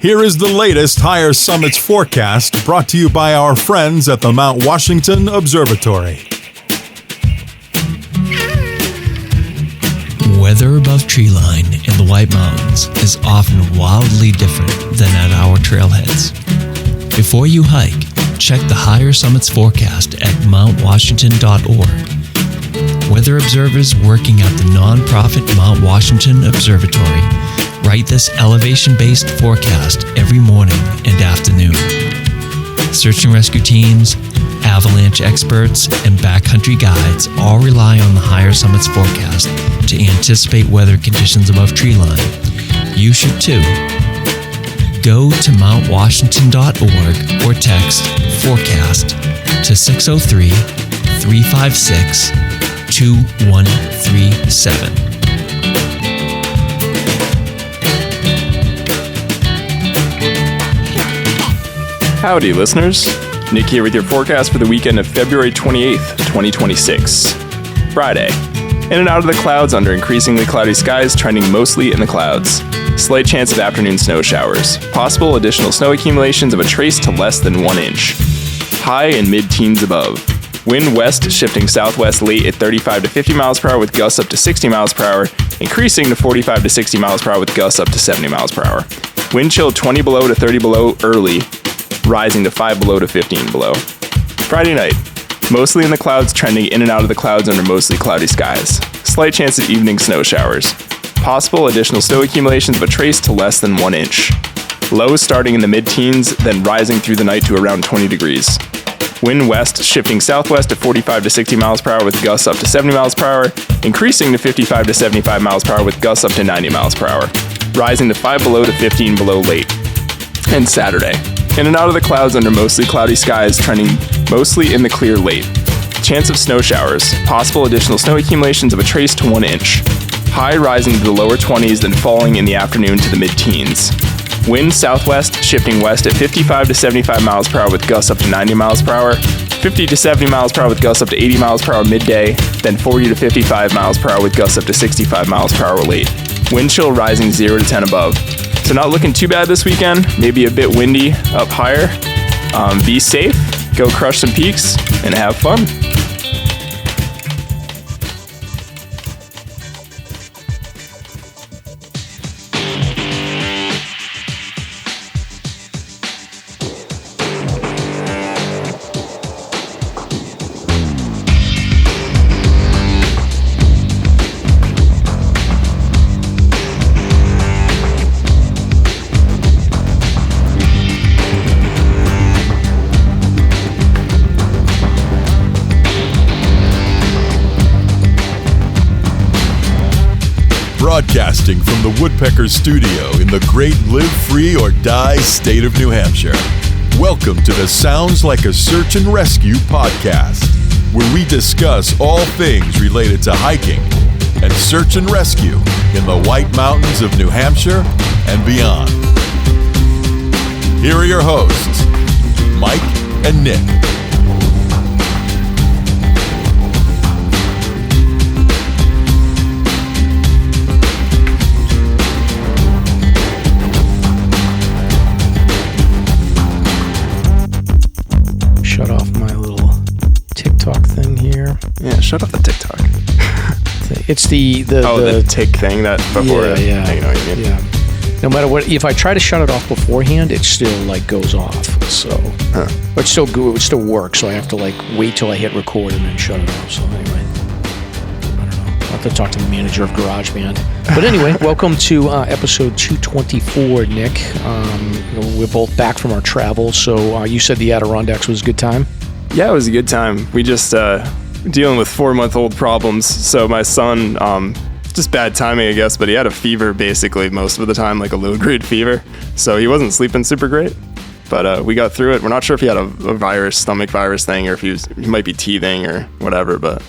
Here is the latest Higher Summits forecast brought to you by our friends at the Mount Washington Observatory. Weather above treeline in the White Mountains is often wildly different than at our trailheads. Before you hike, check the Higher Summits forecast at mountwashington.org. Weather observers working at the nonprofit Mount Washington Observatory write this elevation-based forecast every morning and afternoon. Search and rescue teams, avalanche experts, and backcountry guides all rely on the Higher Summits forecast to anticipate weather conditions above treeline. You should too. Go to mountwashington.org or text forecast to 603-356-2137. Howdy, listeners. Nick here with your forecast for the weekend of February 28th, 2026. Friday. In and out of the clouds under increasingly cloudy skies, trending mostly in the clouds. Slight chance of afternoon snow showers. Possible additional snow accumulations of a trace to less than 1 inch. High in mid-teens above. Wind west shifting southwest late at 35 to 50 miles per hour with gusts up to 60 miles per hour, increasing to 45 to 60 miles per hour with gusts up to 70 miles per hour. Wind chill 20 below to 30 below early, rising to 5 below to 15 below. Friday night, mostly in the clouds, trending in and out of the clouds under mostly cloudy skies. Slight chance of evening snow showers. Possible additional snow accumulations of a trace to less than 1 inch. Lows starting in the mid-teens, then rising through the night to around 20 degrees. Wind west shifting southwest to 45 to 60 miles per hour with gusts up to 70 miles per hour, increasing to 55 to 75 miles per hour with gusts up to 90 miles per hour. Rising to 5 below to 15 below late. And Saturday. In and out of the clouds under mostly cloudy skies, trending mostly in the clear late. Chance of snow showers. Possible additional snow accumulations of a trace to 1 inch. High rising to the lower 20s, then falling in the afternoon to the mid-teens. Wind southwest shifting west at 55 to 75 miles per hour with gusts up to 90 miles per hour. 50 to 70 miles per hour with gusts up to 80 miles per hour midday. Then 40 to 55 miles per hour with gusts up to 65 miles per hour late. Wind chill rising 0 to 10 above. So not looking too bad this weekend, maybe a bit windy up higher. Be safe, go crush some peaks, and have fun. Broadcasting from the Woodpecker Studio in the great Live Free or Die state of New Hampshire. Welcome to the Sounds Like a Search and Rescue podcast, where we discuss all things related to hiking and search and rescue in the White Mountains of New Hampshire and beyond. Here are your hosts, Mike and Nick. Shut off my little TikTok thing here. Yeah, shut off the TikTok. It's the tick thing that before. Yeah. You know what I mean? Yeah. No matter what, if I try to shut it off beforehand, it still like goes off. So, but it's still good. It still works. So I have to like wait till I hit record and then shut it off. So anyway, I don't know. I'll have to talk to the manager of GarageBand. But anyway, welcome to episode 224, Nick. We're both back from our travel. So you said the Adirondacks was a good time? Yeah, it was a good time. We just dealing with 4-month-old problems. So my son, just bad timing, I guess, but he had a fever basically most of the time, like a low-grade fever. So he wasn't sleeping super great. But we got through it. We're not sure if he had a virus, stomach virus thing, or if he might be teething or whatever, but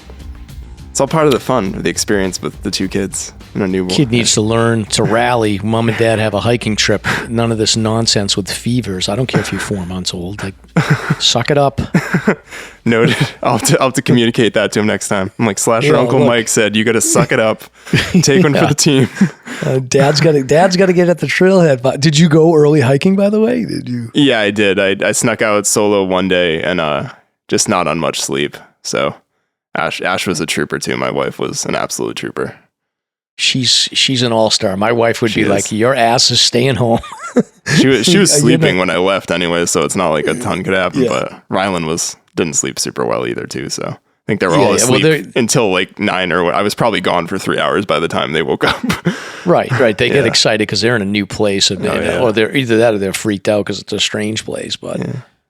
It's all part of the fun, of the experience with the two kids and a newborn. Kid needs to learn to rally. Mom and dad have a hiking trip. None of this nonsense with fevers. I don't care if you're 4 months old. Like, suck it up. Noted. I'll have to communicate that to him next time. I'm like, Slasher Uncle Mike said, you got to suck it up. Take one for the team. Dad's got to get at the trailhead. Did you go early hiking, by the way? Did you? Yeah, I did. I snuck out solo one day and just not on much sleep. So Ash was a trooper too. My wife was an absolute trooper. She's an all-star. My wife would be like, your ass is staying home. She was sleeping when I left anyway, so it's not like a ton could happen. Yeah. But Rylan didn't sleep super well either too. So I think they were all asleep until like 9 or I was probably gone for 3 hours by the time they woke up. Right. They get excited because they're in a new place, or they're either that or they're freaked out because it's a strange place. But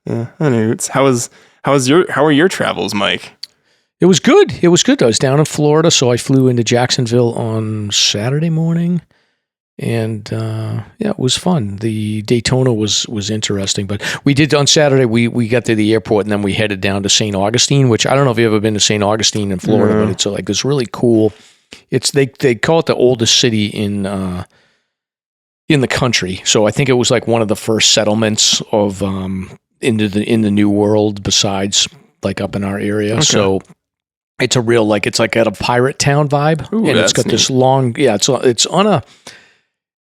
yeah. Anyways, how are your travels, Mike? It was good. I was down in Florida, so I flew into Jacksonville on Saturday morning, and it was fun. The Daytona was interesting, but we did on Saturday. We got to the airport, and then we headed down to St. Augustine, which I don't know if you've ever been to St. Augustine in Florida, but it's like this really cool. It's they call it the oldest city in the country. So I think it was like one of the first settlements of in the New World, besides like up in our area. Okay. So. It's a real, it's like at a pirate town vibe. Ooh, and it's got this long, it's on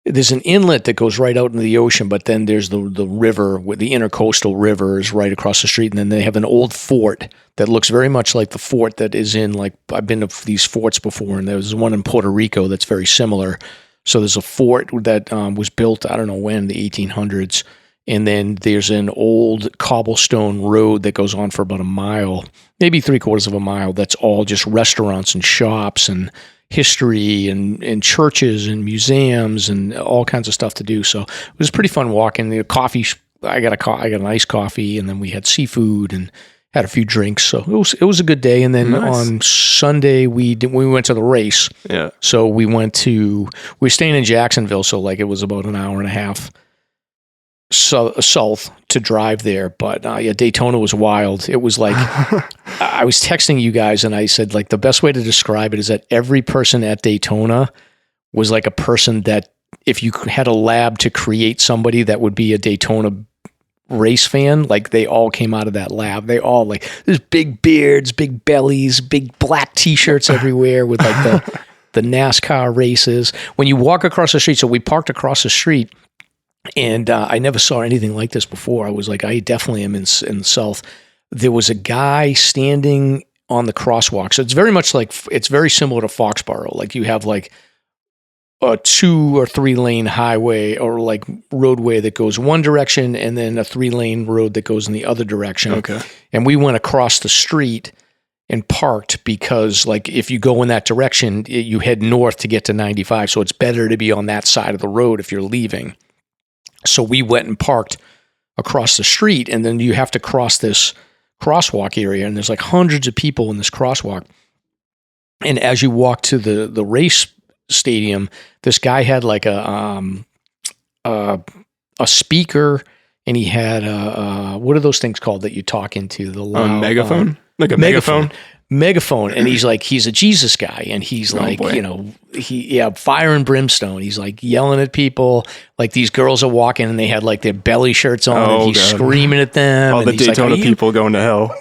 there's an inlet that goes right out into the ocean, but then there's the river, the intercoastal river is right across the street. And then they have an old fort that looks very much like the fort that is in, I've been to these forts before, and there's one in Puerto Rico that's very similar. So there's a fort that was built, I don't know when, the 1800s. And then there's an old cobblestone road that goes on for about a mile, maybe 3/4 of a mile. That's all just restaurants and shops and history and churches and museums and all kinds of stuff to do. So it was pretty fun walking. The coffee, I got an iced coffee, and then we had seafood and had a few drinks. So it was a good day. And then on Sunday we went to the race. Yeah. So we were staying in Jacksonville, so it was about an hour and a half south to drive there, but Daytona was wild. It was like I was texting you guys, and I said the best way to describe it is that every person at Daytona was like a person that if you had a lab to create somebody that would be a Daytona race fan, they all came out of that lab. They all there's big beards, big bellies, big black t-shirts everywhere with the NASCAR races. When you walk across the street, so we parked across the street. And I never saw anything like this before. I was like, I definitely am in the South. There was a guy standing on the crosswalk. So it's very much it's very similar to Foxborough. You have a 2 or 3 lane highway or roadway that goes one direction, and then a 3-lane road that goes in the other direction. Okay. And we went across the street and parked because if you go in that direction, you head north to get to 95. So it's better to be on that side of the road if you're leaving. So we went and parked across the street, and then you have to cross this crosswalk area, and there's hundreds of people in this crosswalk. And as you walk to the race stadium, this guy had a speaker, and he had what are those things called that you talk into? The loud, megaphone? Like a megaphone? Megaphone, and he's a Jesus guy, and he's fire and brimstone. He's yelling at people. These girls are walking, and they had their belly shirts on, and he's screaming at them. All the Daytona people going to hell.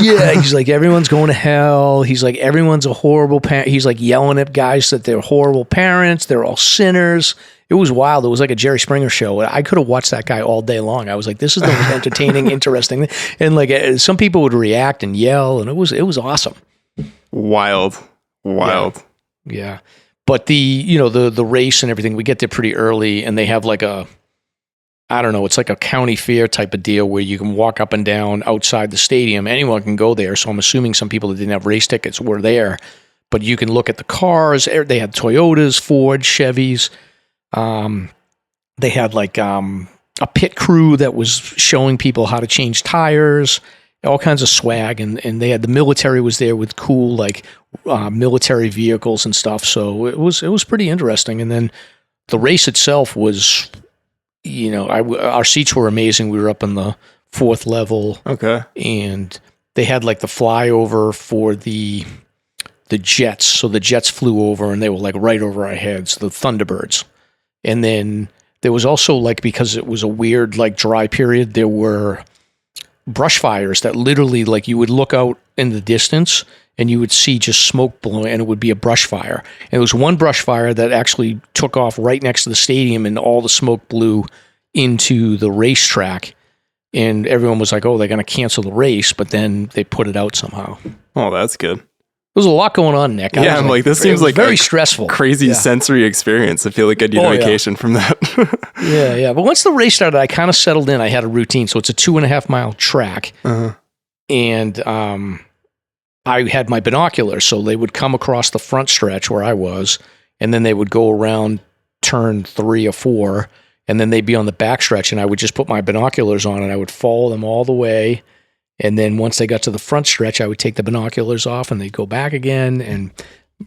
Yeah, he's everyone's going to hell. He's everyone's a horrible parent. He's yelling at guys that they're horrible parents. They're all sinners. It was wild. It was like a Jerry Springer show. I could have watched that guy all day long. I was like, this is the most entertaining, interesting thing. And some people would react and yell, and it was awesome. Wild. Yeah. But the race and everything, we get there pretty early, and they have it's like a county fair type of deal where you can walk up and down outside the stadium. Anyone can go there. So I'm assuming some people that didn't have race tickets were there, but you can look at the cars. They had Toyotas, Ford, Chevys. They had a pit crew that was showing people how to change tires, all kinds of swag. And they had the military was there with cool, military vehicles and stuff. So it was pretty interesting. And then the race itself was, our seats were amazing. We were up in the 4th level. Okay. And they had the flyover for the the jets. So the jets flew over and they were like right over our heads, the Thunderbirds. And then there was also like, because it was a weird like dry period, there were brush fires that literally like you would look out in the distance and you would see just smoke blowing, and it would be a brush fire. And there was one brush fire that actually took off right next to the stadium, and all the smoke blew into the racetrack. And everyone was like, oh, they're going to cancel the race, but then they put it out somehow. Oh, that's good. There's a lot going on, Nick. Yeah, I'm like, this seems like very stressful. Crazy sensory experience. I feel like I need a vacation from that. Yeah. But once the race started, I kind of settled in. I had a routine. So it's a 2.5 mile track. And I had my binoculars. So they would come across the front stretch where I was, and then they would go around turn 3 or 4, and then they'd be on the back stretch, and I would just put my binoculars on, and I would follow them all the way. And then once they got to the front stretch, I would take the binoculars off and they'd go back again and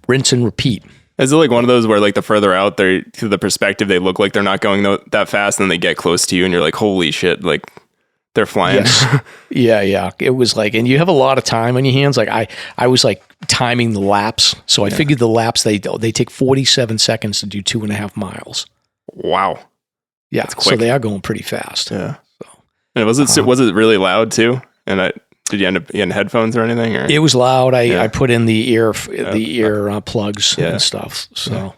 rinse and repeat. Is it like one of those where like the further out they're to the perspective, they look like they're not going that fast, and then they get close to you and you're like, holy shit, like they're flying. Yes. Yeah. It was like, and you have a lot of time on your hands. Like I was like timing the laps. So I figured the laps, they take 47 seconds to do 2.5 miles. Wow. Yeah. So they are going pretty fast. Yeah. So. And was it really loud too? And did you end up getting headphones or anything? Or? It was loud. I put in the ear plugs and stuff. So,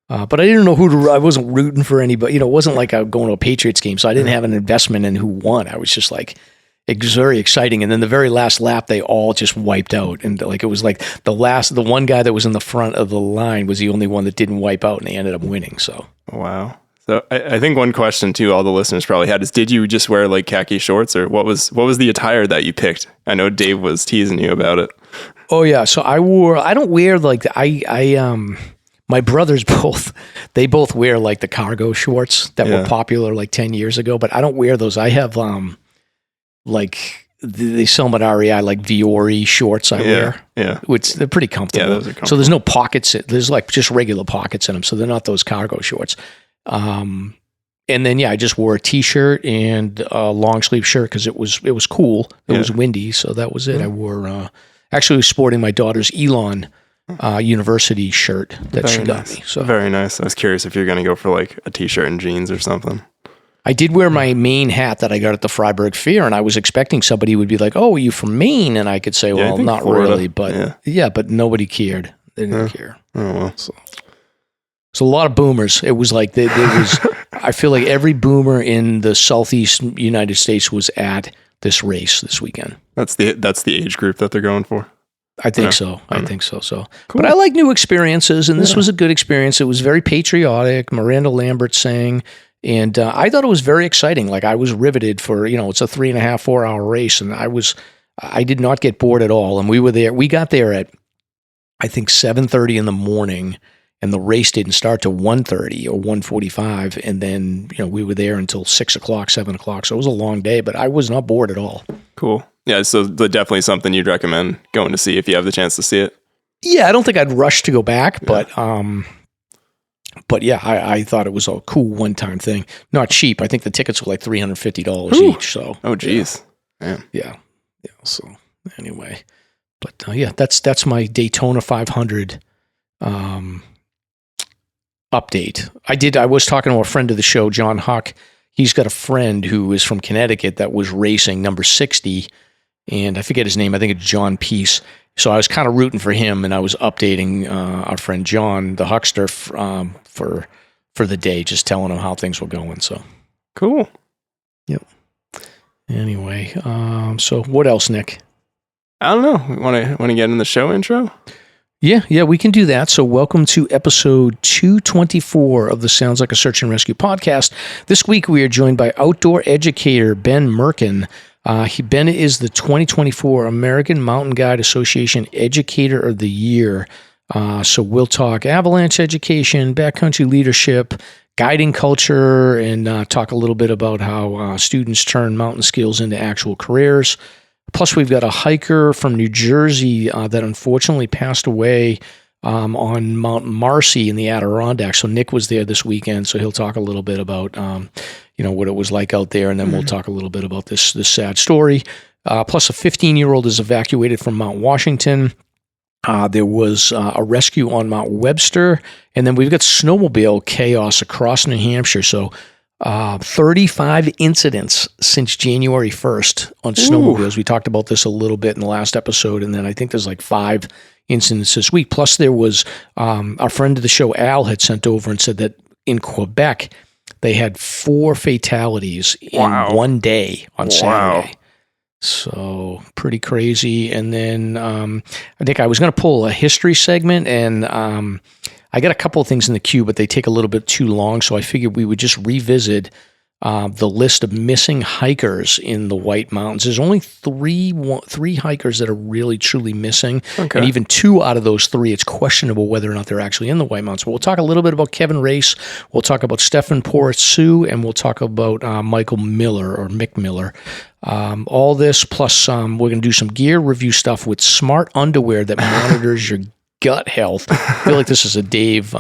but I didn't know I wasn't rooting for anybody. You know, it wasn't like I was going to a Patriots game, so I didn't have an investment in who won. I was just like, it's very exciting. And then the very last lap, they all just wiped out, and like it was like the one guy that was in the front of the line was the only one that didn't wipe out, and they ended up winning. So, wow. So I think one question too, all the listeners probably had is, did you just wear like khaki shorts, or what was the attire that you picked? I know Dave was teasing you about it. Oh yeah. So I don't wear like my brothers both wear like the cargo shorts that were popular like 10 years ago, but I don't wear those. I have like they sell them at REI, like Viore shorts I wear. Yeah. Which they're pretty comfortable. Yeah, those are comfortable. So there's no pockets. There's like just regular pockets in them. So they're not those cargo shorts. And then, I just wore a t-shirt and a long sleeve shirt because it was cool. It was windy. So that was it. I wore, actually was sporting my daughter's Elon, university shirt that she got me. So very nice. I was curious if you're going to go for like a t-shirt and jeans or something. I did wear my Maine hat that I got at the Freiburg Fair, and I was expecting somebody would be like, "Oh, are you from Maine?" And I could say, "Well, not Florida. Really," but but nobody cared. They didn't care. Oh well. So a lot of boomers. It was like there was. I feel like every boomer in the Southeast United States was at this race this weekend. That's the age group that they're going for. I think so. I think so. So, cool. But I like new experiences, and this was a good experience. It was very patriotic. Miranda Lambert sang, and I thought it was very exciting. Like I was riveted for it's a 3.5, 4 hour race, and I did not get bored at all. And we were there. We got there at I think 7:30 in the morning. And the race didn't start till 1:30 or 1:45, and then we were there until 6 o'clock, 7 o'clock. So it was a long day, but I was not bored at all. Cool. Yeah, so definitely something you'd recommend going to see if you have the chance to see it. Yeah, I don't think I'd rush to go back, but yeah, I thought it was a cool one-time thing. Not cheap. I think the tickets were like $350 each. So geez, yeah. So anyway, but that's my Daytona 500. Update. I was talking to a friend of the show, John Huck. He's got a friend who is from Connecticut that was racing number 60, and I forget his name. I think it's John Peace. So I was kind of rooting for him, and I was updating our friend John, the Huckster, for the day, just telling him how things were going. So cool. Yep. Anyway, so what else, Nick? I don't know. Want to get in the show intro? Yeah, we can do that. So welcome to episode 224 of the Sounds Like a Search and Rescue podcast. This week we are joined by outdoor educator Ben Mirkin. Ben is the 2024 American Mountain Guide Association Educator of the Year. So we'll talk avalanche education, backcountry leadership, guiding culture, and talk a little bit about how students turn mountain skills into actual careers. Plus, we've got a hiker from New Jersey that unfortunately passed away on Mount Marcy in the Adirondacks. So Nick was there this weekend, so he'll talk a little bit about what it was like out there, and then we'll talk a little bit about this sad story. Plus, a 15-year-old is evacuated from Mount Washington. There was a rescue on Mount Webster, and then we've got snowmobile chaos across New Hampshire. So 35 incidents since January 1st on snowmobiles. We talked about this a little bit in the last episode, and then I think there's like 5 incidents this week. Plus there was our friend of the show, Al, had sent over and said that in Quebec, they had 4 fatalities in one day on Saturday. So pretty crazy. And then I think I was going to pull a history segment, and I got a couple of things in the queue, but they take a little bit too long. So I figured we would just revisit the list of missing hikers in the White Mountains. There's only three hikers that are really truly missing. Okay. And even 2 out of those 3, it's questionable whether or not they're actually in the White Mountains. But we'll talk a little bit about Kevin Race. We'll talk about Stephon Porith Suo, and we'll talk about Michael Miller or Mick Miller. All this plus we're going to do some gear review stuff with smart underwear that monitors your gut health. I feel like this is a Dave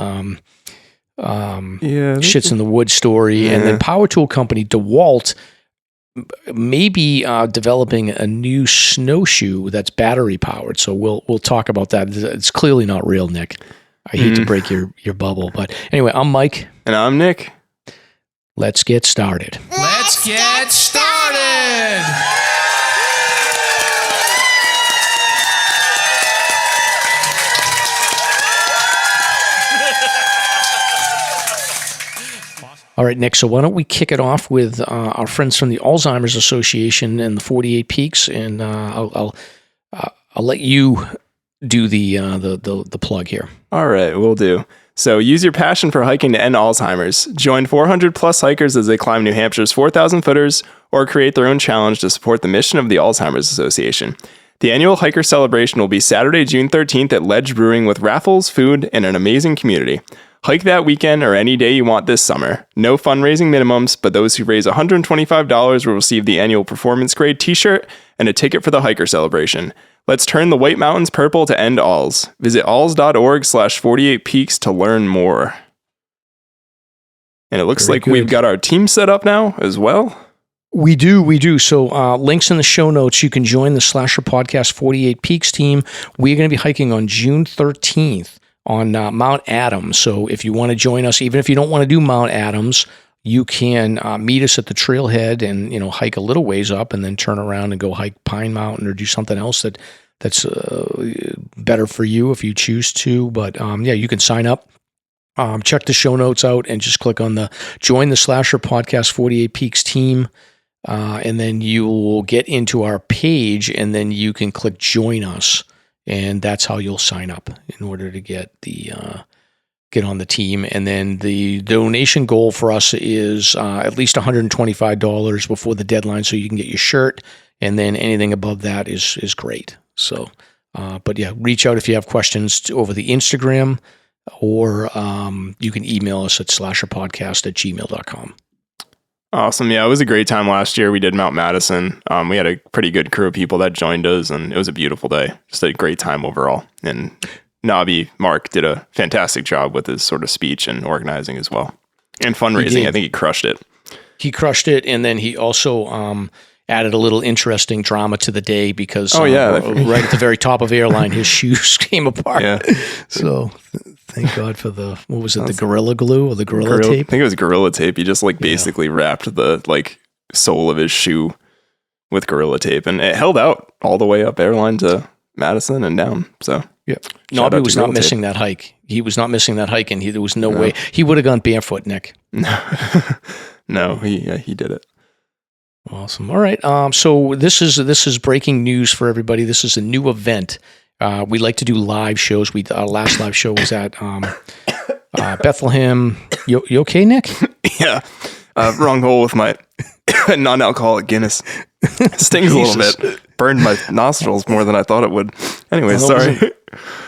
shits in the wood story. And then power tool company Dewalt may be developing a new snowshoe that's battery powered. So we'll talk about that. It's clearly not real, Nick. I hate to break your bubble, but anyway, I'm Mike. And I'm Nick. Let's get started. Let's get started. All right, Nick, so why don't we kick it off with our friends from the Alzheimer's Association and the 48 Peaks, and I'll let you do the plug here. All right, we'll do. So use your passion for hiking to end Alzheimer's. Join 400 plus hikers as they climb New Hampshire's 4,000 footers or create their own challenge to support the mission of the Alzheimer's Association. The annual hiker celebration will be Saturday, June 13th at Ledge Brewing with raffles, food, and an amazing community. Hike that weekend or any day you want this summer. No fundraising minimums, but those who raise $125 will receive the annual performance grade t-shirt and a ticket for the hiker celebration. Let's turn the White Mountains purple to end alls. Visit alls.org/48peaks to learn more. And it looks like we've got our team set up now as well. We do. So links in the show notes. You can join the SLASRPodcast 48 Peaks team. We're going to be hiking on June 13th on Mount Adams. So if you want to join us, even if you don't want to do Mount Adams, you can meet us at the trailhead and hike a little ways up and then turn around and go hike Pine Mountain or do something else that's better for you if you choose to. But you can sign up. Check the show notes out and just click on the Join the SLASRPodcast 48 Peaks team. And then you will get into our page and then you can click Join Us. And that's how you'll sign up in order to get on the team. And then the donation goal for us is at least $125 before the deadline, so you can get your shirt. And then anything above that is great. So, but yeah, reach out if you have questions over the Instagram, or you can email us at slasherpodcast@gmail.com. Awesome. Yeah, it was a great time last year. We did Mount Madison. We had a pretty good crew of people that joined us, and it was a beautiful day. Just a great time overall. And Nobby, Mark, did a fantastic job with his sort of speech and organizing as well. And fundraising. I think he crushed it. He crushed it, and then he also added a little interesting drama to the day because right at the very top of airline, his shoes came apart. Yeah. So thank God for the Gorilla Glue or the Gorilla Tape? I think it was Gorilla Tape. He just basically wrapped the sole of his shoe with Gorilla Tape, and it held out all the way up airline to Madison and down. So yeah, Nobby was not missing that hike. He was not missing that hike, and there was no way he would have gone barefoot, Nick. No, he did it. Awesome. All right. So this is breaking news for everybody. This is a new event. We like to do live shows. Our last live show was at Bethlehem. You okay, Nick? Yeah. Wrong hole with my non-alcoholic Guinness. Stings a little bit. Burned my nostrils more than I thought it would. Anyway, sorry.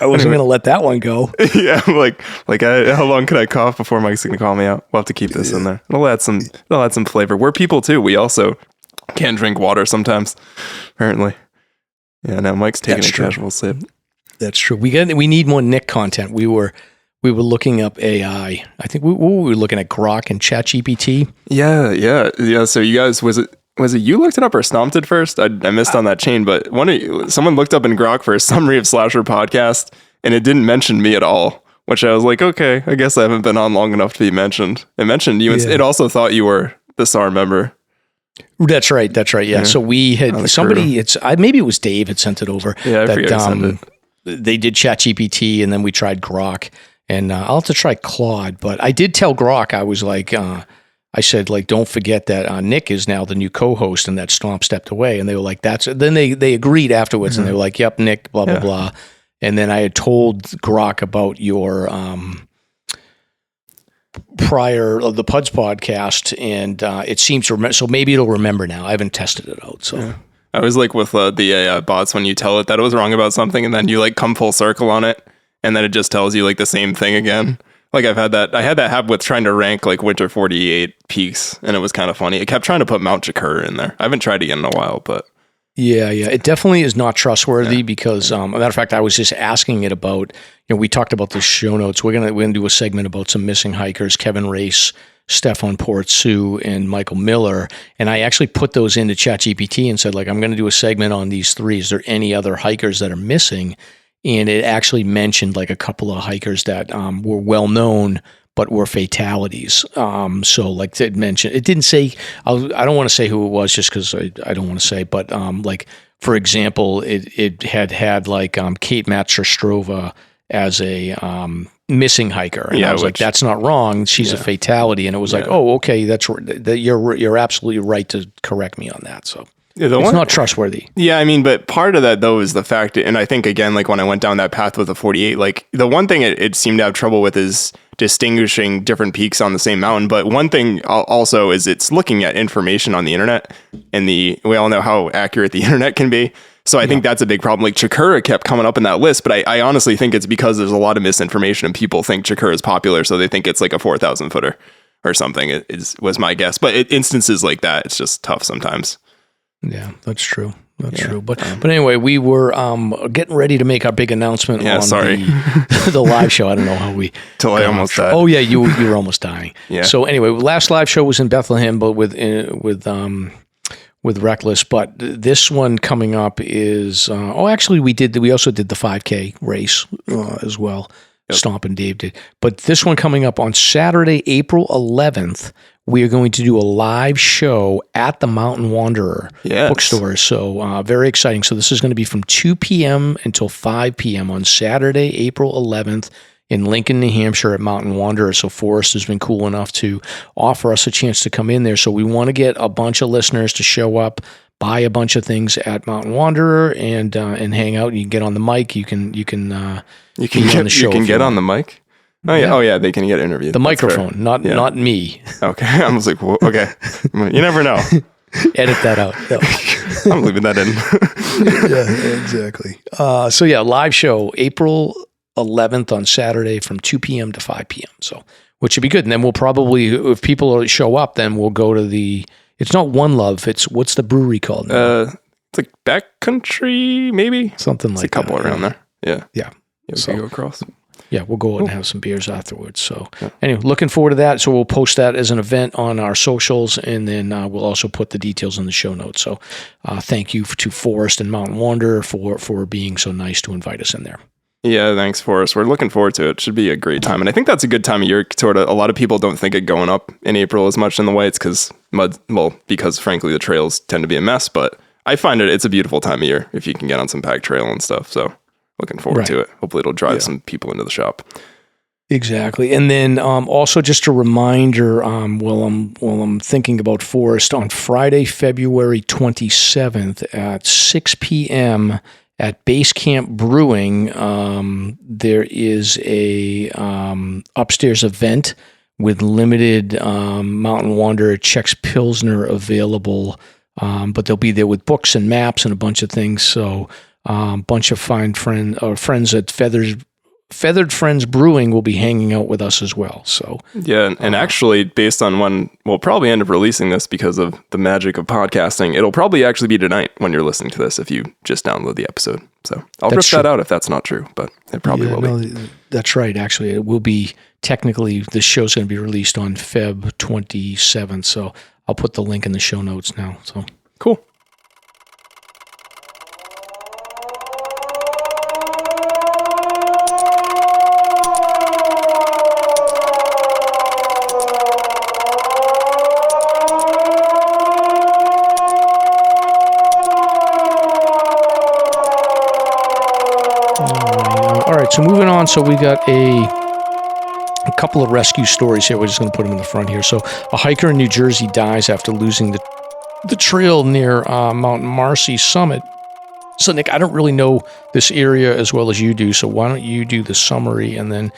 I wasn't going to let that one go. Yeah, how long can I cough before Mike's going to call me out? We'll have to keep this in there. It'll add some flavor. We're people too. We also can't drink water sometimes, apparently. Yeah, now Mike's taking a casual sip. That's true. We need more Nick content. We were looking up AI. I think we were looking at Grok and ChatGPT. Yeah. So you guys, was it was it you looked it up or Stomped it first? I missed on that chain, but someone looked up in Grok for a summary of Slasher podcast, and it didn't mention me at all, which I was like, okay, I guess I haven't been on long enough to be mentioned. It mentioned you. Yeah. It also thought you were the SAR member. That's right. Yeah. So we had somebody, maybe it was Dave had sent it over. Yeah, I forget who sent it. They did ChatGPT, and then we tried Grok, and I'll have to try Claude, but I did tell Grok, I was like, I said, like, don't forget that Nick is now the new co-host and that Stomp stepped away. And they were like, then they agreed afterwards and they were like, yep, Nick, blah, blah, blah. And then I had told Grok about your prior of the Puds podcast, and it seems to remember. So maybe it'll remember now. I haven't tested it out. So I was like with the bots when you tell it that it was wrong about something, and then you like come full circle on it, and then it just tells you like the same thing again. Like I had that happen with trying to rank like Winter 48 peaks, and it was kind of funny. It kept trying to put Mount Jakkur in there. I haven't tried again in a while, but yeah, it definitely is not trustworthy because, as a matter of fact, I was just asking it about. We talked about the show notes. We're gonna do a segment about some missing hikers: Kevin Race, Stephon Porith Suo, and Michael Miller. And I actually put those into ChatGPT and said, like, I'm going to do a segment on these three. Is there any other hikers that are missing? And it actually mentioned like a couple of hikers that were well known, but were fatalities. So like it mentioned, it didn't say, I don't want to say who it was just because I don't want to say, but like, for example, it had like Kate Matcher-Strova as a missing hiker. And I was like, that's not wrong. She's a fatality. And it was like, oh, okay, you're absolutely right to correct me on that. So. It's not trustworthy. Yeah, I mean, but part of that, though, is the fact, and I think, again, like when I went down that path with the 48, like the one thing it seemed to have trouble with is distinguishing different peaks on the same mountain. But one thing also is it's looking at information on the internet, and we all know how accurate the internet can be. So I think that's a big problem. Like Jakkur kept coming up in that list, but I honestly think it's because there's a lot of misinformation and people think Jakkur is popular, so they think it's like a 4,000 footer or something. It was my guess. But instances like that, it's just tough sometimes. Yeah, that's true. That's true. But anyway, we were getting ready to make our big announcement on the live show. I don't know how we... Till I almost died. Oh, yeah, you were almost dying. Yeah. So anyway, last live show was in Bethlehem, but with Reckless. But this one coming up is... actually, we also did the 5K race as well. Yep. Stomp and Dave did. But this one coming up on Saturday, April 11th, we are going to do a live show at the Mountain Wanderer bookstore. So very exciting. So this is going to be from 2 p.m. until 5 p.m. on Saturday, April 11th in Lincoln, New Hampshire at Mountain Wanderer. So Forrest has been cool enough to offer us a chance to come in there. So we want to get a bunch of listeners to show up, buy a bunch of things at Mountain Wanderer, and hang out. You can get on the mic. You can get on the mic. Oh yeah, they can get interviewed. The microphone, not me. Okay, I was like, well, okay, you never know. Edit that out. No. I'm leaving that in. Yeah, exactly. So yeah, live show April 11th on Saturday from 2 p.m. to 5 p.m. So which should be good. And then we'll probably, if people show up, then we'll go to the. It's not One Love. It's what's the brewery called now? It's like Backcountry, maybe something like that. A couple around there. Yeah. Yeah. So go across. Yeah, we'll go out and have some beers afterwards. So anyway, looking forward to that. So we'll post that as an event on our socials, and then we'll also put the details in the show notes. So thank you to Forrest and Mountain Wanderer for being so nice to invite us in there. Yeah, thanks, Forrest. We're looking forward to it. It should be a great time. And I think that's a good time of year. Sort of, a lot of people don't think of going up in April as much in the Whites because frankly, the trails tend to be a mess. But I find it's a beautiful time of year if you can get on some packed trail and stuff. So looking forward to it. Hopefully it'll drive some people into the shop. Exactly. And then also just a reminder, while I'm thinking about Forrest, on Friday, February 27th at 6 p.m. at Base Camp Brewing, there is a upstairs event with limited Mountain Wanderer Czech Pilsner available, but they'll be there with books and maps and a bunch of things. So a bunch of fine friends at Feathered Friends Brewing will be hanging out with us as well. So yeah, and actually, based on when we'll probably end up releasing this because of the magic of podcasting, it'll probably actually be tonight when you're listening to this if you just download the episode. So I'll rip that out if that's not true, but it probably will be. That's right. Actually, it will be technically. This show's going to be released on Feb 27th. So I'll put the link in the show notes now. So Cool. All right, so moving on. So we got a couple of rescue stories here. We're just going to put them in the front here. So a hiker in New Jersey dies after losing the trail near Mount Marcy summit. So Nick, I don't really know this area as well as you do, so why don't you do the summary and then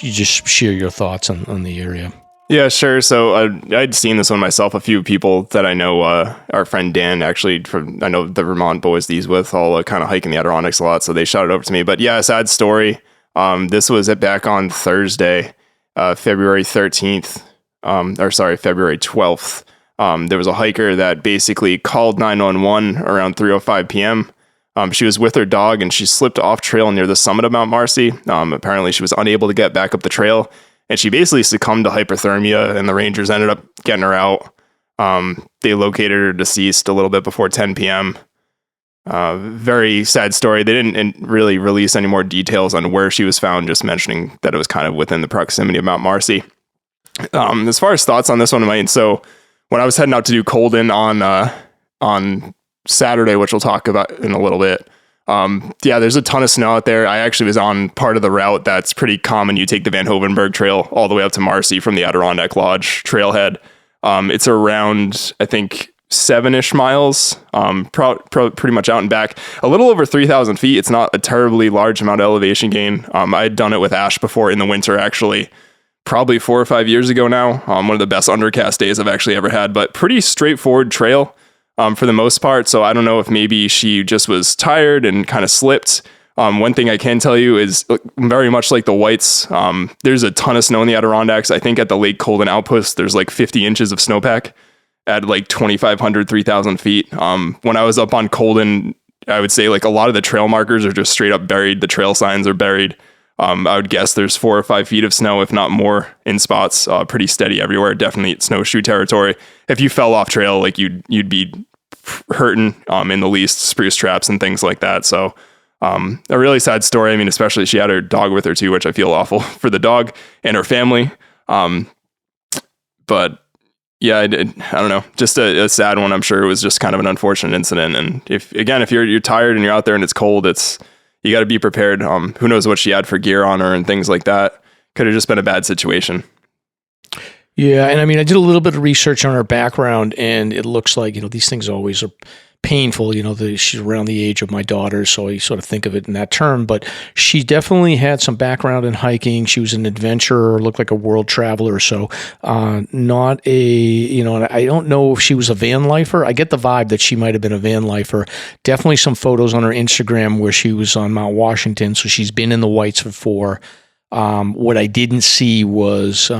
you just share your thoughts on the area. Yeah, sure. So I'd seen this one myself. A few people that I know, our friend Dan, actually, I know the Vermont boys that he's with, all kind of hiking the Adirondacks a lot, so they shot it over to me. But yeah, sad story. This was back on Thursday, February 13th, February 12th. There was a hiker that basically called 911 around 3:05 p.m. She was with her dog and she slipped off trail near the summit of Mount Marcy. Apparently she was unable to get back up the trail. And she basically succumbed to hypothermia, and the rangers ended up getting her out. They located her deceased a little bit before 10 p.m. Very sad story. They didn't really release any more details on where she was found, just mentioning that it was kind of within the proximity of Mount Marcy. As far as thoughts on this one, so when I was heading out to do Colden on Saturday, which we'll talk about in a little bit, there's a ton of snow out there. I actually was on part of the route that's pretty common. You take the Van Hovenberg Trail all the way up to Marcy from the Adirondack Lodge trailhead. It's around, I think, 7-ish miles, pretty much out and back. A little over 3,000 feet. It's not a terribly large amount of elevation gain. I had done it with Ash before in the winter, actually, probably 4 or 5 years ago now. One of the best undercast days I've actually ever had, but pretty straightforward trail. For the most part. So I don't know if maybe she just was tired and kind of slipped. One thing I can tell you is very much like the Whites, there's a ton of snow in the Adirondacks. I think at the Lake Colden outpost, there's like 50 inches of snowpack at like 2,500, 3,000 feet. When I was up on Colden, I would say like a lot of the trail markers are just straight up buried. The trail signs are buried. I would guess there's 4 or 5 feet of snow, if not more, in spots. Pretty steady everywhere. Definitely snowshoe territory. If you fell off trail, like you'd be hurting in the least, spruce traps and things like that. So a really sad story. I mean, especially she had her dog with her too, which I feel awful for the dog and her family. But yeah, I don't know, just a sad one. I'm sure it was just kind of an unfortunate incident. And if you're tired and you're out there and it's cold, you got to be prepared. Who knows what she had for gear on her and things like that. Could have just been a bad situation. Yeah, and I mean, I did a little bit of research on her background, and it looks like, these things always are painful. She's around the age of my daughter, so I sort of think of it in that term. But she definitely had some background in hiking. She was an adventurer, looked like a world traveler. So not a, and I don't know if she was a van lifer. I get the vibe that she might have been a van lifer. Definitely some photos on her Instagram where she was on Mount Washington. So she's been in the Whites before. What I didn't see was...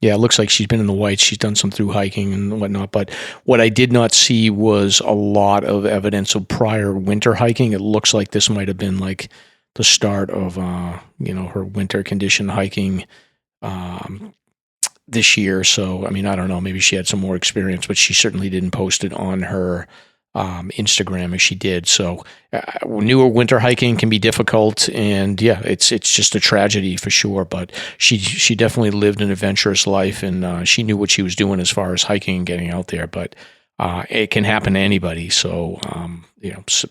it looks like she's been in the Whites. She's done some through hiking and whatnot. But what I did not see was a lot of evidence of prior winter hiking. It looks like this might have been like the start of, her winter condition hiking this year. So, I mean, I don't know. Maybe she had some more experience, but she certainly didn't post it on her Instagram as she did. So newer winter hiking can be difficult, and it's just a tragedy for sure. But she definitely lived an adventurous life, and she knew what she was doing as far as hiking and getting out there. But it can happen to anybody. So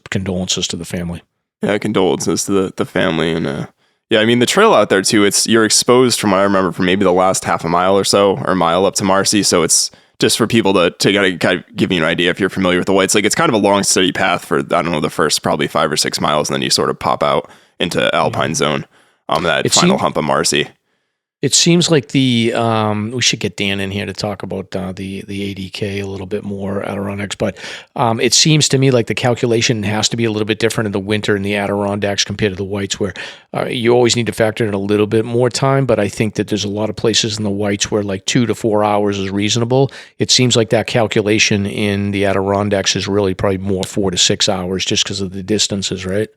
condolences to the family. Yeah, condolences to the family, and I mean the trail out there too. You're exposed, from what I remember, for maybe the last half a mile or so, or mile up to Marcy. So it's just for people to kind of give you an idea if you're familiar with the Whites. Like, it's kind of a long, steady path for, I don't know, the first probably 5 or 6 miles, and then you sort of pop out into Alpine Zone, that final hump of Marcy. It seems like we should get Dan in here to talk about the ADK a little bit more, Adirondacks, but it seems to me like the calculation has to be a little bit different in the winter in the Adirondacks compared to the Whites, where you always need to factor in a little bit more time, but I think that there's a lot of places in the Whites where like 2 to 4 hours is reasonable. It seems like that calculation in the Adirondacks is really probably more 4 to 6 hours just because of the distances, right?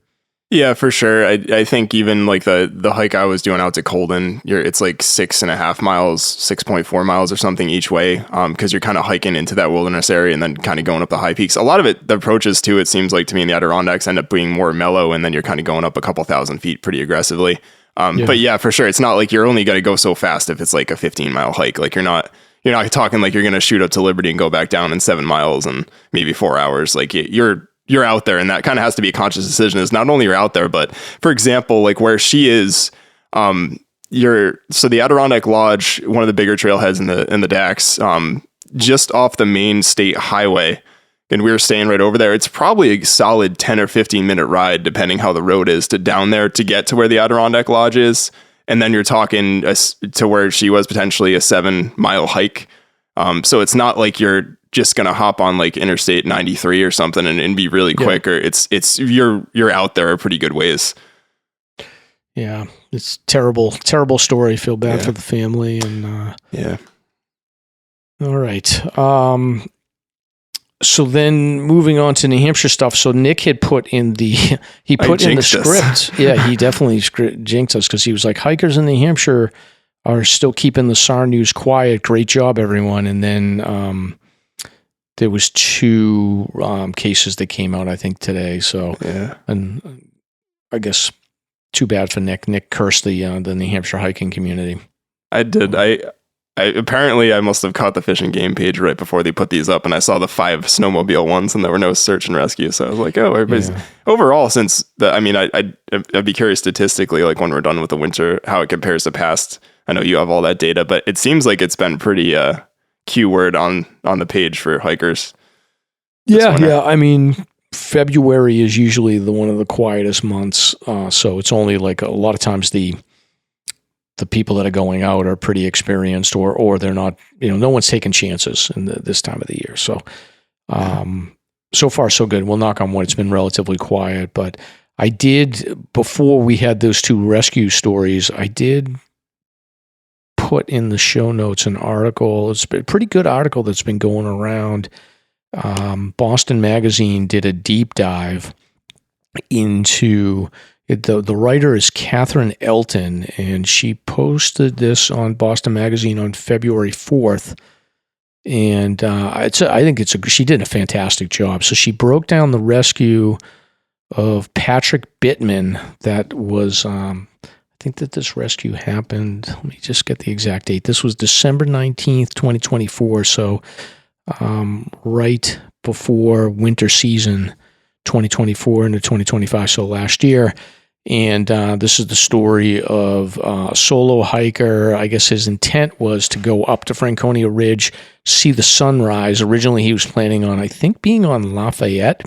Yeah, for sure. I think even like the hike I was doing out to Colden, it's like 6.5 miles, 6.4 miles or something each way, because you're kind of hiking into that wilderness area and then kind of going up the high peaks. A lot of it, the approaches too, it seems like to me in the Adirondacks end up being more mellow, and then you're kind of going up a couple thousand feet pretty aggressively. But yeah, for sure, it's not like you're only going to go so fast if it's like a 15-mile hike. Like you're not talking like you're going to shoot up to Liberty and go back down in 7 miles and maybe 4 hours. Like you're out there, and that kind of has to be a conscious decision. Is not only you're out there, but for example, like where she is, so the Adirondack Lodge, one of the bigger trailheads in the Dax, just off the main state highway, and we were staying right over there. It's probably a solid 10 or 15 minute ride, depending how the road is, to down there to get to where the Adirondack Lodge is, and then you're talking to where she was potentially a 7-mile hike. So it's not like you're just gonna hop on like Interstate 93 or something and be really quick, or it's you're out there a pretty good ways. Yeah, it's terrible story. Feel bad for the family, and yeah. All right. So then moving on to New Hampshire stuff. So Nick had put in the script. Yeah, he definitely jinxed us because he was like, hikers in New Hampshire are still keeping the SAR news quiet. Great job, everyone. And then there was 2 cases that came out, I think, today. So, and I guess too bad for Nick. Nick cursed the New Hampshire hiking community. I did. I apparently I must have caught the Fish and Game page right before they put these up, and I saw the 5 snowmobile ones, and there were no search and rescue. So I was like, oh, everybody's overall. Since I'd be curious statistically, like when we're done with the winter, how it compares to past. I know you have all that data, but it seems like it's been pretty keyword on the page for hikers. Yeah. I mean, February is usually one of the quietest months, so it's only like a lot of times the people that are going out are pretty experienced, or they're not. No one's taking chances in this time of the year. So, so far so good. We'll knock on wood. It's been relatively quiet, but I did, before we had those 2 rescue stories, I did put in the show notes an article. It's a pretty good article that's been going around. Boston Magazine did a deep dive into it. The writer is Catherine Elton, and she posted this on Boston Magazine on February 4th. And I think she did a fantastic job. So she broke down the rescue of Patrick Bittman. That was, I think that this rescue happened. Let me just get the exact date. This was December 19th, 2024. So right before winter season 2024 into 2025, so last year. And this is the story of a solo hiker. I guess his intent was to go up to Franconia Ridge, see the sunrise. Originally, he was planning on, I think, being on Lafayette.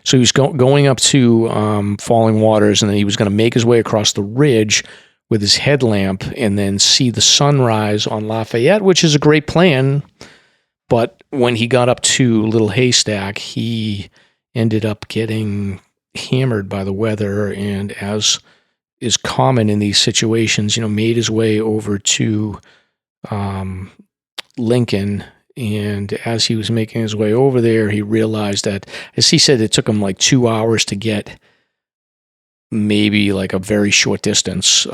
So he was going up to Falling Waters, and then he was going to make his way across the ridge with his headlamp and then see the sunrise on Lafayette, which is a great plan. But when he got up to Little Haystack, he ended up getting hammered by the weather, and as is common in these situations, made his way over to Lincoln. And as he was making his way over there, he realized that, as he said, it took him like 2 hours to get maybe like a very short distance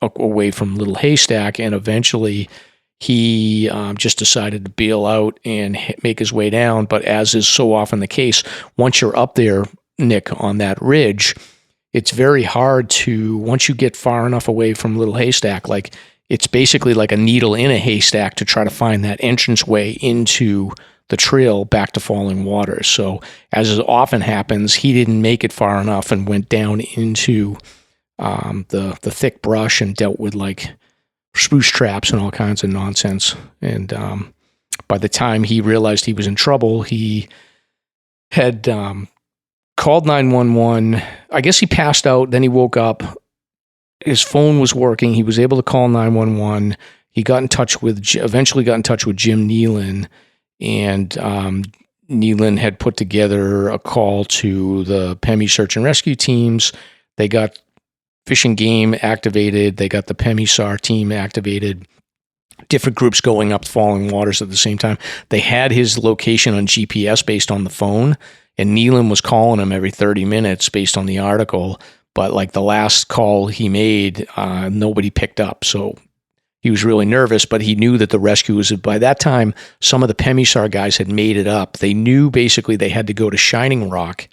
away from Little Haystack. And eventually he just decided to bail out and make his way down. But as is so often the case, once you're up there, Nick, on that ridge, it's very hard to, once you get far enough away from Little Haystack, like it's basically like a needle in a haystack to try to find that entranceway into the trail back to Falling Waters. So as it often happens, he didn't make it far enough and went down into the thick brush and dealt with like spruce traps and all kinds of nonsense. And by the time he realized he was in trouble, he had called 911. I guess he passed out. Then he woke up. His phone was working. He was able to call 911. He eventually got in touch with Jim Nealon, and Nealon had put together a call to the PEMI search and rescue teams. They got Fish and Game activated. They got the PEMI SAR team activated. Different groups going up Falling Waters at the same time. They had his location on GPS based on the phone, And Nealon was calling him every 30 minutes based on the article. But like the last call he made, nobody picked up. So he was really nervous, but he knew that the rescue was, by that time, some of the Pemisar guys had made it up. They knew basically they had to go to Shining Rock.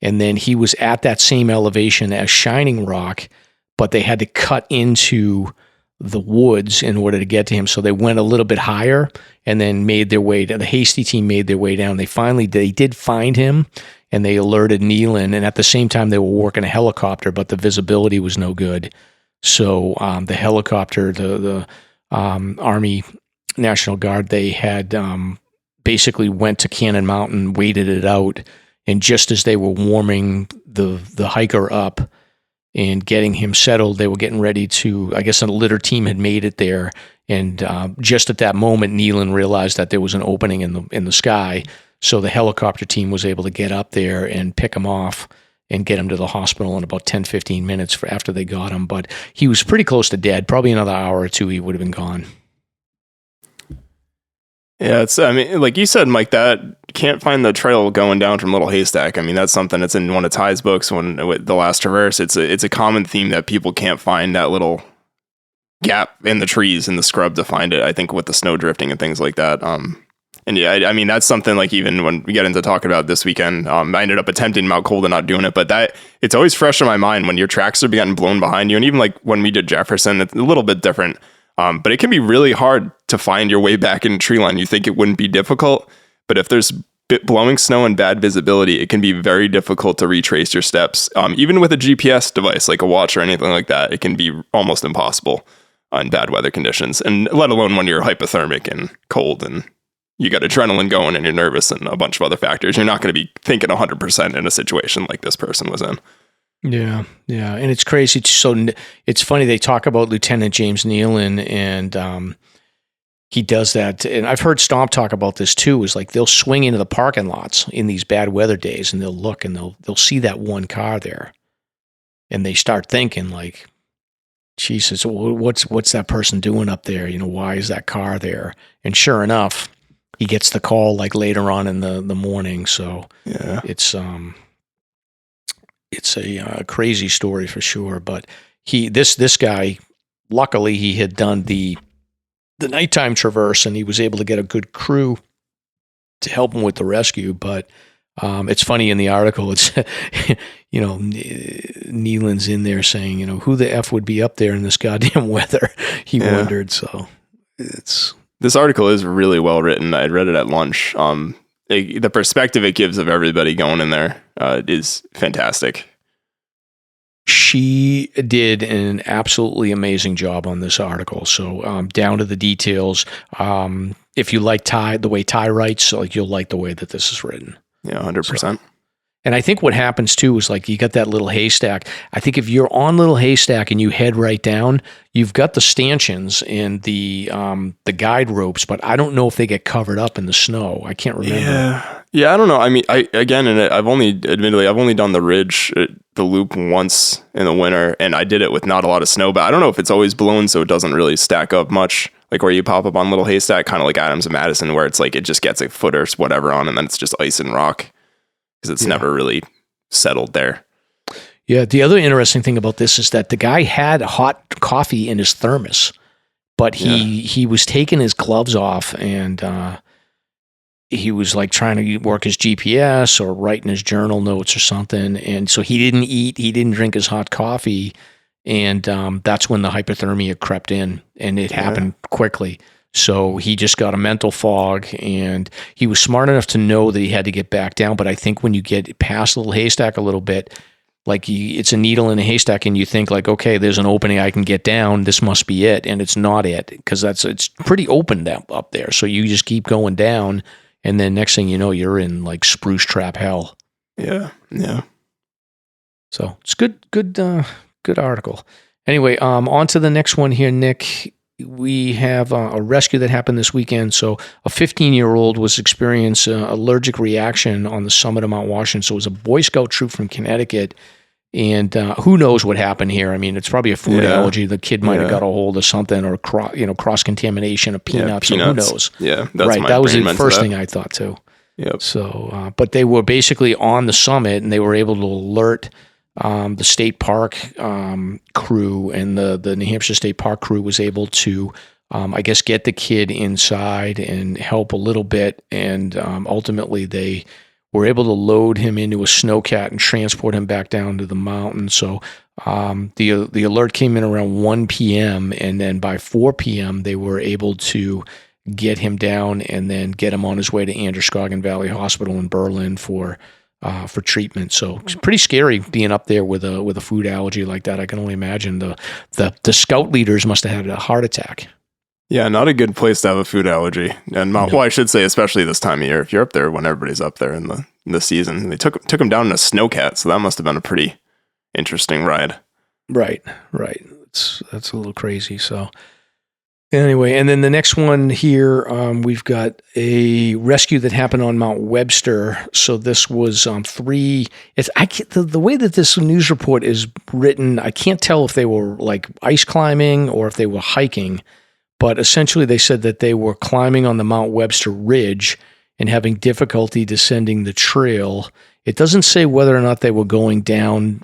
And then he was at that same elevation as Shining Rock, but they had to cut into the woods in order to get to him. So they went a little bit higher and then made their way down. The Hasty team made their way down. They did find him, and they alerted Nealon. And at the same time, they were working a helicopter, but the visibility was no good. So the helicopter, the Army National Guard, they had basically went to Cannon Mountain, waited it out, and just as they were warming the hiker up and getting him settled, they were getting ready to, I guess a litter team had made it there, and just at that moment, Nealon realized that there was an opening in the sky, so the helicopter team was able to get up there and pick him off and get him to the hospital in about 10, 15 minutes after they got him. But he was pretty close to dead. Probably another hour or two, he would have been gone. Yeah, I mean, like you said, Mike, that can't find the trail going down from Little Haystack. I mean, that's something that's in one of Ty's books, with The Last Traverse. It's a common theme that people can't find that little gap in the trees in the scrub to find it. I think with the snow drifting and things like that. And yeah, I mean, that's something like even when we get into talking about this weekend, I ended up attempting Mount Cold and not doing it, but it's always fresh in my mind when your tracks are getting blown behind you. And even like when we did Jefferson, it's a little bit different. But it can be really hard to find your way back in tree line. You think it wouldn't be difficult, but if there's blowing snow and bad visibility, it can be very difficult to retrace your steps. Even with a GPS device, like a watch or anything like that, it can be almost impossible in bad weather conditions, and let alone when you're hypothermic and cold and you got adrenaline going and you're nervous and a bunch of other factors. You're not going to be thinking 100% in a situation like this person was in. Yeah. And it's crazy. It's funny. They talk about Lieutenant James Nealon, and he does that. And I've heard Stomp talk about this too, is like they'll swing into the parking lots in these bad weather days, and they'll look and they'll see that one car there, and they start thinking like, Jesus, what's that person doing up there? Why is that car there? And sure enough, he gets the call like later on in the morning. So yeah, it's a crazy story for sure. But this guy, luckily he had done the nighttime traverse, and he was able to get a good crew to help him with the rescue. But it's funny in the article, it's, Nealon's in there saying, who the F would be up there in this goddamn weather? He wondered. So this article is really well written. I read it at lunch. The perspective it gives of everybody going in there is fantastic. She did an absolutely amazing job on this article. So down to the details. If you like the way Ty writes, like you'll like the way that this is written. Yeah, 100%. And I think what happens too is like you got that Little Haystack. I think if you're on Little Haystack and you head right down, you've got the stanchions and the guide ropes, but I don't know if they get covered up in the snow. I can't remember. Yeah, I don't know. I mean, I've only done the ridge, the loop once in the winter, and I did it with not a lot of snow, but I don't know if it's always blown, so it doesn't really stack up much. Like where you pop up on Little Haystack, kind of like Adams and Madison, where it's like it just gets a foot or whatever on, and then it's just ice and rock. Because it's never really settled there. Yeah, the other interesting thing about this is that the guy had hot coffee in his thermos, but he was taking his gloves off, and he was like trying to work his GPS or writing his journal notes or something, and so he didn't eat, he didn't drink his hot coffee, and that's when the hypothermia crept in, and it happened quickly. So he just got a mental fog, and he was smart enough to know that he had to get back down. But I think when you get past Little Haystack a little bit, like it's a needle in a haystack, and you think like, okay, there's an opening I can get down. This must be it. And it's not it, because it's pretty open up there. So you just keep going down, and then next thing you know, you're in like spruce trap hell. Yeah. So it's good article. Anyway, on to the next one here, Nick. We have a rescue that happened this weekend. So a 15-year-old was experiencing allergic reaction on the summit of Mount Washington. So it was a Boy Scout troop from Connecticut. And who knows what happened here? I mean, it's probably a food allergy. The kid might have got a hold of something, or cross-contamination of peanuts. Or who knows? Yeah, that's right. That was the first thing I thought too. Yep. So, but they were basically on the summit, and they were able to alert the state park crew, and the New Hampshire State Park crew was able to, I guess, get the kid inside and help a little bit, and ultimately they were able to load him into a snowcat and transport him back down to the mountain. So the alert came in around 1 p.m., and then by 4 p.m. they were able to get him down and then get him on his way to Androscoggin Valley Hospital in Berlin for treatment. So it's pretty scary being up there with a food allergy like that. I can only imagine the scout leaders must have had a heart attack. Yeah, not a good place to have a food allergy. And well, I should say, especially this time of year, if you're up there when everybody's up there in the season. They took him down in a snowcat, so that must have been a pretty interesting ride. Right. That's a little crazy. So anyway, and then the next one here, we've got a rescue that happened on Mount Webster. So this was the way that this news report is written, I can't tell if they were like ice climbing or if they were hiking. But essentially, they said that they were climbing on the Mount Webster Ridge and having difficulty descending the trail. It doesn't say whether or not they were going down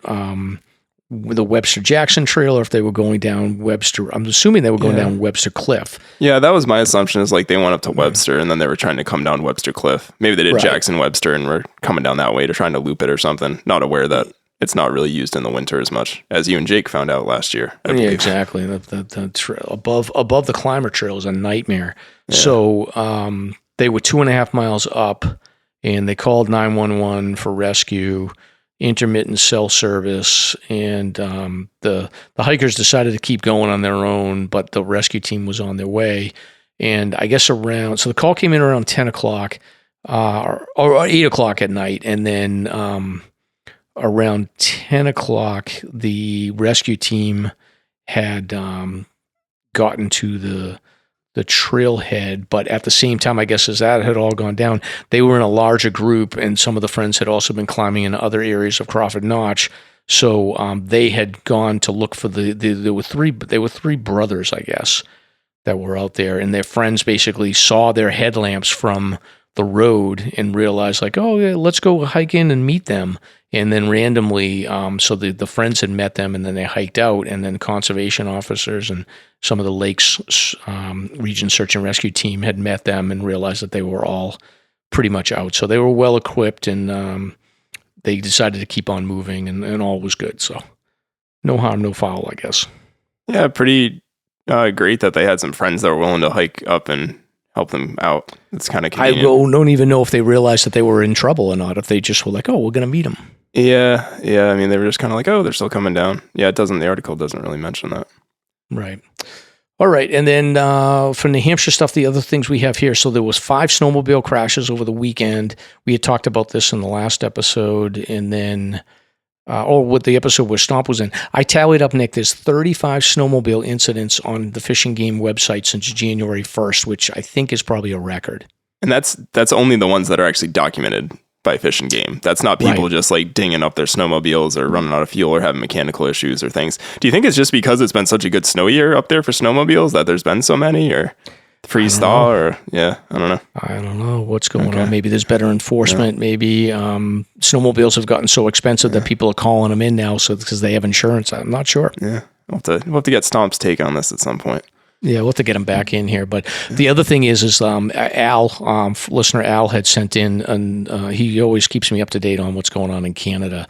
the Webster Jackson Trail or if they were going down Webster. I'm assuming they were going down Webster Cliff. Yeah, that was my assumption, is like they went up to Webster and then they were trying to come down Webster Cliff. Maybe they did Jackson Webster and were coming down that way to trying to loop it or something. Not aware that it's not really used in the winter as much, as you and Jake found out last year. Yeah, exactly. The trail above the climber trail is a nightmare. Yeah. So they were 2.5 miles up, and they called 911 for rescue, intermittent cell service, and the hikers decided to keep going on their own, but the rescue team was on their way. And I guess so the call came in around 10 o'clock or 8 o'clock at night, and then around 10 o'clock, the rescue team had gotten to the trailhead, but at the same time, I guess as that had all gone down, they were in a larger group, and some of the friends had also been climbing in other areas of Crawford Notch. So they had gone to look for there were three brothers, I guess, that were out there, and their friends basically saw their headlamps from the road and realized like, oh yeah, let's go hike in and meet them. And then randomly, so the friends had met them, and then they hiked out, and then conservation officers and some of the Lakes Region Search and Rescue team had met them and realized that they were all pretty much out. So they were well equipped, and they decided to keep on moving, and all was good. So no harm, no foul, I guess. Yeah, pretty great that they had some friends that were willing to hike up and help them out. It's kind of convenient. I don't even know if they realized that they were in trouble or not, if they just were like, oh, we're going to meet them. Yeah. I mean, they were just kind of like, oh, they're still coming down. Yeah, the article doesn't really mention that. Right. All right. And then for New Hampshire stuff, the other things we have here. So there was 5 snowmobile crashes over the weekend. We had talked about this in the last episode. And then, with the episode where Stomp was in, I tallied up, Nick, there's 35 snowmobile incidents on the Fish and Game website since January 1st, which I think is probably a record. And that's only the ones that are actually documented by Fish and Game. That's not people just like dinging up their snowmobiles or running out of fuel or having mechanical issues or things. Do you think it's just because it's been such a good snow year up there for snowmobiles that there's been so many, or freeze-thaw, or I don't know. I don't know what's going on. Maybe there's better enforcement. Yeah. Maybe snowmobiles have gotten so expensive that people are calling them in now because they have insurance. I'm not sure. Yeah, we'll have to get Stomp's take on this at some point. Yeah, we'll have to get him back in here. But the other thing is Al, listener Al had sent in, and he always keeps me up to date on what's going on in Canada.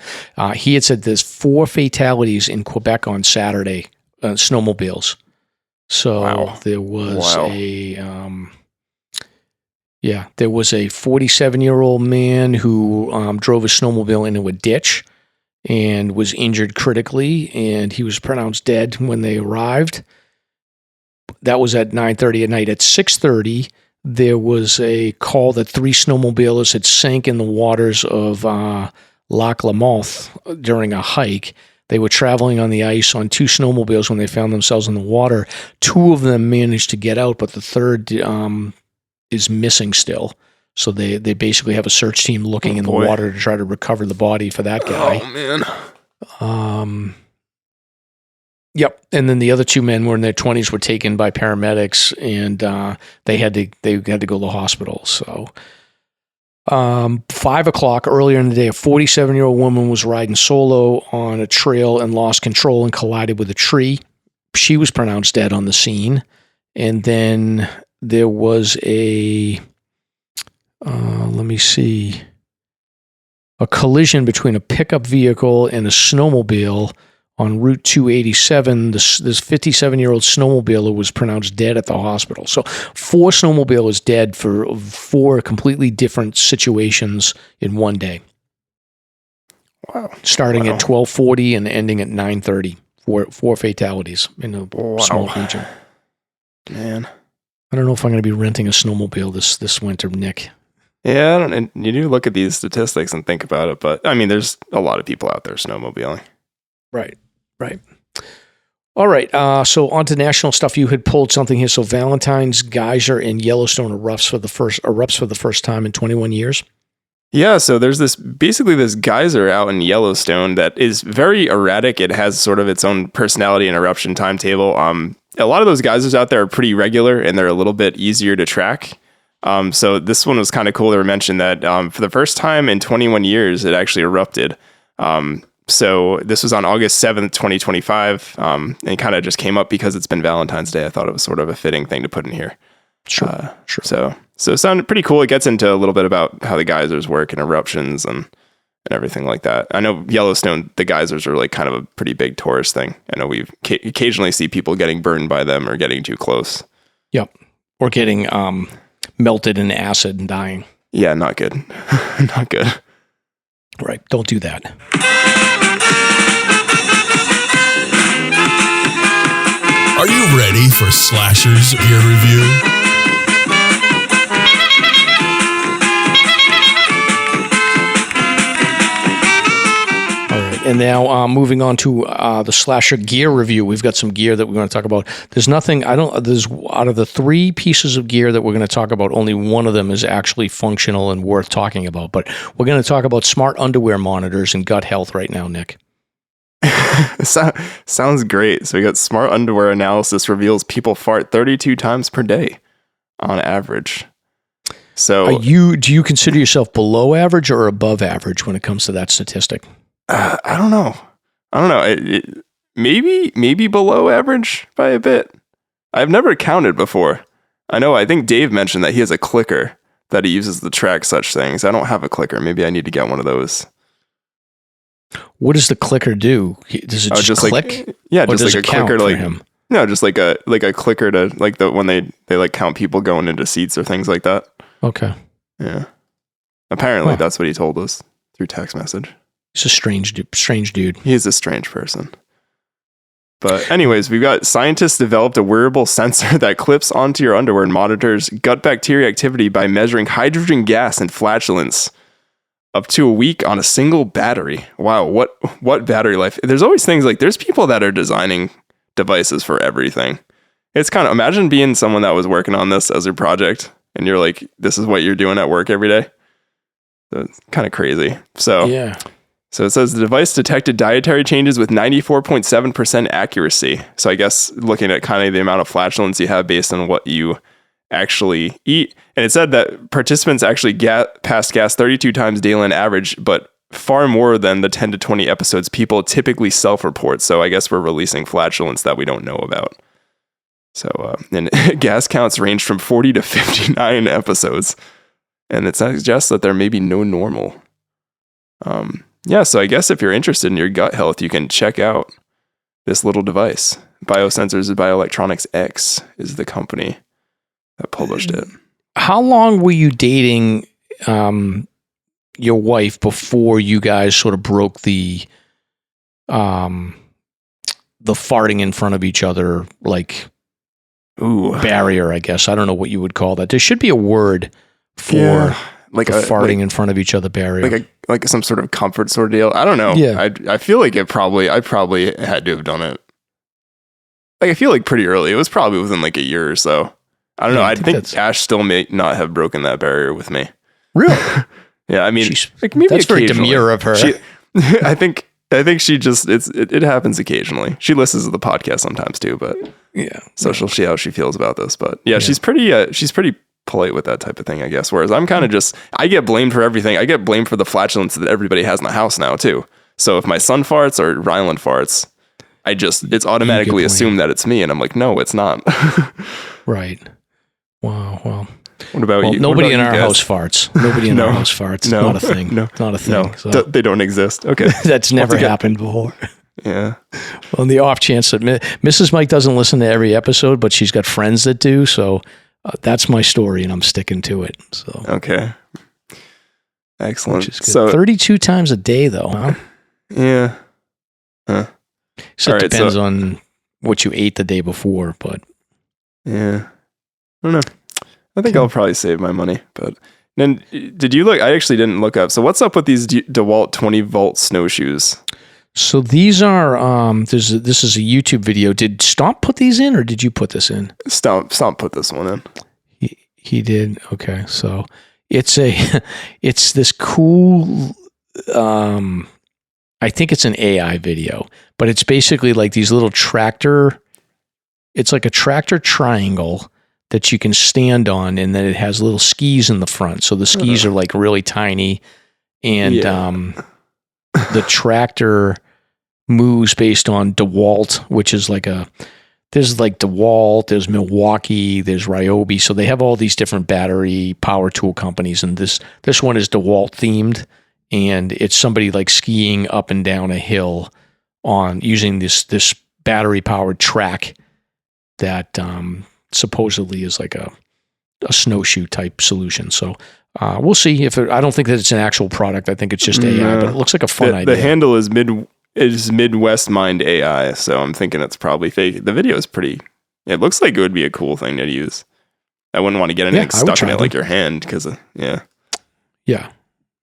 He had said there's 4 fatalities in Quebec on Saturday, snowmobiles. So there was there was a 47-year-old man who drove a snowmobile into a ditch and was injured critically, and he was pronounced dead when they arrived. That was at 9:30 at night. At 6:30, there was a call that 3 snowmobilers had sank in the waters of Lac La Motte during a hike. They were traveling on the ice on 2 snowmobiles when they found themselves in the water. 2 of them managed to get out, but the third is missing still. So they basically have a search team looking in the water to try to recover the body for that guy. Oh, man. Yep. And then the other 2 men were in their 20s, were taken by paramedics, and they had to go to the hospital. So 5 o'clock earlier in the day, a 47-year-old woman was riding solo on a trail and lost control and collided with a tree. She was pronounced dead on the scene. And then there was a collision between a pickup vehicle and a snowmobile on Route 287. This 57-year-old snowmobiler was pronounced dead at the hospital. So 4 snowmobilers dead for 4 completely different situations in one day. Wow. Starting at 12:40 and ending at 9:30. 4 fatalities in a small region. Man. I don't know if I'm going to be renting a snowmobile this winter, Nick. Yeah, and you do look at these statistics and think about it, but I mean, there's a lot of people out there snowmobiling. Right. All right. So on to national stuff. You had pulled something here. So Valentine's Geyser in Yellowstone erupts for the first time in 21 years. Yeah, so there's this geyser out in Yellowstone that is very erratic. It has sort of its own personality and eruption timetable. A lot of those geysers out there are pretty regular and they're a little bit easier to track. So this one was kind of cool to mention that for the first time in 21 years, it actually erupted. So this was on August 7th, 2025, and it kind of just came up because it's been Valentine's Day. I thought it was sort of a fitting thing to put in here. Sure. So it sounded pretty cool. It gets into a little bit about how the geysers work and eruptions and everything like that. I know Yellowstone, the geysers are like kind of a pretty big tourist thing. I know we occasionally see people getting burned by them or getting too close. Yep. Or getting melted in acid and dying. Yeah, not good. Not good. Right. Don't do that. Are you ready for Slasher's Gear Review? And now moving on to the Slasher gear review. We've got some gear that we're going to talk about. There's out of the 3 pieces of gear that we're going to talk about, only one of them is actually functional and worth talking about. But we're going to talk about smart underwear monitors and gut health right now, Nick. Sounds great. So we got smart underwear analysis reveals people fart 32 times per day on average. So do you consider yourself below average or above average when it comes to that statistic? I don't know. It maybe below average by a bit. I've never counted before. I think Dave mentioned that he has a clicker that he uses to track such things. I don't have a clicker. Maybe I need to get one of those. What does the clicker do? Does it just click? Just like a clicker to him? No, just like a clicker to like when they like count people going into seats or things like that. Okay. Yeah. Apparently that's what he told us through text message. He's a strange dude. He is a strange person. But anyways, we've got scientists developed a wearable sensor that clips onto your underwear and monitors gut bacteria activity by measuring hydrogen gas and flatulence up to a week on a single battery. Wow, what battery life? There's always things like there's people that are designing devices for everything. It's kind of, imagine being someone that was working on this as a project and you're like, this is what you're doing at work every day. So it's kind of crazy. So yeah. So it says the device detected dietary changes with 94.7% accuracy. So I guess looking at kind of the amount of flatulence you have based on what you actually eat. And it said that participants actually passed gas 32 times daily on average, but far more than the 10 to 20 episodes people typically self-report. So I guess we're releasing flatulence that we don't know about. So and gas counts range from 40 to 59 episodes. And it suggests that there may be no normal. Yeah, so I guess if you're interested in your gut health, you can check out this little device. Biosensors Bioelectronics X is the company that published it. How long were you dating your wife before you guys sort of broke the farting in front of each other, like barrier, I guess? I don't know what you would call that. There should be a word for like the farting in front of each other barrier. Like some sort of comfort sort of deal. I don't know. Yeah. I feel like I probably had to have done it. Like I feel like pretty early. It was probably within like a year or so. I don't know. I think Ash still may not have broken that barrier with me. Really? Yeah. I mean, like maybe that's very demure of her. I think she just it happens occasionally. She listens to the podcast sometimes too, but yeah. So she'll see how she feels about this. But yeah. she's pretty polite with that type of thing, I guess. Whereas I'm kind of just, I get blamed for everything. I get blamed for the flatulence that everybody has in the house now too. So if my son farts or Ryland farts, it's automatically assumed that it's me. And I'm like, no, it's not. Right. Wow. Well, what about you? Nobody in our house farts. Nobody in our house farts. No. Not a thing. No. Not a thing. No. So. They don't exist. Okay. That's never happened before. Yeah. On the off chance that Mrs. Mike doesn't listen to every episode, but she's got friends that do. So that's my story, and I'm sticking to it. So okay. Excellent. Which is good. So 32 times a day, though, huh? Yeah. Huh. So it depends on what you ate the day before, but yeah. I don't know. I think I'll probably save my money, but then did you look? I actually didn't look up. So what's up with these Dewalt 20-volt snowshoes? So these are this is a YouTube video. Did Stomp put these in, or did you put this in? Stomp put this one in. He did. Okay, so it's this cool. I think it's an AI video, but it's basically like these little tractor. It's like a tractor triangle that you can stand on, and then it has little skis in the front. So the skis are like really tiny, and the tractor moves based on Dewalt, which is there's like Dewalt, there's Milwaukee, there's Ryobi. So they have all these different battery power tool companies, and this one is Dewalt themed, and it's somebody like skiing up and down a hill on using this battery powered track that supposedly is like a snowshoe type solution. So we'll see I don't think that it's an actual product. I think it's just AI, but it looks like a fun idea. The handle is Midwest Mind AI, so I'm thinking it's probably fake. The video is it looks like it would be a cool thing to use. I wouldn't want to get anything stuck in it like your hand, because yeah. I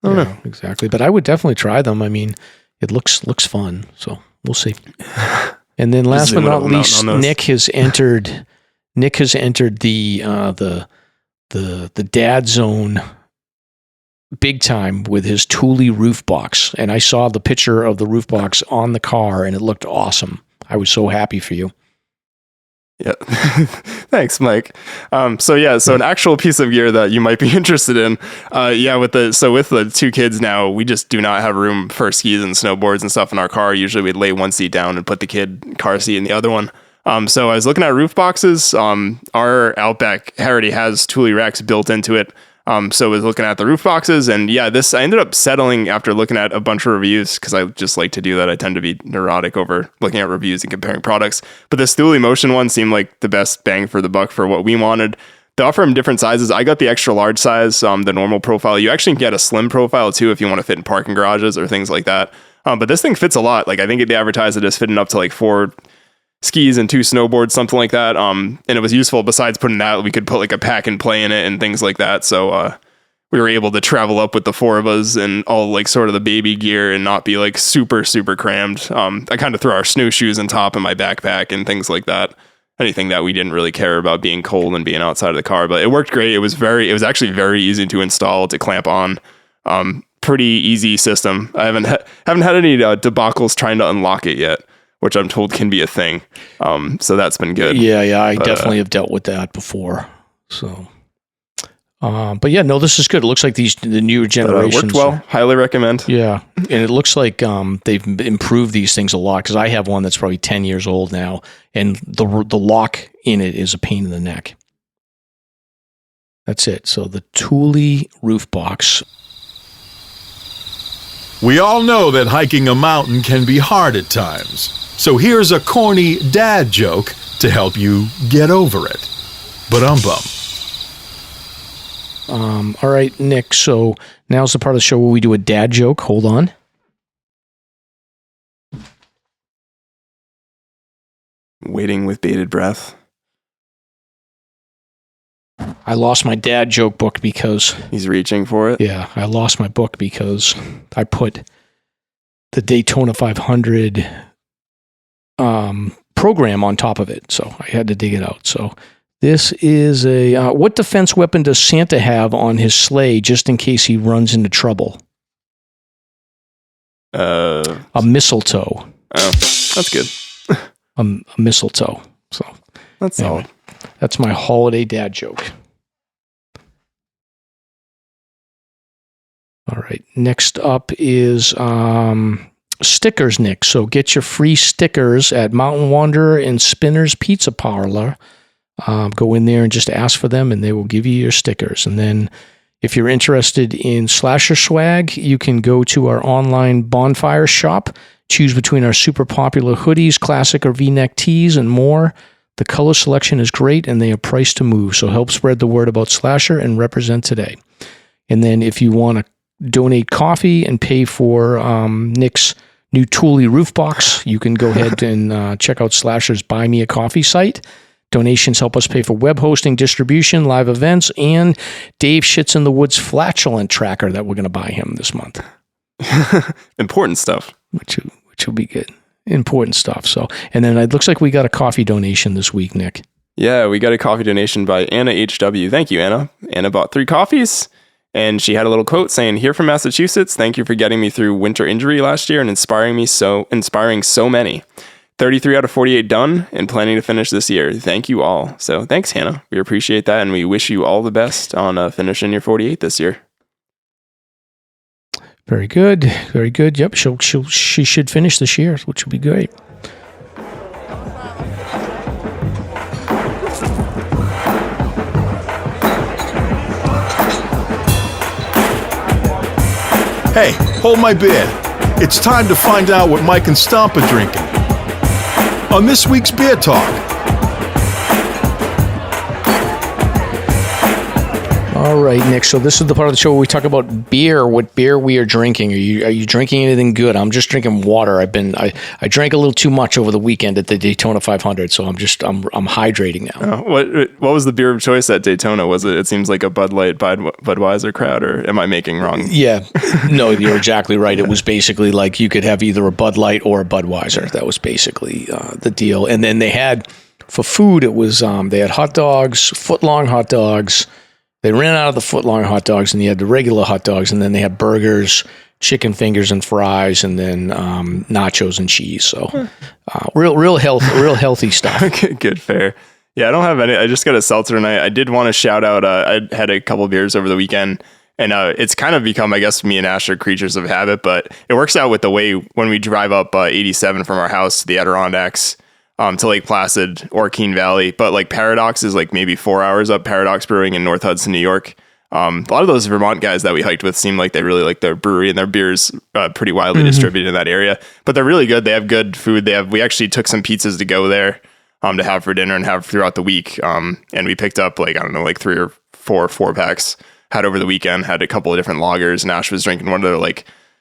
don't know. Exactly. But I would definitely try them. I mean, it looks fun, so we'll see. And then last but not least, Nick has entered the dad zone big time with his Thule roof box. And I saw the picture of the roof box on the car, and it looked awesome. I was so happy for you. Yeah. Thanks, Mike. So an actual piece of gear that you might be interested in. With the two kids now, we just do not have room for skis and snowboards and stuff in our car. Usually we'd lay one seat down and put the kid car seat in the other one. So I was looking at roof boxes. Our Outback already has Thule racks built into it. So I was looking at the roof boxes, and I ended up settling after looking at a bunch of reviews, because I just like to do that. I tend to be neurotic over looking at reviews and comparing products. But this Thule Motion one seemed like the best bang for the buck for what we wanted. They offer them different sizes. I got the extra large size, the normal profile. You actually can get a slim profile too if you want to fit in parking garages or things like that. But this thing fits a lot. Like, I think they advertise it as fitting up to like 4 skis and 2 snowboards, something like that. And it was useful. Besides putting that, we could put like a pack and play in it and things like that. So we were able to travel up with the 4 of us and all like sort of the baby gear and not be like super, super crammed. I kind of threw our snowshoes on top of my backpack and things like that. Anything that we didn't really care about being cold and being outside of the car, but it worked great. It was actually very easy to install, to clamp on. Pretty easy system. I haven't had any debacles trying to unlock it yet, which I'm told can be a thing. So that's been good. Yeah. I definitely have dealt with that before. So, this is good. It looks like the newer generations worked well. Highly recommend. Yeah. And it looks like they've improved these things a lot, because I have one that's probably 10 years old now, and the lock in it is a pain in the neck. That's it. So the Thule roof box. We all know that hiking a mountain can be hard at times. So here's a corny dad joke to help you get over it. Ba-dum-bum. All right, Nick. So now's the part of the show where we do a dad joke. Hold on. Waiting with bated breath. I lost my dad joke book because... He's reaching for it? Yeah, I lost my book because I put the Daytona 500 program on top of it, so I had to dig it out. So this is what defense weapon does Santa have on his sleigh just in case he runs into trouble? A mistletoe. Oh, that's good. A mistletoe. So that's solid. That's my holiday dad joke. All right. Next up is stickers, Nick. So get your free stickers at Mountain Wanderer and Spinner's Pizza Parlor. Go in there and just ask for them, and they will give you your stickers. And then if you're interested in Slasher swag, you can go to our online bonfire shop. Choose between our super popular hoodies, classic or V-neck tees, and more. The color selection is great, and they are priced to move. So help spread the word about Slasher and represent today. And then if you want to donate coffee and pay for Nick's new Thule roof box, you can go ahead and check out Slasher's Buy Me a Coffee site. Donations help us pay for web hosting, distribution, live events, and Dave Shits in the Woods flatulent tracker that we're going to buy him this month. Important stuff. Which will be good. Important stuff. So, and then it looks like we got a coffee donation this week, Nick. Yeah, we got a coffee donation by Anna HW. Thank you, Anna. Anna bought 3 coffees, and she had a little quote saying, "Here from Massachusetts, thank you for getting me through winter injury last year and inspiring so many. 33 out of 48 done and planning to finish this year. Thank you all." So thanks, Hannah. We appreciate that, and we wish you all the best on finishing your 48 this year. Very good. Very good. Yep. She should finish this year, which will be great. Hey, hold my beer. It's time to find out what Mike and Stomp are drinking on this week's Beer Talk. All right, Nick. So this is the part of the show where we talk about beer. What beer we are drinking? Are you drinking anything good? I'm just drinking water. I drank a little too much over the weekend at the Daytona 500, so I'm hydrating now. What was the beer of choice at Daytona? Was it? It seems like a Bud Light, Budweiser crowd, or am I making wrong? Yeah, no, you're exactly right. It was basically like you could have either a Bud Light or a Budweiser. That was basically the deal. And then they had for food. It was they had hot dogs, foot-long hot dogs. They ran out of the foot-long hot dogs, and you had the regular hot dogs, and then they had burgers, chicken fingers and fries, and then nachos and cheese. So real healthy stuff. Okay, good, fair. Yeah, I don't have any. I just got a seltzer tonight. I did want to shout out. I had a couple beers over the weekend, and it's kind of become, I guess, me and Ash are creatures of habit, but it works out with the way when we drive up 87 from our house to the Adirondacks. To Lake Placid or Keene Valley, but like Paradox is like maybe 4 hours up. Paradox Brewing in North Hudson, New York. A lot of those Vermont guys that we hiked with seem like they really like their brewery, and their beer's pretty widely distributed in that area. But they're really good. They have good food. We actually took some pizzas to go there to have for dinner and have throughout the week. And we picked up 3 or 4 packs. Had over the weekend. Had a couple of different lagers. And Ash was drinking one of their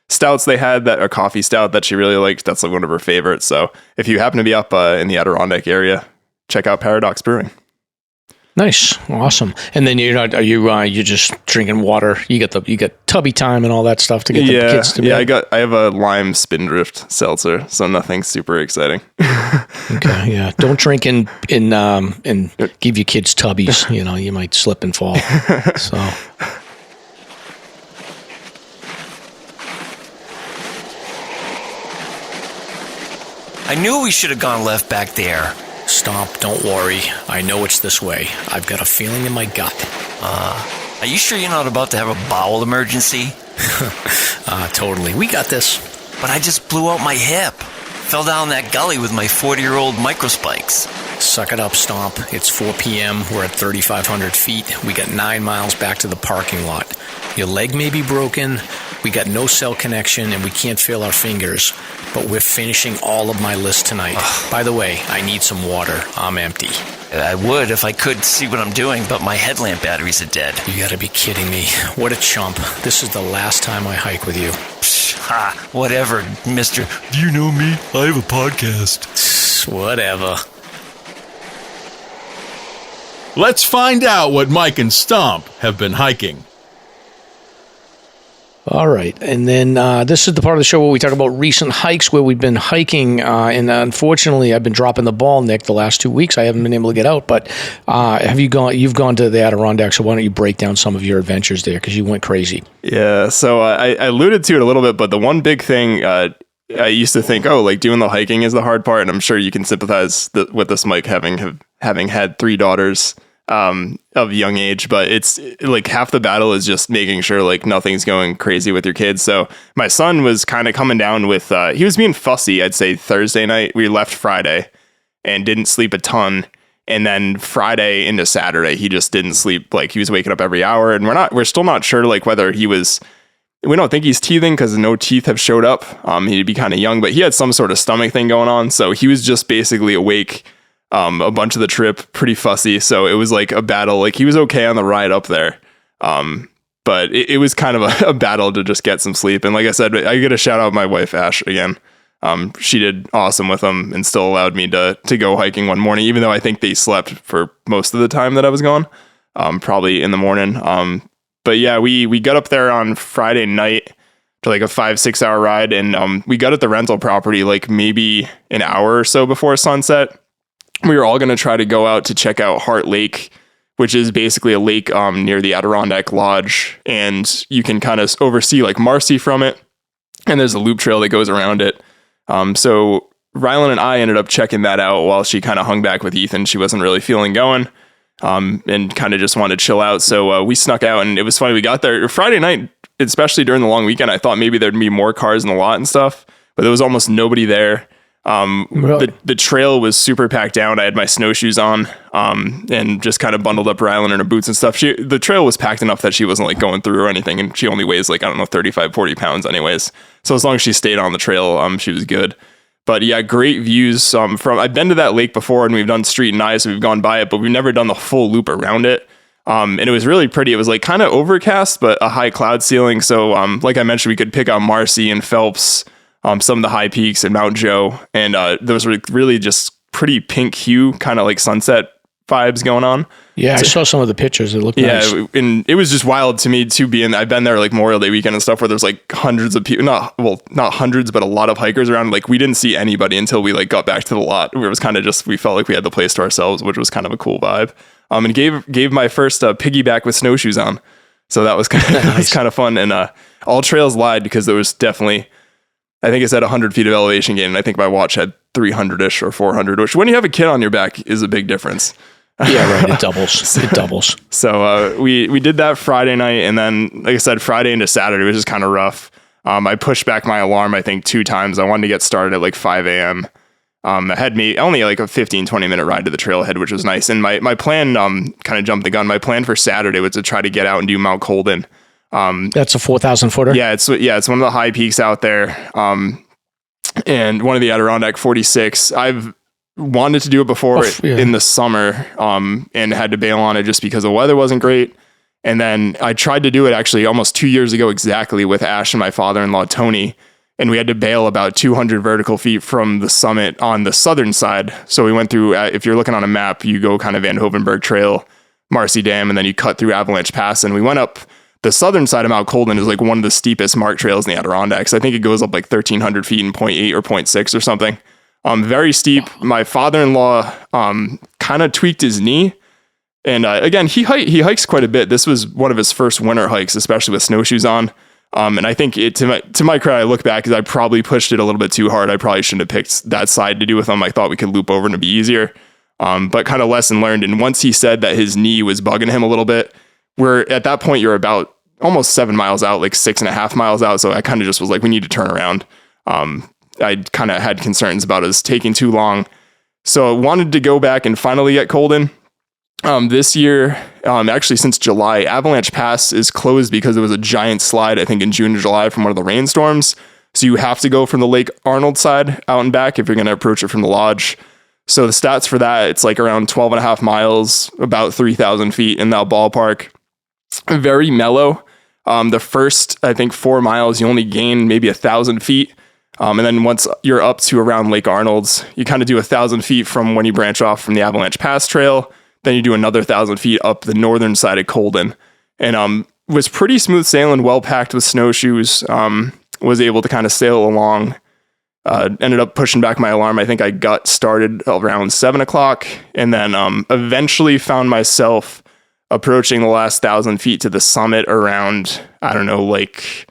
stouts they had, that a coffee stout that she really liked. That's one of her favorites. So if you happen to be up in the Adirondack area, check out Paradox Brewing. Nice, awesome. And then you're just drinking water. You got tubby time and all that stuff to get the kids to bed. Yeah, I have a lime Spindrift seltzer, so nothing super exciting. Okay, yeah. Don't drink and give your kids tubbies. You might slip and fall. So. I knew we should have gone left back there. Stomp, don't worry. I know it's this way. I've got a feeling in my gut. Are you sure you're not about to have a bowel emergency? Totally. We got this. But I just blew out my hip. Fell down that gully with my 40-year-old microspikes. Suck it up, Stomp. It's 4 p.m. We're at 3,500 feet. We got 9 miles back to the parking lot. Your leg may be broken. We got no cell connection, and we can't feel our fingers. But we're finishing all of my list tonight. By the way, I need some water. I'm empty. I would if I could see what I'm doing, but my headlamp batteries are dead. You gotta be kidding me. What a chump. This is the last time I hike with you. Whatever, mister. Do you know me? I have a podcast. Whatever. Let's find out what Mike and Stomp have been hiking. All right. And then this is the part of the show where we talk about recent hikes, where we've been hiking. And unfortunately, I've been dropping the ball, Nick, the last 2 weeks. I haven't been able to get out. But you've gone to the Adirondacks, so why don't you break down some of your adventures there? Because you went crazy. Yeah. So I alluded to it a little bit, but the one big thing I used to think, doing the hiking is the hard part. And I'm sure you can sympathize with this, Mike, having had 3 daughters of young age, but it's like half the battle is just making sure like nothing's going crazy with your kids. So my son was kind of coming down with, he was being fussy, I'd say Thursday night. We left Friday and didn't sleep a ton. And then Friday into Saturday, he just didn't sleep. Like he was waking up every hour, and we're still not sure like whether we don't think he's teething because no teeth have showed up. He'd be kind of young, but he had some sort of stomach thing going on. So he was just basically awake a bunch of the trip, pretty fussy. So it was like a battle. Like he was okay on the ride up there. But it was kind of a battle to just get some sleep. And like I said, I get a shout out my wife, Ash, again. She did awesome with him and still allowed me to go hiking one morning, even though I think they slept for most of the time that I was gone, probably in the morning. But yeah, we got up there on Friday night to like a 5-6 hour ride. And we got at the rental property like maybe an hour or so before sunset. We were all going to try to go out to check out Heart Lake, which is basically a lake near the Adirondack Lodge. And you can kind of oversee like Marcy from it. And there's a loop trail that goes around it. So Rylan and I ended up checking that out while she kind of hung back with Ethan. She wasn't really feeling going, and kind of just wanted to chill out. So we snuck out, and it was funny. We got there Friday night, especially during the long weekend. I thought maybe there'd be more cars in the lot and stuff, but there was almost nobody there. Really? The trail was super packed down. I had my snowshoes on, and just kind of bundled up Rylan in her boots and stuff. The trail was packed enough that she wasn't like going through or anything. And she only weighs like, 35, 40 pounds anyways. So as long as she stayed on the trail, she was good. But yeah, great views. I've been to that lake before, and we've done Street and I, so we've gone by it, but we've never done the full loop around it. And it was really pretty. It was like kind of overcast, but a high cloud ceiling. So, like I mentioned, we could pick out Marcy and Phelps, some of the high peaks and Mount Joe. And those were really just pretty pink hue, kind of like sunset vibes going on. Yeah, I saw some of the pictures. It looked nice. Yeah, and it was just wild to me too, I've been there like Memorial Day weekend and stuff where there's like hundreds of people, not hundreds, but a lot of hikers around. Like we didn't see anybody until we like got back to the lot. It was kind of just, we felt like we had the place to ourselves, which was kind of a cool vibe. And gave my first piggyback with snowshoes on. So that was kind of, nice. Was kind of fun. And all trails lied because there was definitely, I think it's at 100 feet of elevation gain, and I think my watch had 300-ish or 400, which when you have a kid on your back is a big difference. Yeah, right. It doubles. So we did that Friday night, and then, like I said, Friday into Saturday was just kind of rough. I pushed back my alarm, I think, 2 times. I wanted to get started at like 5 a.m. I had only like a 15-20 minute ride to the trailhead, which was nice. And my plan, kind of jumped the gun. My plan for Saturday was to try to get out and do Mount Colden. That's a 4,000 footer. Yeah, it's one of the high peaks out there. And one of the Adirondack 46. I've wanted to do it before in the summer, and had to bail on it just because the weather wasn't great. And then I tried to do it actually almost 2 years ago exactly with Ash and my father-in-law, Tony. And we had to bail about 200 vertical feet from the summit on the southern side. So we went through, if you're looking on a map, you go kind of Van Hovenberg Trail, Marcy Dam, and then you cut through Avalanche Pass. And we went up the southern side of Mount Colden is like one of the steepest marked trails in the Adirondacks. I think it goes up like 1,300 feet in 0.8 or 0.6 or something. Very steep. My father-in-law kind of tweaked his knee. And again, he hikes quite a bit. This was one of his first winter hikes, especially with snowshoes on. And I think to my credit, I look back because I probably pushed it a little bit too hard. I probably shouldn't have picked that side to do with him. I thought we could loop over and it'd be easier. But kind of lesson learned. And once he said that his knee was bugging him a little bit, at that point, you're about almost 7 miles out, like 6.5 miles out. So I kind of just was like, we need to turn around. I kind of had concerns about us taking too long. So I wanted to go back and finally get Colden. This year, actually since July, Avalanche Pass is closed because there was a giant slide, I think in June or July from one of the rainstorms. So you have to go from the Lake Arnold side out and back if you're going to approach it from the lodge. So the stats for that, it's like around 12.5 miles, about 3,000 feet in that ballpark. Very mellow. The first, I think 4 miles, you only gain maybe 1,000 feet. And then once you're up to around Lake Arnold's, you kind of do 1,000 feet from when you branch off from the Avalanche Pass Trail. Then you do another 1,000 feet up the northern side of Colden. And was pretty smooth sailing, well packed with snowshoes. Was able to kind of sail along. Ended up pushing back my alarm. I think I got started around 7 o'clock. And then eventually found myself approaching the last 1,000 feet to the summit around, I don't know, like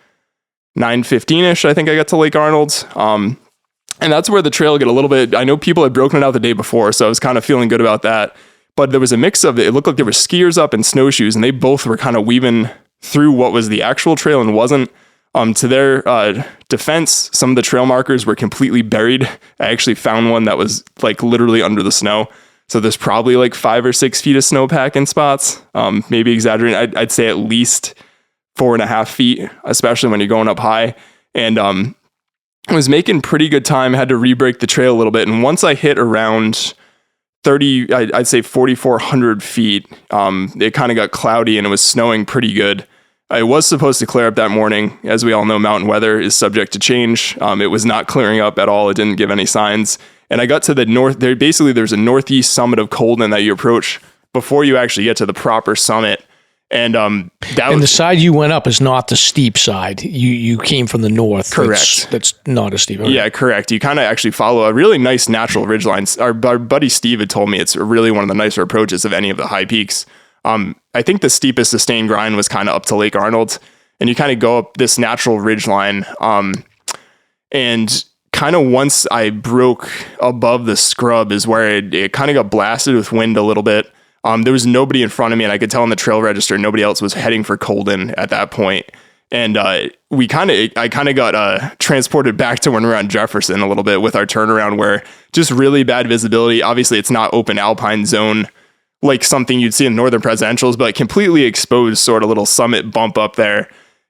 9:15-ish, I think I got to Lake Arnold's. And that's where the trail get a little bit, I know people had broken it out the day before, so I was kind of feeling good about that. but there was a mix of it. It looked like there were skiers up and snowshoes, and they both were kind of weaving through what was the actual trail and wasn't. To their defense, some of the trail markers were completely buried. I actually found one that was like literally under the snow. So there's probably like 5 or 6 feet of snowpack in spots. Maybe exaggerating. I'd say at least 4.5 feet, especially when you're going up high. And I was making pretty good time. Had to re-break the trail a little bit. And once I hit around 30, I'd say 4,400 feet, it kind of got cloudy and it was snowing pretty good. It was supposed to clear up that morning. As we all know, mountain weather is subject to change. It was not clearing up at all. It didn't give any signs. And I got to the north there. Basically, there's a northeast summit of Colden that you approach before you actually get to the proper summit. And the side you went up is not the steep side. You came from the north. Correct. That's not as steep. Okay. Yeah, correct. You kind of actually follow a really nice natural ridgeline. Our buddy Steve had told me it's really one of the nicer approaches of any of the high peaks. I think the steepest sustained grind was kind of up to Lake Arnold, and you kind of go up this natural ridgeline. And kind of once I broke above the scrub is where it kind of got blasted with wind a little bit. There was nobody in front of me, and I could tell on the trail register nobody else was heading for Colden at that point. And I kind of got transported back to when we were on Jefferson a little bit with our turnaround, where just really bad visibility. Obviously, it's not open alpine zone like something you'd see in northern presidentials, but completely exposed sort of little summit bump up there.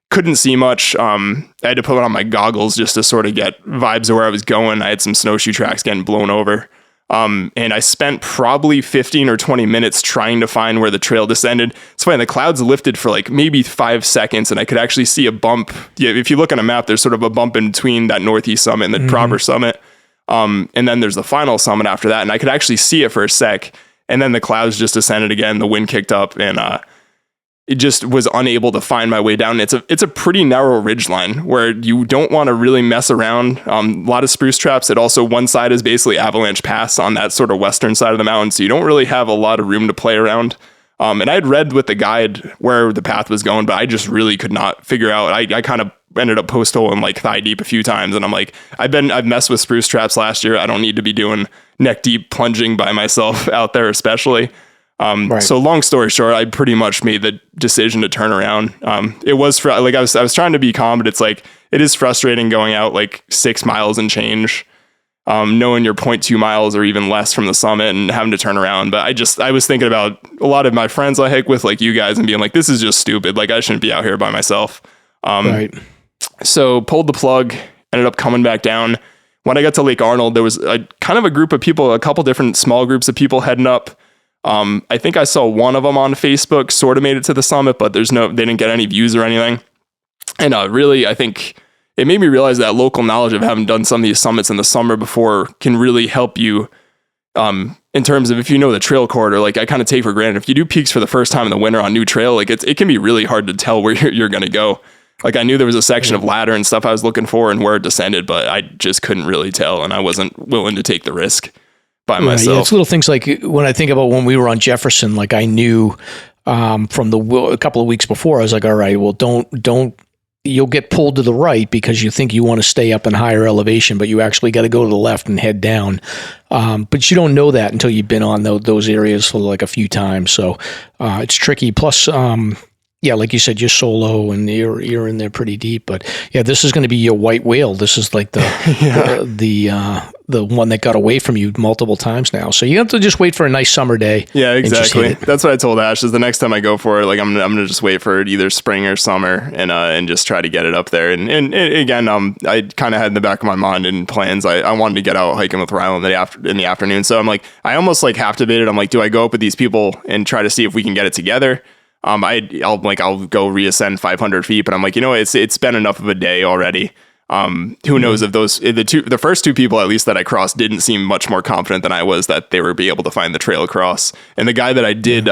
Couldn't see much. I had to put on my goggles just to sort of get vibes of where I was going. I had some snowshoe tracks getting blown over. And I spent probably 15 or 20 minutes trying to find where the trail descended. It's funny, the clouds lifted for like maybe 5 seconds, and I could actually see a bump. Yeah, if you look on a map, there's sort of a bump in between that northeast summit and the proper summit. And then there's the final summit after that, and I could actually see it for a sec. And then the clouds just descended again. The wind kicked up, and it just was unable to find my way down. It's a pretty narrow ridgeline where you don't want to really mess around. A lot of spruce traps. It also, one side is basically Avalanche Pass on that sort of western side of the mountain, so you don't really have a lot of room to play around. And I had read with the guide where the path was going, but I just really could not figure out. I kind of ended up post holing like thigh deep a few times, and I'm like, I've messed with spruce traps last year. I don't need to be doing neck deep plunging by myself out there, especially. Right. So long story short, I pretty much made the decision to turn around. It was I was trying to be calm, but it's like, it is frustrating going out like 6 miles and change, knowing you're 0.2 miles or even less from the summit and having to turn around. But I was thinking about a lot of my friends I hike with, like you guys, and being like, this is just stupid. Like, I shouldn't be out here by myself. Right. So pulled the plug, ended up coming back down. When I got to Lake Arnold, there was a kind of a group of people, a couple different small groups of people heading up. I think I saw one of them on Facebook sort of made it to the summit, but they didn't get any views or anything. And really, I think it made me realize that local knowledge of having done some of these summits in the summer before can really help you in terms of, if you know the trail corridor. Like, I kind of take for granted, if you do peaks for the first time in the winter on new trail, like it can be really hard to tell where you're going to go. Like, I knew there was a section of ladder and stuff I was looking for and where it descended, but I just couldn't really tell, and I wasn't willing to take the risk by myself. Yeah, it's little things like when I think about when we were on Jefferson, like I knew from a couple of weeks before, I was like, all right, well, don't you'll get pulled to the right because you think you want to stay up in higher elevation, but you actually got to go to the left and head down. But you don't know that until you've been on those areas for like a few times. So it's tricky. Plus, yeah, like you said, you're solo and you're in there pretty deep. But yeah, this is going to be your white whale. This is like the one that got away from you multiple times now. So you have to just wait for a nice summer day. Yeah, exactly. That's what I told Ash, is the next time I go for it, like I'm gonna just wait for it either spring or summer and just try to get it up there. And again, I kind of had in the back of my mind and plans. I wanted to get out hiking with Rylan in the afternoon. So I'm like, I almost like half debated. I'm like, do I go up with these people and try to see if we can get it together? I'll go reascend 500 feet, but I'm like, it's been enough of a day already. Who knows if the first two people at least that I crossed didn't seem much more confident than I was that they would be able to find the trail across. And the guy that I did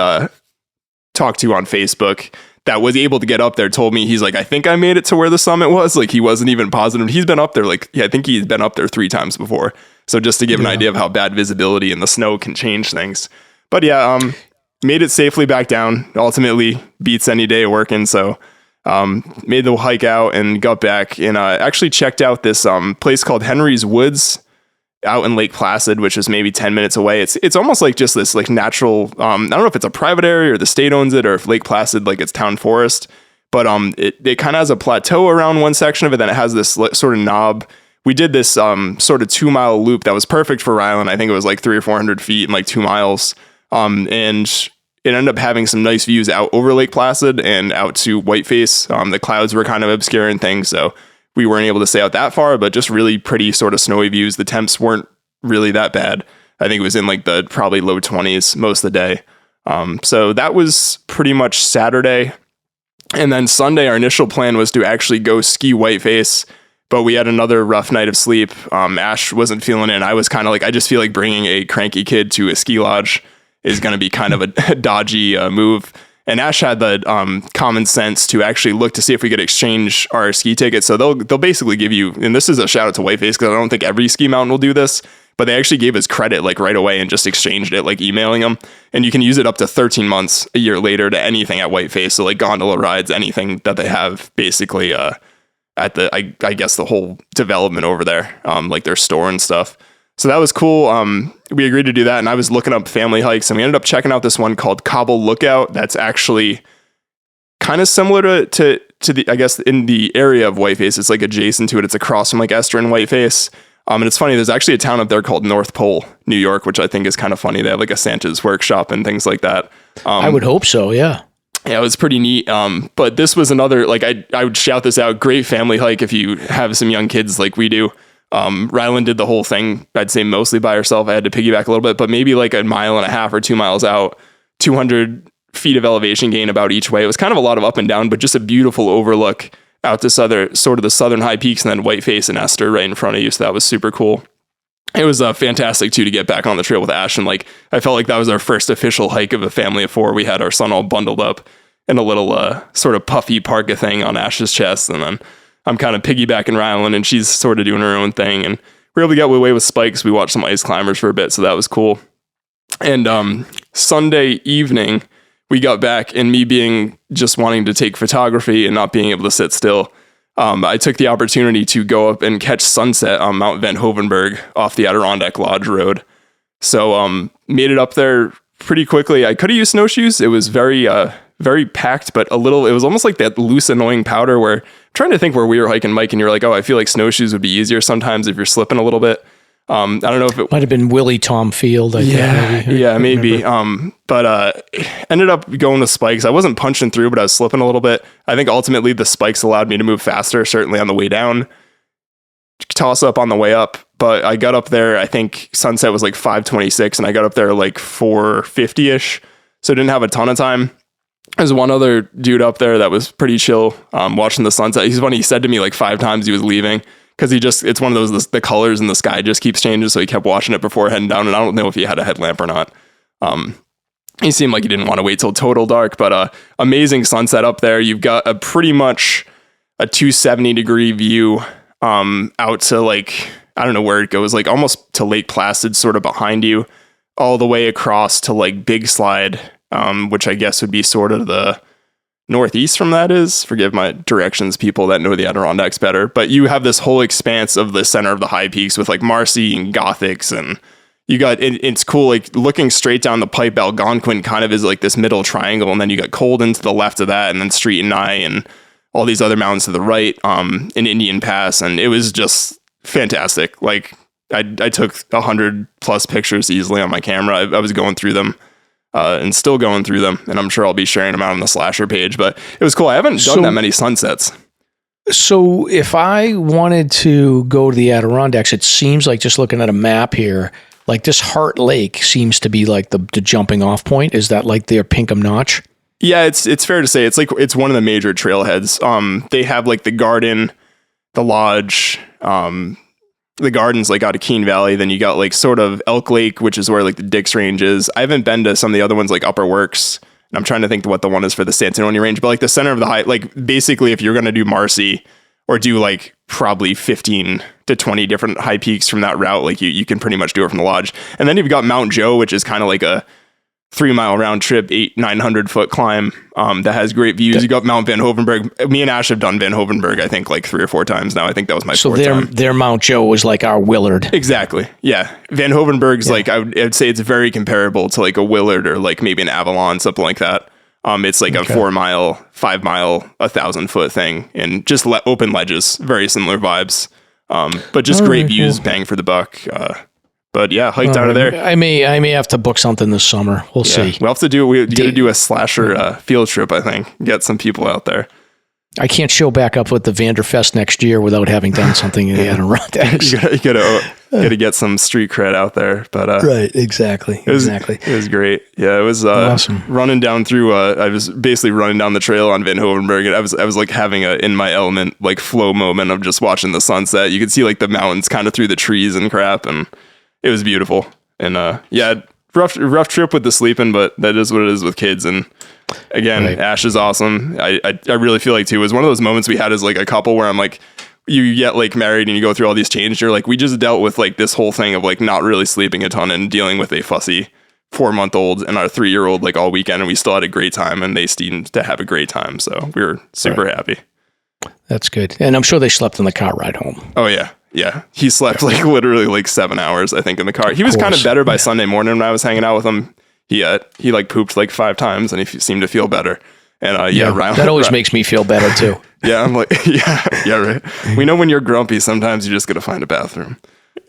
talk to on Facebook that was able to get up there told me, he's like, I think I made it to where the summit was. Like, he wasn't even positive. He's been up there I think he's been up there 3 times before. So just to give an idea of how bad visibility and the snow can change things. But yeah, made it safely back down. Ultimately beats any day of working. So made the hike out and got back and actually checked out this place called Henry's Woods out in Lake Placid, which is maybe 10 minutes away. It's almost like just this like natural, I don't know if it's a private area or the state owns it, or if Lake Placid, like it's town forest, but it kind of has a plateau around one section of it. Then it has this sort of knob. We did this sort of 2 mile loop that was perfect for Ryland. I think it was like 300 or 400 feet and like 2 miles. And it ended up having some nice views out over Lake Placid and out to Whiteface. The clouds were kind of obscuring things, so we weren't able to stay out that far, but just really pretty sort of snowy views. The temps weren't really that bad. I think it was in like the probably low 20s most of the day. So that was pretty much Saturday. And then Sunday, our initial plan was to actually go ski Whiteface, but we had another rough night of sleep. Ash wasn't feeling it. And I was kind of like, I just feel like bringing a cranky kid to a ski lodge is going to be kind of a dodgy move. And Ash had the common sense to actually look to see if we could exchange our ski tickets. So they'll basically give you, and this is a shout out to Whiteface because I don't think every ski mountain will do this, but they actually gave us credit like right away and just exchanged it, like emailing them. And you can use it up to 13 months a year later to anything at Whiteface. So like gondola rides, anything that they have basically at the, I guess the whole development over there, like their store and stuff. So that was cool. We agreed to do that, and I was looking up family hikes, and we ended up checking out this one called Cobble Lookout. That's actually kind of similar to the, I guess, in the area of Whiteface. It's like adjacent to it. It's across from like Esther and Whiteface. And it's funny, there's actually a town up there called North Pole, New York, which I think is kind of funny. They have like a Santa's workshop and things like that. I would hope so, yeah. Yeah, it was pretty neat. But this was another, like I would shout this out, great family hike if you have some young kids like we do. Ryland did the whole thing, I'd say mostly by herself. I had to piggyback a little bit, but maybe like a mile and a half or 2 miles out, 200 feet of elevation gain about each way. It was kind of a lot of up and down, but just a beautiful overlook out to sort of the southern high peaks, and then Whiteface and Esther right in front of you. So that was super cool. It was fantastic too to get back on the trail with Ash. And like, I felt like that was our first official hike of a family of 4. We had our son all bundled up in a little sort of puffy parka thing on Ash's chest. And then I'm kind of piggybacking Ryland, and she's sort of doing her own thing. And we were able to get away with Spikes. We watched some ice climbers for a bit, so that was cool. And Sunday evening, we got back, and me being just wanting to take photography and not being able to sit still, I took the opportunity to go up and catch sunset on Mount Van Hovenberg off the Adirondack Lodge Road. So made it up there pretty quickly. I could have used snowshoes. It was very packed, but it was almost like that loose, annoying powder where I'm trying to think where we were hiking, Mike, and you're like, oh, I feel like snowshoes would be easier sometimes if you're slipping a little bit. I don't know if it might have been Willie Tom Field. Maybe. But ended up going with spikes. I wasn't punching through, but I was slipping a little bit. I think ultimately the spikes allowed me to move faster, certainly on the way down, toss up on the way up. But I got up there, I think sunset was like 5:26, and I got up there like 4:50-ish. So didn't have a ton of time. There's one other dude up there that was pretty chill, watching the sunset. He said to me like 5 times he was leaving, because it's one of those, the colors in the sky just keeps changing. So he kept watching it before heading down. And I don't know if he had a headlamp or not. He seemed like he didn't want to wait till total dark, but amazing sunset up there. You've got a pretty much a 270-degree view out to like, I don't know where it goes, like almost to Lake Placid, sort of behind you, all the way across to like Big Slide, which I guess would be sort of the northeast from that is. Forgive my directions, people that know the Adirondacks better. But you have this whole expanse of the center of the high peaks with like Marcy and Gothics, and you got it's cool, like looking straight down the pipe. Algonquin kind of is like this middle triangle, and then you got Colden to the left of that, and then Street and Nye and all these other mountains to the right, in Indian Pass, and it was just fantastic. Like I took 100 plus pictures easily on my camera. I was going through them. And still going through them, and I'm sure I'll be sharing them out on the Slasher page, but it was cool. I haven't done that many sunsets. So if I wanted to go to the Adirondacks, it seems like, just looking at a map here, like this Heart Lake seems to be like the jumping off point. Is that like their Pinkham Notch? Yeah, it's fair to say it's one of the major trailheads. They have like the Garden, the Lodge, the Gardens like out of Keene Valley. Then you got like sort of Elk Lake, which is where like the Dix Range is. I haven't been to some of the other ones like Upper Works, and I'm trying to think what the one is for the Santanoni Range, but like the center of the high, like basically if you're going to do Marcy or do like probably 15 to 20 different high peaks from that route, like you can pretty much do it from the Lodge. And then you've got Mount Joe, which is kind of like a 3-mile round trip, 900 foot climb that has great views. You got Mount Van Hovenberg. Me and Ash have done Van Hovenberg, I think, like 3 or 4 times now. I think that was my fourth time. So their Mount Joe was like our Willard. Exactly. Yeah. Van Hovenberg's like, I would say it's very comparable to like a Willard or like maybe an Avalon, something like that. It's like a 4-mile, 5-mile, 1,000 foot thing, and just open ledges, very similar vibes. But just great views, bang for the buck. But yeah, hiked out of there. I may have to book something this summer. We'll see. We'll have to do. We got to do a slasher field trip. I think get some people out there. I can't show back up with the Vanderfest next year without having done something in the Adirondacks. You gotta get some street cred out there. But right, exactly. It was great. Yeah, it was awesome. Running down through. I was basically running down the trail on Van Hovenberg, and I was like having a in my element like flow moment of just watching the sunset. You could see like the mountains kind of through the trees and crap, and it was beautiful. And rough trip with the sleeping, but that is what it is with kids. And again, Ash is awesome. I really feel like too, it was one of those moments we had as like a couple where I'm like, you get like married and you go through all these changes. You're like, we just dealt with like this whole thing of like not really sleeping a ton and dealing with a fussy 4-month-old and our 3-year-old like all weekend, and we still had a great time, and they seemed to have a great time. So we were super happy. That's good. And I'm sure they slept in the car ride home. Oh yeah. Yeah, he slept like literally like 7 hours, I think, in the car. He was kind of better by Sunday morning when I was hanging out with him. He like pooped like 5 times, and he seemed to feel better. And that always makes me feel better too. Yeah, I'm like, yeah, right. We know when you're grumpy, sometimes you just got to find a bathroom.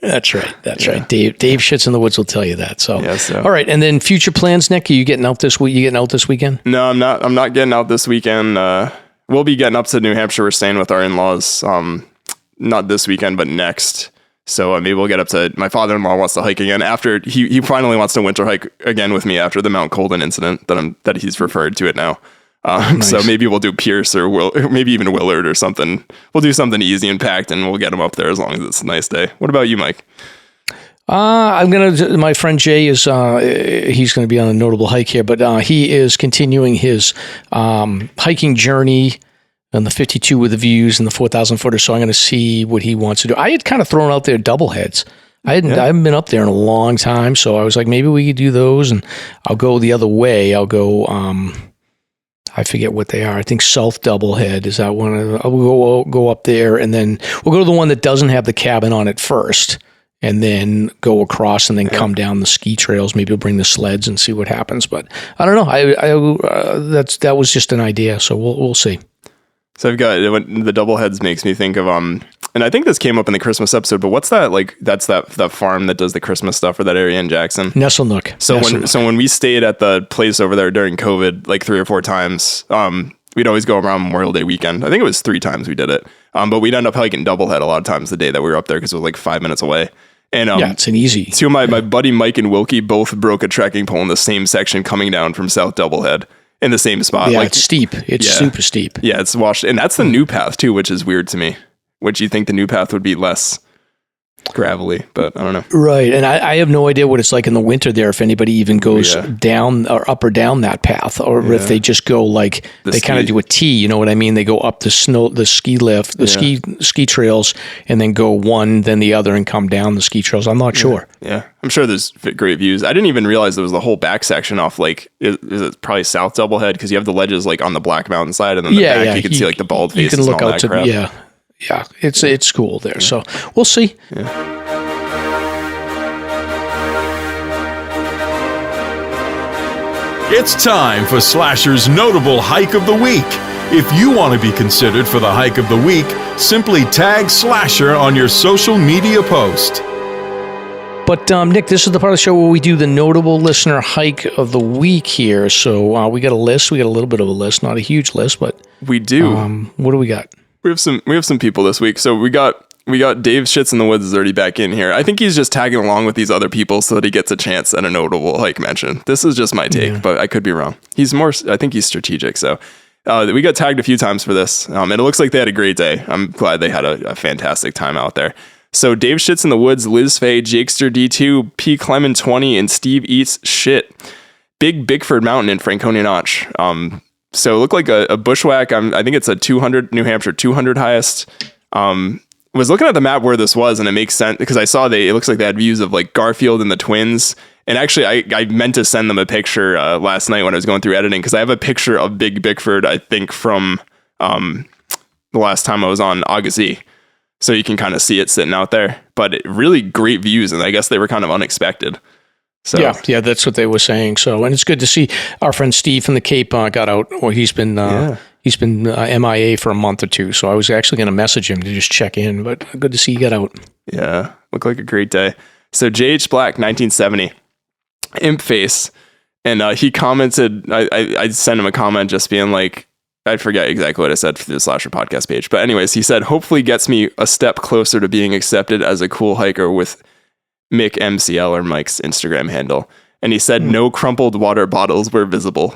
That's right. Right. Dave Shits in the Woods will tell you that. So, so. All right. And then future plans, Nick. Are you getting out this week? You getting out this weekend? No, I'm not. I'm not getting out this weekend. We'll be getting up to New Hampshire. We're staying with our in-laws. Not this weekend, but next. So maybe we'll get up to, my father-in-law wants to hike again after he finally wants to winter hike again with me after the Mount Colden incident that he's referred to it now. Nice. So maybe we'll do Pierce or maybe even Willard or something. We'll do something easy and packed, and we'll get him up there as long as it's a nice day. What about you, Mike? My friend Jay is, he's going to be on a notable hike here, but he is continuing his hiking journey on the 52 with the views and the 4,000 footer. So I'm going to see what he wants to do. I had kind of thrown out there double heads. I haven't been up there in a long time. So I was like, maybe we could do those, and I'll go the other way. I'll go, I forget what they are. I think South Doublehead is that one. I'll go up there, and then we'll go to the one that doesn't have the cabin on it first, and then go across and then come down the ski trails. Maybe we'll bring the sleds and see what happens. But I don't know. That was just an idea. So we'll see. So I've got the double heads makes me think of and I think this came up in the Christmas episode, but what's that like? That's that farm that does the Christmas stuff for that area in Jackson. Nestle Nook. So when we stayed at the place over there during COVID, like 3 or 4 times, we'd always go around Memorial Day weekend. I think it was 3 times we did it. But we'd end up hiking Doublehead a lot of times the day that we were up there because it was like 5 minutes away. And it's an easy. Two of my buddy Mike and Wilkie both broke a trekking pole in the same section coming down from South Doublehead. In the same spot. Yeah, it's steep. It's super steep. Yeah, it's washed. And that's the new path too, which is weird to me. Which you think the new path would be less gravelly, but I don't know. Right. And I have no idea what it's like in the winter there, if anybody even goes down or up or down that path, or if they just go like, they kind of do a T, you know what I mean? They go up the ski lift, the ski trails, and then go one, then the other, and come down the ski trails. I'm not sure. Yeah. I'm sure there's great views. I didn't even realize there was the whole back section off like, is it probably South Doublehead? Because you have the ledges like on the Black Mountain side, and then the back you can see like the bald faces. You can look out to crap. Yeah, it's cool there. So we'll see. Yeah. It's time for Slasher's Notable Hike of the Week. If you want to be considered for the Hike of the Week, simply tag Slasher on your social media post. But Nick, this is the part of the show where we do the Notable Listener Hike of the Week here. So we got a list. We got a little bit of a list, not a huge list, but we do. What do we got? We have some people this week. So we got Dave Shits in the Woods is already back in here. I think he's just tagging along with these other people so that he gets a chance at a notable hike mention. This is just my take, but I could be wrong. I think he's strategic. So we got tagged a few times for this, and it looks like they had a great day. I'm glad they had a fantastic time out there. So Dave Shits in the Woods, Liz Faye, Jakester D2, P Clement 20, and Steve Eats Shit. Big Bickford Mountain in Franconia Notch. So it looked like a bushwhack. I think it's a 200, New Hampshire 200 highest. Was looking at the map where this was, and it makes sense because I saw it looks like they had views of like Garfield and the Twins And actually, I meant to send them a picture last night when I was going through editing, because I have a picture of Big Bickford, I think, from the last time I was on Agassiz. So you can kind of see it sitting out there. But really great views, and I guess they were kind of unexpected. So yeah, that's what they were saying. So, and it's good to see our friend Steve from the Cape got out. Or he's been MIA for a month or two. So I was actually going to message him to just check in. But good to see you got out. Yeah, looked like a great day. So JH Black, 1970. Imp face, and he commented, I sent him a comment just being like, I forget exactly what I said for the Slasher podcast page, but anyways, he said, hopefully gets me a step closer to being accepted as a cool hiker with Mick MCL, or Mike's Instagram handle. And he said no crumpled water bottles were visible.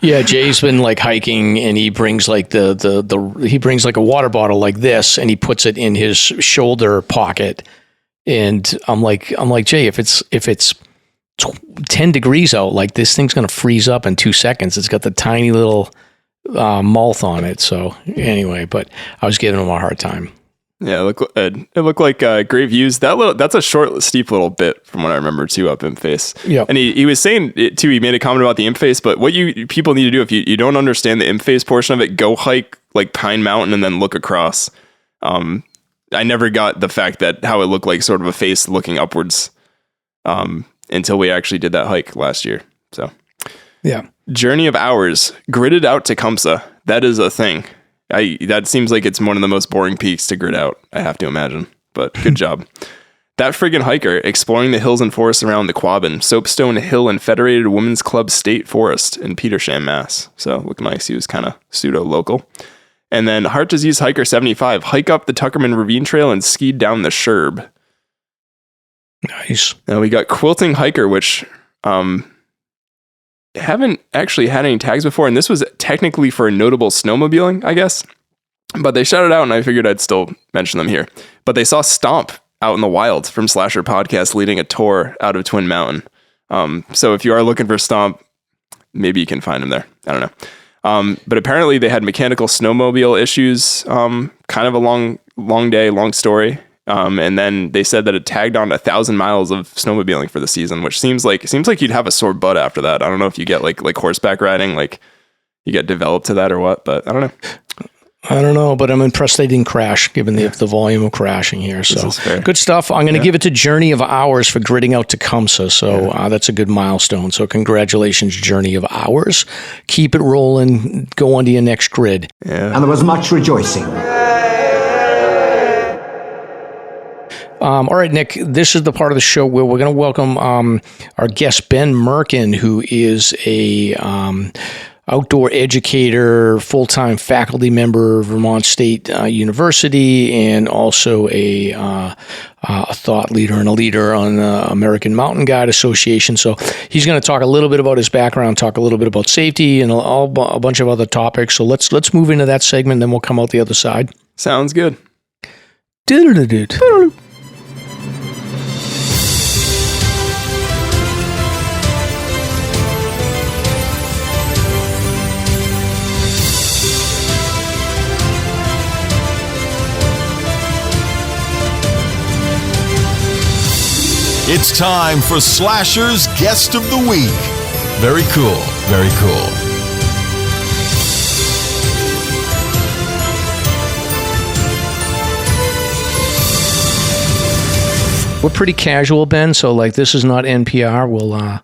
Yeah, Jay's been like hiking, and he brings like he brings like a water bottle like this, and he puts it in his shoulder pocket. And I'm like Jay, if it's 10 degrees out, like this thing's going to freeze up in 2 seconds. It's got the tiny little mouth on it. So anyway, but I was giving him a hard time. Yeah, it looked like great views. That's a short, steep little bit from what I remember too, up Imp Face. Yeah, and he was saying it too. He made a comment about the Imp Face, but what people need to do, if you don't understand the Imp Face portion of it, go hike like Pine Mountain and then look across. I never got the fact that how it looked like sort of a face looking upwards. Until we actually did that hike last year. So, yeah. Journey of Hours, gridded out Tecumseh. That is a thing. That seems like it's one of the most boring peaks to grid out, I have to imagine. But good job. That friggin' hiker, exploring the hills and forests around the Quabbin, Soapstone Hill and Federated Women's Club State Forest in Petersham, Mass. So, looked nice. He was kind of pseudo-local. And then Heart Disease Hiker 75, hike up the Tuckerman Ravine Trail and skied down the Sherb. Nice. Now we got Quilting Hiker, which haven't actually had any tags before, and this was technically for notable snowmobiling, I guess. But they shouted out, and I figured I'd still mention them here. But they saw Stomp out in the wild from Slasher Podcast leading a tour out of Twin Mountain. So if you are looking for Stomp, maybe you can find him there. I don't know. But apparently they had mechanical snowmobile issues. Kind of a long day, long story. And then they said that it tagged on 1,000 miles of snowmobiling for the season, which seems like you'd have a sore butt after that. I don't know if you get like horseback riding, like you get developed to that or what, but I don't know. I don't know, but I'm impressed they didn't crash given the volume of crashing here. So good stuff. I'm going to give it to Journey of Hours for gridding out Tecumseh. So that's a good milestone. So congratulations, Journey of Hours. Keep it rolling. Go on to your next grid. Yeah. And there was much rejoicing. All right, Nick, this is the part of the show where we're going to welcome our guest, Ben Mirkin, who is a outdoor educator, full-time faculty member, Vermont State University, and also a thought leader and a leader on the American Mountain Guide Association. So he's going to talk a little bit about his background, talk a little bit about safety, and a bunch of other topics. So let's move into that segment, then we'll come out the other side. Sounds good. It's time for Slasher's Guest of the Week. Very cool, very cool. We're pretty casual, Ben, so like this is not NPR.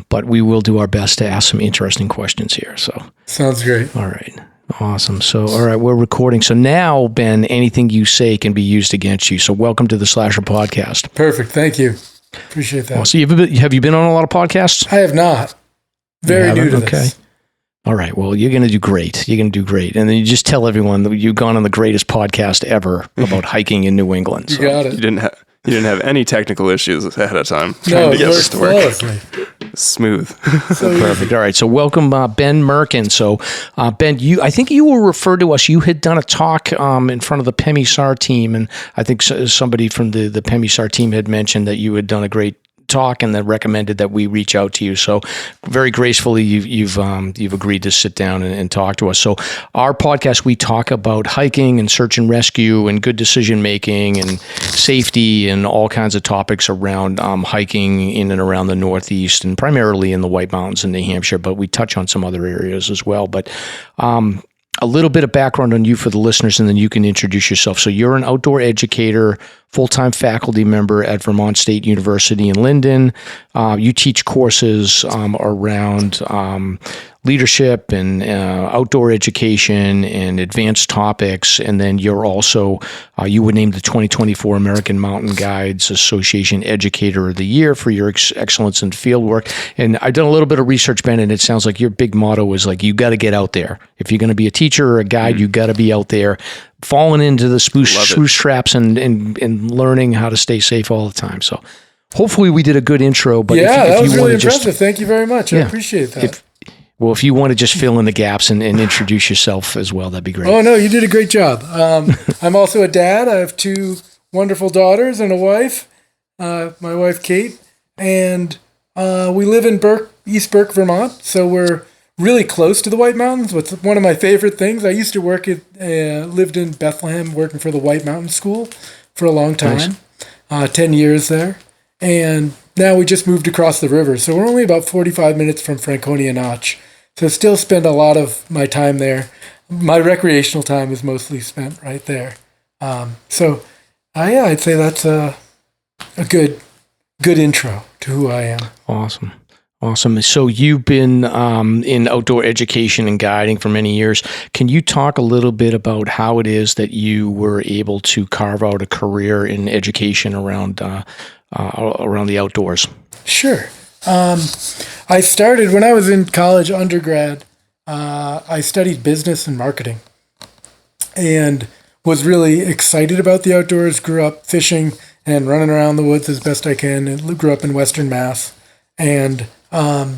But we will do our best to ask some interesting questions here. So sounds great. All right. Awesome. So, all right, we're recording. So now, Ben, anything you say can be used against you. So welcome to the Slasher Podcast. Perfect. Thank you. Appreciate that. Well, so have you been on a lot of podcasts? I have not. Very new to this. All right. Well, you're going to do great. You're going to do great. And then you just tell everyone that you've gone on the greatest podcast ever about hiking in New England. So. You got it. You didn't have any technical issues ahead of time. No, it worked flawlessly. Smooth. So perfect. All right. So welcome, Ben Mirkin. So Ben, I think you were referred to us. You had done a talk in front of the PEMI-SAR team, and I think somebody from the PEMI-SAR team had mentioned that you had done a great talk and that recommended that we reach out to you. So very gracefully, you've agreed to sit down and talk to us. So our podcast, we talk about hiking and search and rescue and good decision making and safety and all kinds of topics around hiking in and around the Northeast and primarily in the White Mountains in New Hampshire, but we touch on some other areas as well. But a little bit of background on you for the listeners, and then you can introduce yourself. So you're an outdoor educator, full-time faculty member at Vermont State University in Linden. You teach courses around leadership and outdoor education and advanced topics. And then you're also, you were named the 2024 American Mountain Guides Association Educator of the Year for your excellence in field work. And I've done a little bit of research, Ben, and it sounds like your big motto is like, you got to get out there. If you're going to be a teacher or a guide, you got to be out there falling into the spruce traps and learning how to stay safe all the time. So hopefully we did a good intro. But yeah, if that was you really impressive. impressive. Thank you very much. I appreciate that. If you want to just fill in the gaps and introduce yourself as well, that'd be great. Oh, no, you did a great job. I'm also a dad. I have 2 wonderful daughters and a wife, my wife, Kate, and we live in East Burke, Vermont, so we're really close to the White Mountains. What's one of my favorite things, I used to lived in Bethlehem working for the White Mountain School for a long time, 10 years there, and now we just moved across the river, so we're only about 45 minutes from Franconia Notch. So still spend a lot of my time there. My recreational time is mostly spent right there. So I'd say that's a good intro to who I am. Awesome. So you've been in outdoor education and guiding for many years. Can you talk a little bit about how it is that you were able to carve out a career in education around the outdoors? Sure. I started when I was in college, undergrad. I studied business and marketing and was really excited about the outdoors. Grew up fishing and running around the woods as best I can. And grew up in Western Mass. And I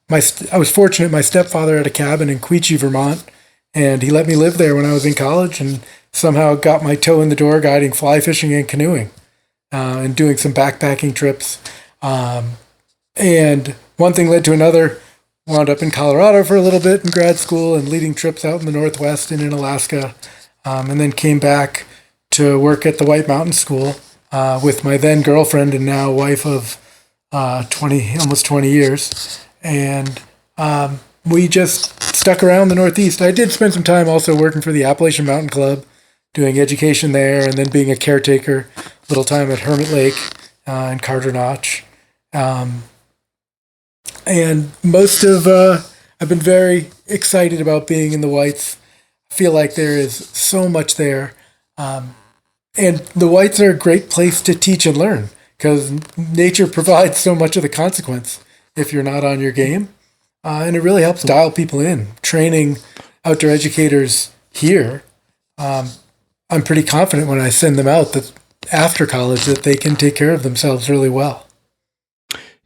was fortunate. My stepfather had a cabin in Queechee, Vermont, and he let me live there when I was in college and somehow got my toe in the door guiding fly fishing and canoeing and doing some backpacking trips. And one thing led to another. Wound up in Colorado for a little bit in grad school and leading trips out in the Northwest and in Alaska. And then came back to work at the White Mountain School with my then girlfriend and now wife of almost 20 years. And we just stuck around the Northeast. I did spend some time also working for the Appalachian Mountain Club, doing education there, and then being a caretaker, a little time at Hermit Lake and Carter Notch. And most of, I've been very excited about being in the Whites. I feel like there is so much there. And the Whites are a great place to teach and learn because nature provides so much of the consequence if you're not on your game. And it really helps dial people in. Training outdoor educators here, I'm pretty confident when I send them out that after college that they can take care of themselves really well.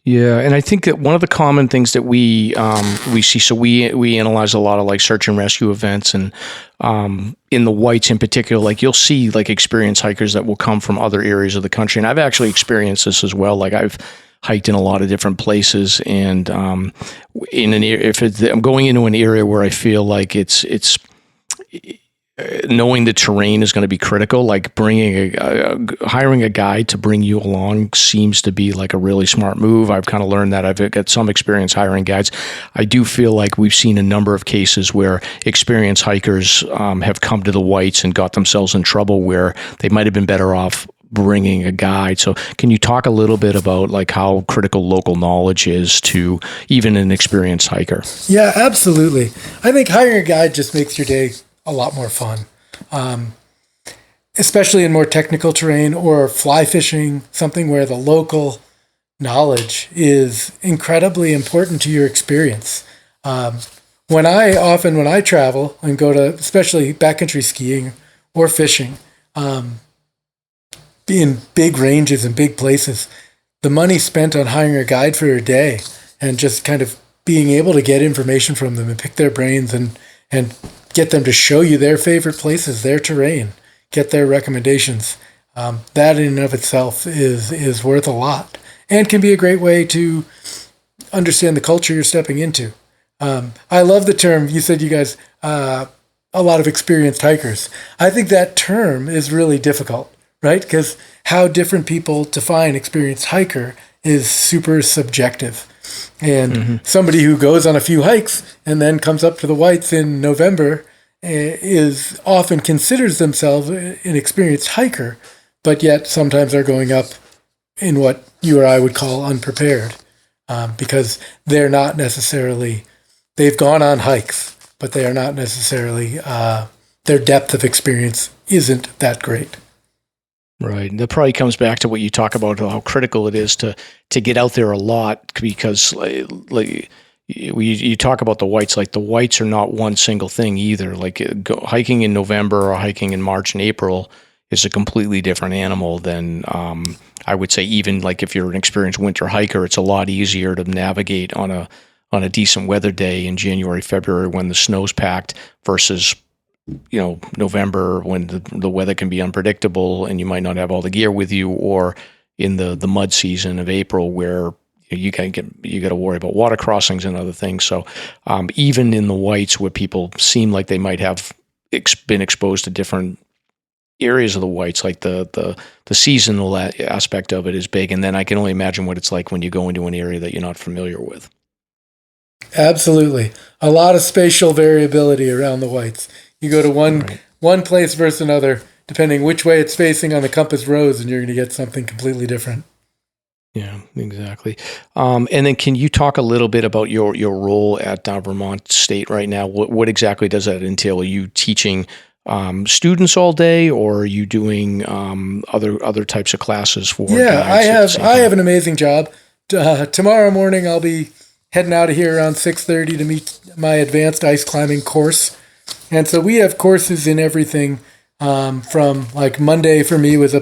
Yeah, and I think that one of the common things that we see, so we analyze a lot of like search and rescue events, and in the Whites in particular, like you'll see like experienced hikers that will come from other areas of the country, and I've actually experienced this as well. Like I've hiked in a lot of different places, and in an I'm going into an area where I feel like it's knowing the terrain is going to be critical, like hiring a guide to bring you along seems to be like a really smart move. I've kind of learned that. I've got some experience hiring guides. I do feel like we've seen a number of cases where experienced hikers have come to the Whites and got themselves in trouble where they might have been better off bringing a guide. So can you talk a little bit about like how critical local knowledge is to even an experienced hiker? Yeah, absolutely. I think hiring a guide just makes your day a lot more fun, especially in more technical terrain or fly fishing, something where the local knowledge is incredibly important to your experience. When I travel and go to especially backcountry skiing or fishing, in big ranges and big places, the money spent on hiring a guide for a day and just kind of being able to get information from them and pick their brains and get them to show you their favorite places, their terrain, get their recommendations. That in and of itself is worth a lot. and can be a great way to understand the culture you're stepping into. I love the term, you said you guys, a lot of experienced hikers. I think that term is really difficult, right? Because how different people define experienced hiker is super subjective. And somebody who goes on a few hikes and then comes up to the Whites in November is often considers themselves an experienced hiker, but yet sometimes are going up in what you or I would call unprepared, because they're not necessarily, they've gone on hikes, but they are not necessarily, their depth of experience isn't that great. Right. And that probably comes back to what you talk about, how critical it is to get out there a lot, because like you talk about the Whites, like the Whites are not one single thing either. Like hiking in November or hiking in March and April is a completely different animal than, I would say, even like if you're an experienced winter hiker, it's a lot easier to navigate on a decent weather day in January, February when the snow's packed versus November when the weather can be unpredictable and you might not have all the gear with you, or in the mud season of April where you got to worry about water crossings and other things. So even in the Whites where people seem like they might have been exposed to different areas of the Whites, like the seasonal aspect of it is big. And then I can only imagine what it's like when you go into an area that you're not familiar with. Absolutely. A lot of spatial variability around the Whites. You go to one place versus another, depending which way it's facing on the compass rose, and you're going to get something completely different. Yeah, exactly. And then can you talk a little bit about your role at Vermont State right now? What exactly does that entail? Are you teaching students all day, or are you doing other types of classes for guides? I have an amazing job. Tomorrow morning I'll be heading out of here around 6:30 to meet my advanced ice climbing course. And so we have courses in everything from, like, Monday for me was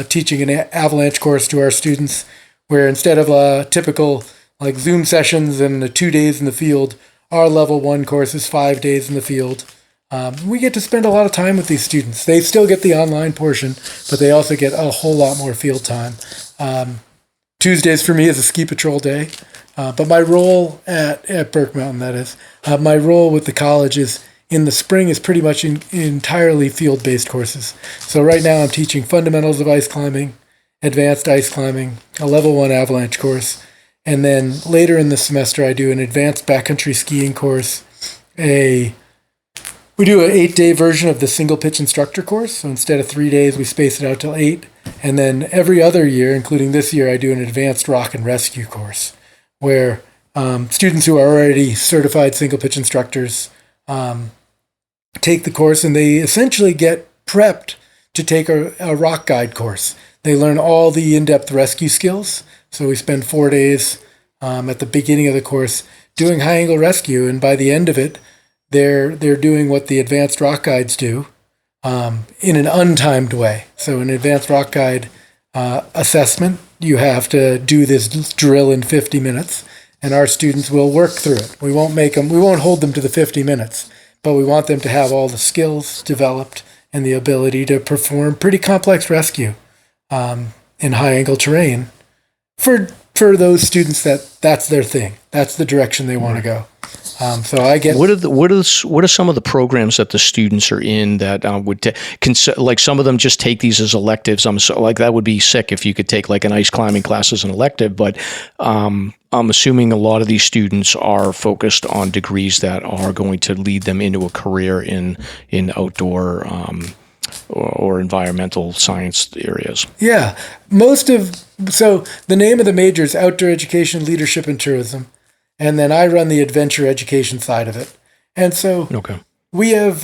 teaching an avalanche course to our students, where instead of typical like Zoom sessions and 2 days in the field, our level 1 course is 5 days in the field. We get to spend a lot of time with these students. They still get the online portion, but they also get a whole lot more field time. Tuesdays for me is a ski patrol day. But my role at Burke Mountain, that is, my role with the college is in the spring is pretty much entirely field-based courses. So right now I'm teaching fundamentals of ice climbing, advanced ice climbing, a level 1 avalanche course, and then later in the semester I do an advanced backcountry skiing course. We do an 8-day version of the single pitch instructor course. So instead of 3 days, we space it out till 8. And then every other year, including this year, I do an advanced rock and rescue course, where students who are already certified single pitch instructors take the course, and they essentially get prepped to take a rock guide course. They learn all the in-depth rescue skills. So we spend 4 days at the beginning of the course doing high-angle rescue, and by the end of it, they're doing what the advanced rock guides do in an untimed way. So an advanced rock guide assessment, you have to do this drill in 50 minutes, and our students will work through it. We won't hold them to the 50 minutes, but we want them to have all the skills developed and the ability to perform pretty complex rescue in high-angle terrain for those students that's their thing. That's the direction they want to go. So I get. What are some of the programs that the students are in that would like some of them just take these as electives? Like that would be sick if you could take like an ice climbing class as an elective, but I'm assuming a lot of these students are focused on degrees that are going to lead them into a career in outdoor or environmental science areas. Yeah, so the name of the major is Outdoor Education, Leadership, and Tourism. And then I run the adventure education side of it. And so we have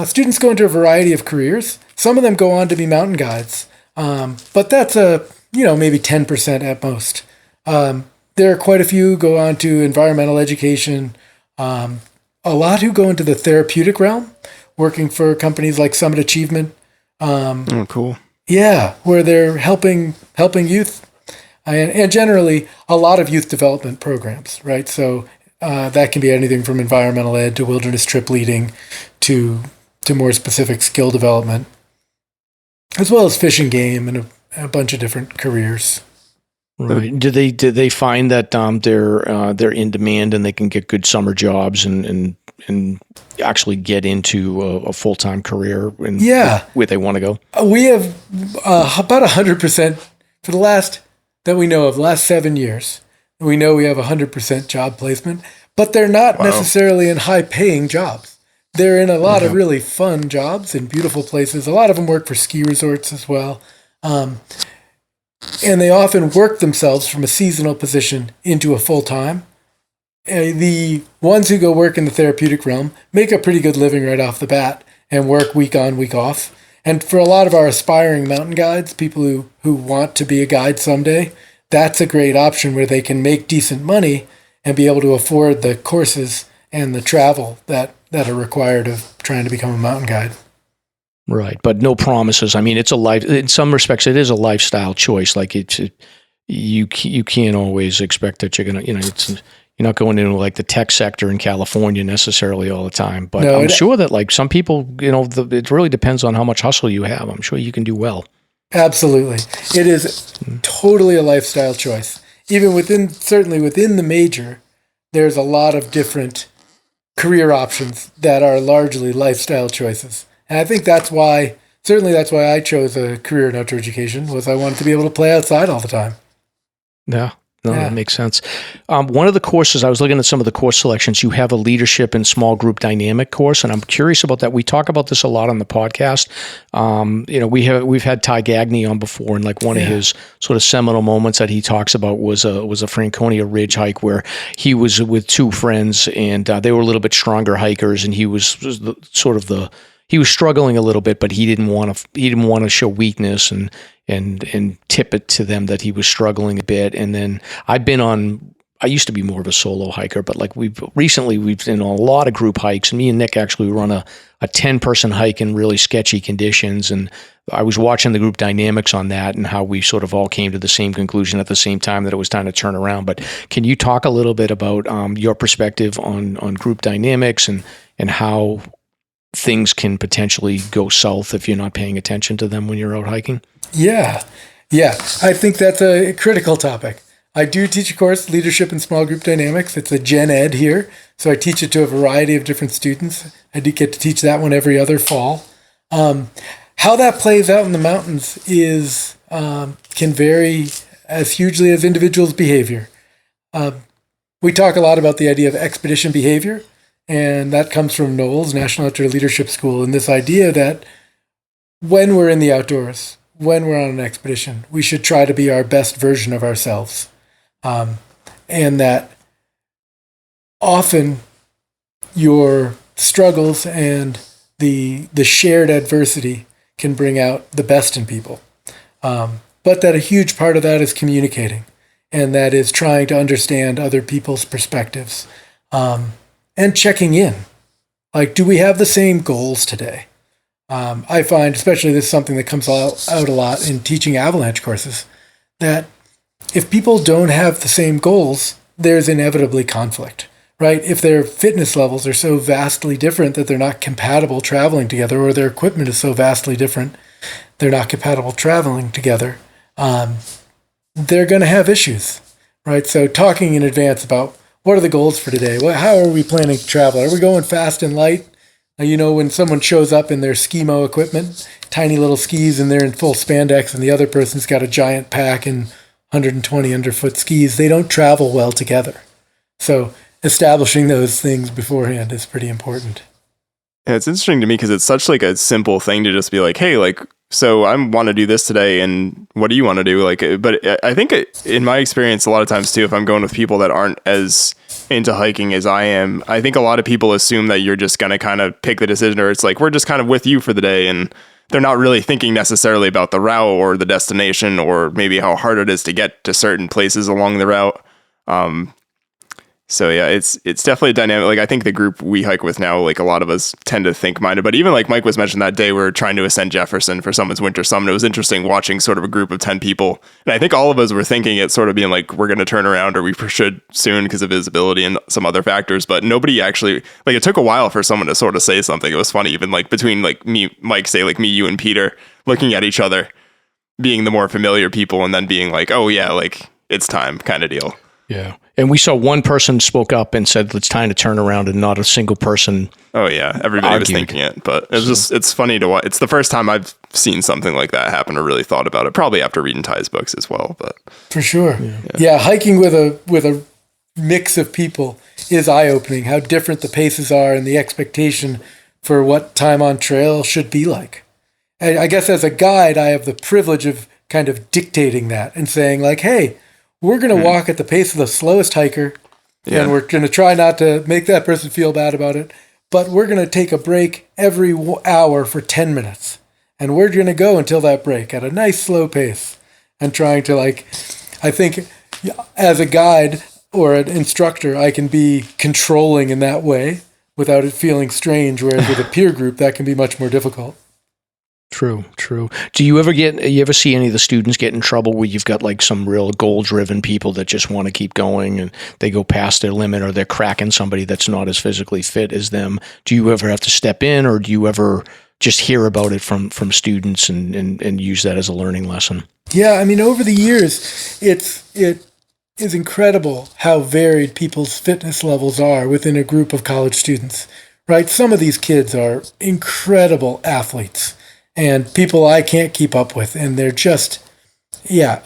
students go into a variety of careers. Some of them go on to be mountain guides, but that's maybe 10% at most. There are quite a few who go on to environmental education. A lot who go into the therapeutic realm, working for companies like Summit Achievement. Cool. Yeah, where they're helping youth. And generally, a lot of youth development programs, right? So that can be anything from environmental ed to wilderness trip leading to more specific skill development, as well as fish and game and a bunch of different careers. Right. Did they find that they're in demand and they can get good summer jobs and actually get into a full-time career where they want to go? We have about 100% for the last 7 years. We know we have 100% job placement, but they're not necessarily in high-paying jobs. They're in a lot of really fun jobs in beautiful places. A lot of them work for ski resorts as well. And they often work themselves from a seasonal position into a full-time. The ones who go work in the therapeutic realm make a pretty good living right off the bat and work week on, week off. And for a lot of our aspiring mountain guides, people who want to be a guide someday, that's a great option where they can make decent money and be able to afford the courses and the travel that are required of trying to become a mountain guide. Right, but no promises. I mean, it's a life. In some respects, it is a lifestyle choice. Like you can't always expect that you're gonna, you're not going into like the tech sector in California necessarily all the time. But I'm sure that like some people, it really depends on how much hustle you have. I'm sure you can do well. Absolutely, it is totally a lifestyle choice. Even certainly within the major, there's a lot of different career options that are largely lifestyle choices. And I think that's why I chose a career in outdoor education, was I wanted to be able to play outside all the time. Yeah. No, that makes sense. One of the courses, I was looking at some of the course selections, you have a leadership and small group dynamic course, and I'm curious about that. We talk about this a lot on the podcast. We've had Ty Gagne on before, and like one of his sort of seminal moments that he talks about was a Franconia Ridge hike where he was with two friends, and they were a little bit stronger hikers, and he was he was struggling a little bit, but he didn't want to show weakness and tip it to them that he was struggling a bit. And then I used to be more of a solo hiker, but like we've been on a lot of group hikes, and me and Nick actually run a 10-person hike in really sketchy conditions. And I was watching the group dynamics on that and how we sort of all came to the same conclusion at the same time that it was time to turn around. But can you talk a little bit about your perspective on group dynamics and how things can potentially go south if you're not paying attention to them when you're out hiking? Yeah. I think that's a critical topic. I do teach a course, Leadership and Small Group Dynamics. It's a gen ed here, so I teach it to a variety of different students. I do get to teach that one every other fall. How that plays out in the mountains is can vary as hugely as individuals' behavior. We talk a lot about the idea of expedition behavior, and that comes from NOLS, National Outdoor Leadership School, and this idea that when we're in the outdoors, when we're on an expedition, we should try to be our best version of ourselves. And that often your struggles and the shared adversity can bring out the best in people. But that a huge part of that is communicating, and that is trying to understand other people's perspectives. And checking in. Like, do we have the same goals today? I find, especially this is something that comes out a lot in teaching avalanche courses, that if people don't have the same goals, there's inevitably conflict, right? If their fitness levels are so vastly different that they're not compatible traveling together, or their equipment is so vastly different, they're not compatible traveling together, they're going to have issues, right? So talking in advance about what are the goals for today? How are we planning to travel? Are we going fast and light? When someone shows up in their skimo equipment, tiny little skis, and they're in full spandex, and the other person's got a giant pack and 120 underfoot skis, they don't travel well together. So establishing those things beforehand is pretty important. Yeah, it's interesting to me because it's such like a simple thing to just be like, hey, like, so I want to do this today, and what do you want to do? Like, but I think in my experience, a lot of times too, if I'm going with people that aren't as into hiking as I am, I think a lot of people assume that you're just going to kind of pick the decision, or it's like, we're just kind of with you for the day. And they're not really thinking necessarily about the route or the destination, or maybe how hard it is to get to certain places along the route. So yeah, it's definitely a dynamic. Like, I think the group we hike with now, like a lot of us tend to think minded, but even like Mike was mentioned that day, we're trying to ascend Jefferson for someone's winter summit. It was interesting watching sort of a group of 10 people. And I think all of us were thinking it sort of being like, we're going to turn around, or we should soon because of visibility and some other factors, but nobody actually, like, it took a while for someone to sort of say something. It was funny, even like between like me, Mike, say like me, you and Peter looking at each other, being the more familiar people, and then being like, oh yeah, like, it's time kind of deal. Yeah. And we saw one person spoke up and said, it's time to turn around, and not a single person. Oh yeah. Everybody was thinking it, but it's funny to watch. It's the first time I've seen something like that happen or really thought about it, probably after reading Ty's books as well, but for sure. Yeah. Hiking with a mix of people is eye-opening, how different the paces are and the expectation for what time on trail should be like. And I guess as a guide, I have the privilege of kind of dictating that and saying like, hey, we're going to walk at the pace of the slowest hiker, and we're going to try not to make that person feel bad about it, but we're going to take a break every hour for 10 minutes. And we're going to go until that break at a nice slow pace, and trying to I think as a guide or an instructor, I can be controlling in that way without it feeling strange, whereas with a peer group, that can be much more difficult. True. Do you ever see any of the students get in trouble where you've got like some real goal-driven people that just want to keep going and they go past their limit, or they're cracking somebody that's not as physically fit as them? Do you ever have to step in, or do you ever just hear about it from students and use that as a learning lesson? Yeah, I mean, over the years, it is incredible how varied people's fitness levels are within a group of college students, right? Some of these kids are incredible athletes and people I can't keep up with, and they're just,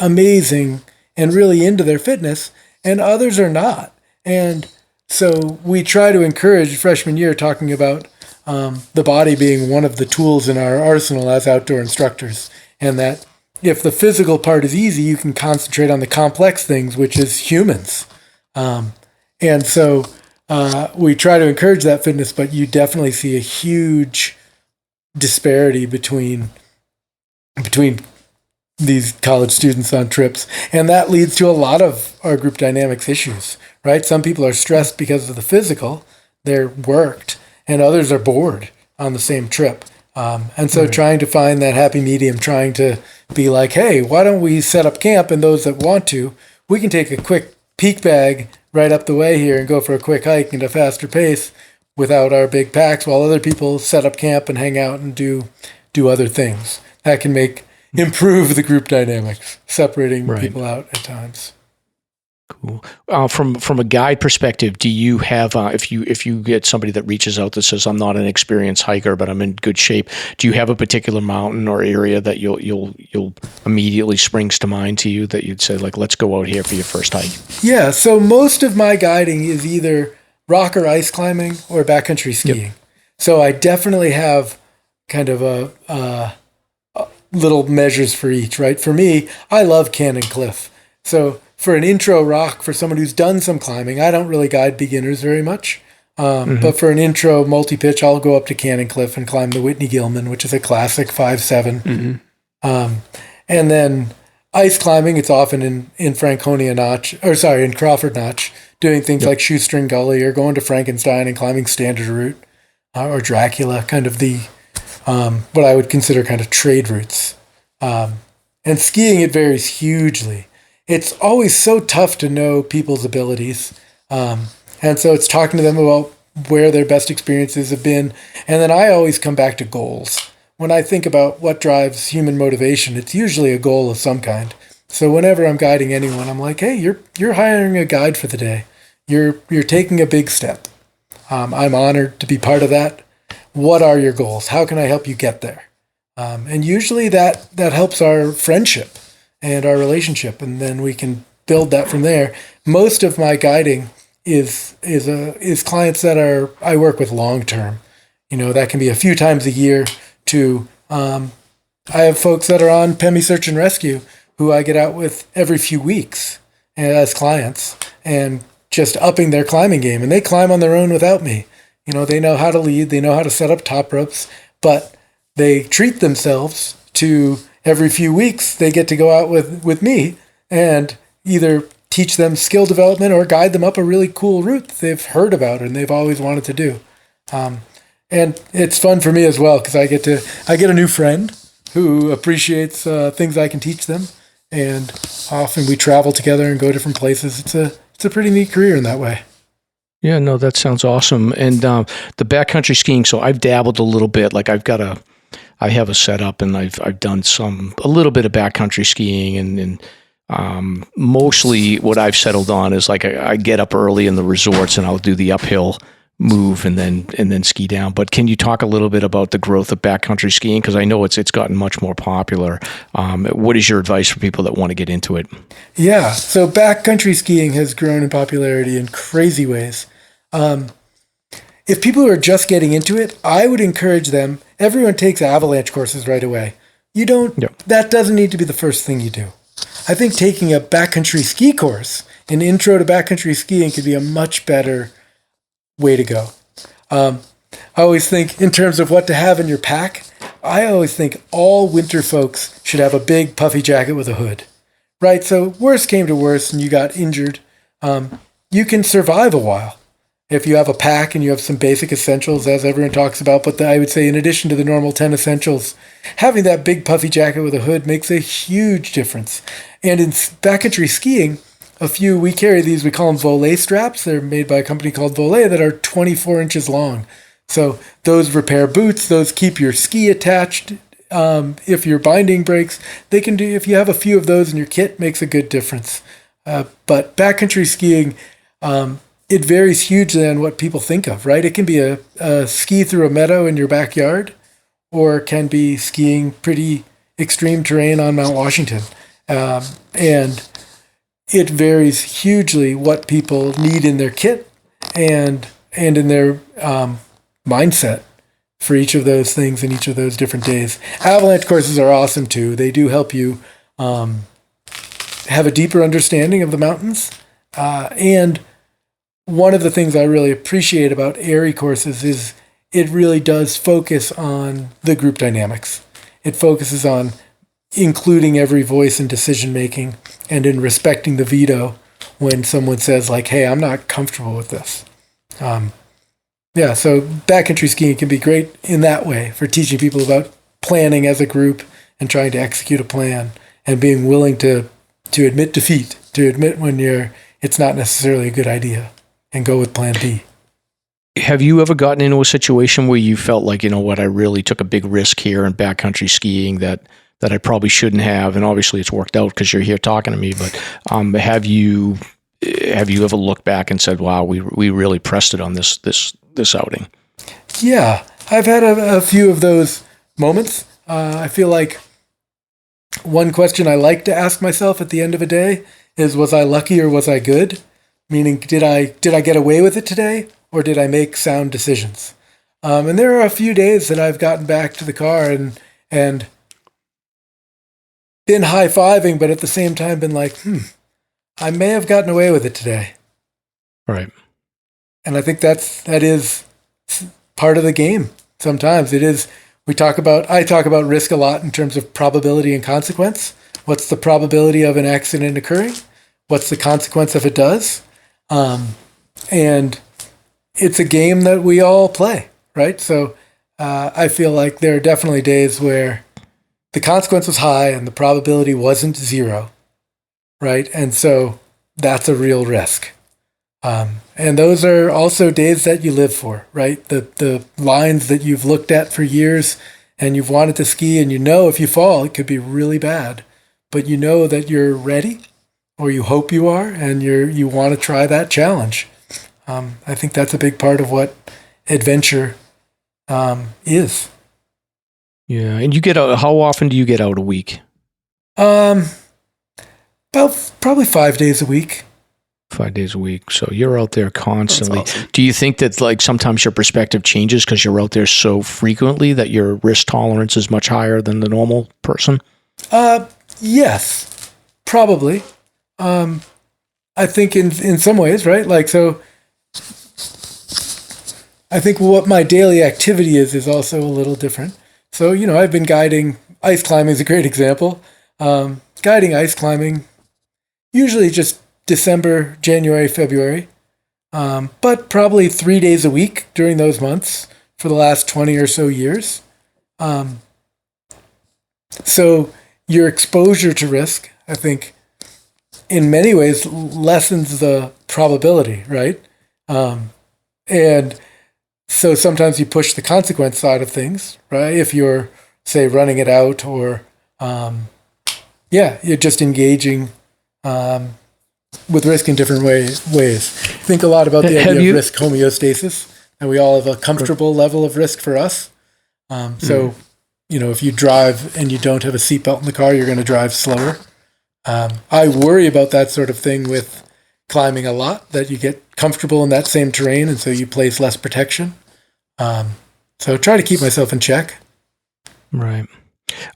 amazing and really into their fitness, and others are not. And so we try to encourage freshman year, talking about the body being one of the tools in our arsenal as outdoor instructors, and that if the physical part is easy, you can concentrate on the complex things, which is humans. And so we try to encourage that fitness, but you definitely see a huge disparity between these college students on trips. And that leads to a lot of our group dynamics issues, right? Some people are stressed because of the physical, they're worked, and others are bored on the same trip. And so trying to find that happy medium, trying to be like, hey, why don't we set up camp, and those that want to, we can take a quick peak bag right up the way here and go for a quick hike at a faster pace without our big packs, while other people set up camp and hang out and do other things. That can improve the group dynamics, separating people out at times. Cool. From a guide perspective, do you have if you get somebody that reaches out that says, I'm not an experienced hiker, but I'm in good shape, do you have a particular mountain or area that you'll immediately springs to mind to you that you'd say, like, let's go out here for your first hike? Yeah. So most of my guiding is either rock or ice climbing or backcountry skiing. Yep. So I definitely have kind of a little measures for each, right? For me, I love Cannon Cliff. So for an intro rock, for someone who's done some climbing, I don't really guide beginners very much. But for an intro multi-pitch, I'll go up to Cannon Cliff and climb the Whitney Gilman, which is a classic 5.7. And then ice climbing, it's often in Franconia Notch, in Crawford Notch, doing things like Shoestring Gully, or going to Frankenstein and climbing Standard Route, or Dracula, kind of the what I would consider kind of trade routes. And skiing, it varies hugely. It's always so tough to know people's abilities. And so it's talking to them about where their best experiences have been. And then I always come back to goals. When I think about what drives human motivation, it's usually a goal of some kind. So whenever I'm guiding anyone, I'm like, hey, you're hiring a guide for the day. You're taking a big step. I'm honored to be part of that. What are your goals? How can I help you get there? And usually that helps our friendship and our relationship, and then we can build that from there. Most of my guiding is clients that I work with long term. That can be a few times a year. I have folks that are on PEMI Search and Rescue who I get out with every few weeks as clients, and just upping their climbing game, and they climb on their own without me. They know how to lead, they know how to set up top ropes, but they treat themselves to every few weeks they get to go out with me and either teach them skill development or guide them up a really cool route that they've heard about and they've always wanted to do. And it's fun for me as well, because I get a new friend who appreciates things I can teach them, and often we travel together and go different places. It's a pretty neat career in that way. Yeah, no, that sounds awesome. And the backcountry skiing, so I've dabbled a little bit. Like I have a setup, and I've done a little bit of backcountry skiing, and Mostly what I've settled on is like I get up early in the resorts and I'll do the uphill move and then ski down. But can you talk a little bit about the growth of backcountry skiing? Because I know it's gotten much more popular. What is your advice for people that want to get into it? Yeah, so backcountry skiing has grown in popularity in crazy ways. If people are just getting into it, I would encourage them. Everyone takes avalanche courses right away. You don't. Yep. That doesn't need to be the first thing you do. I think taking a backcountry ski course, an intro to backcountry skiing, could be a much better way to go. I always think in terms of what to have in your pack. I always think all winter folks should have a big puffy jacket with a hood, right? So worst came to worst and you got injured, you can survive a while if you have a pack and you have some basic essentials, as everyone talks about. But I would say in addition to the normal 10 essentials, having that big puffy jacket with a hood makes a huge difference. And in backcountry skiing, we carry these, we call them volet straps. They're made by a company called Volet that are 24 inches long. So those repair boots, those keep your ski attached. If your binding breaks, they can do, if you have a few of those in your kit, makes a good difference. But backcountry skiing, it varies hugely on what people think of, right? It can be a ski through a meadow in your backyard, or it can be skiing pretty extreme terrain on Mount Washington. And it varies hugely what people need in their kit and in their mindset for each of those things in each of those different days. Avalanche courses are awesome too. They do help you have a deeper understanding of the mountains. And one of the things I really appreciate about AIRI courses is it really does focus on the group dynamics. It focuses on including every voice in decision making and in respecting the veto when someone says like, hey, I'm not comfortable with this. So backcountry skiing can be great in that way for teaching people about planning as a group and trying to execute a plan and being willing to admit defeat, to admit when it's not necessarily a good idea and go with plan B. Have you ever gotten into a situation where you felt like, you know what, I really took a big risk here in backcountry skiing that I probably shouldn't have, and obviously it's worked out because you're here talking to me, but have you ever looked back and said, wow, we really pressed it on this outing? Yeah, I've had a few of those moments. I feel like one question I like to ask myself at the end of a day is, was I lucky or was I good? Meaning, did I get away with it today, or did I make sound decisions? And there are a few days that I've gotten back to the car and been high-fiving, but at the same time been like, I may have gotten away with it today. Right. And I think that is part of the game. Sometimes it is. I talk about risk a lot in terms of probability and consequence. What's the probability of an accident occurring? What's the consequence if it does? And it's a game that we all play, right? So I feel like there are definitely days where the consequence was high and the probability wasn't zero, right? And so that's a real risk. And those are also days that you live for, right? The lines that you've looked at for years and you've wanted to ski, and you know if you fall, it could be really bad, but you know that you're ready, or you hope you are, and you want to try that challenge. I think that's a big part of what adventure is. Yeah, and you get out. How often do you get out a week? About probably 5 days a week. 5 days a week. So you're out there constantly. Awesome. Do you think that like sometimes your perspective changes because you're out there so frequently that your risk tolerance is much higher than the normal person? Yes, probably. I think in some ways, right? Like, so I think what my daily activity is also a little different. So, I've been guiding. Ice climbing is a great example. Guiding ice climbing, usually just December, January, February, but probably 3 days a week during those months for the last 20 or so years. So your exposure to risk, I think, in many ways lessens the probability, right? And so sometimes you push the consequence side of things, right? If you're, say, running it out, or you're just engaging with risk in different ways. Think a lot about the idea of risk homeostasis, and we all have a comfortable level of risk for us. So, if you drive and you don't have a seatbelt in the car, you're going to drive slower. I worry about that sort of thing with climbing a lot, that you get comfortable in that same terrain, and so you place less protection. So try to keep myself in check. Right.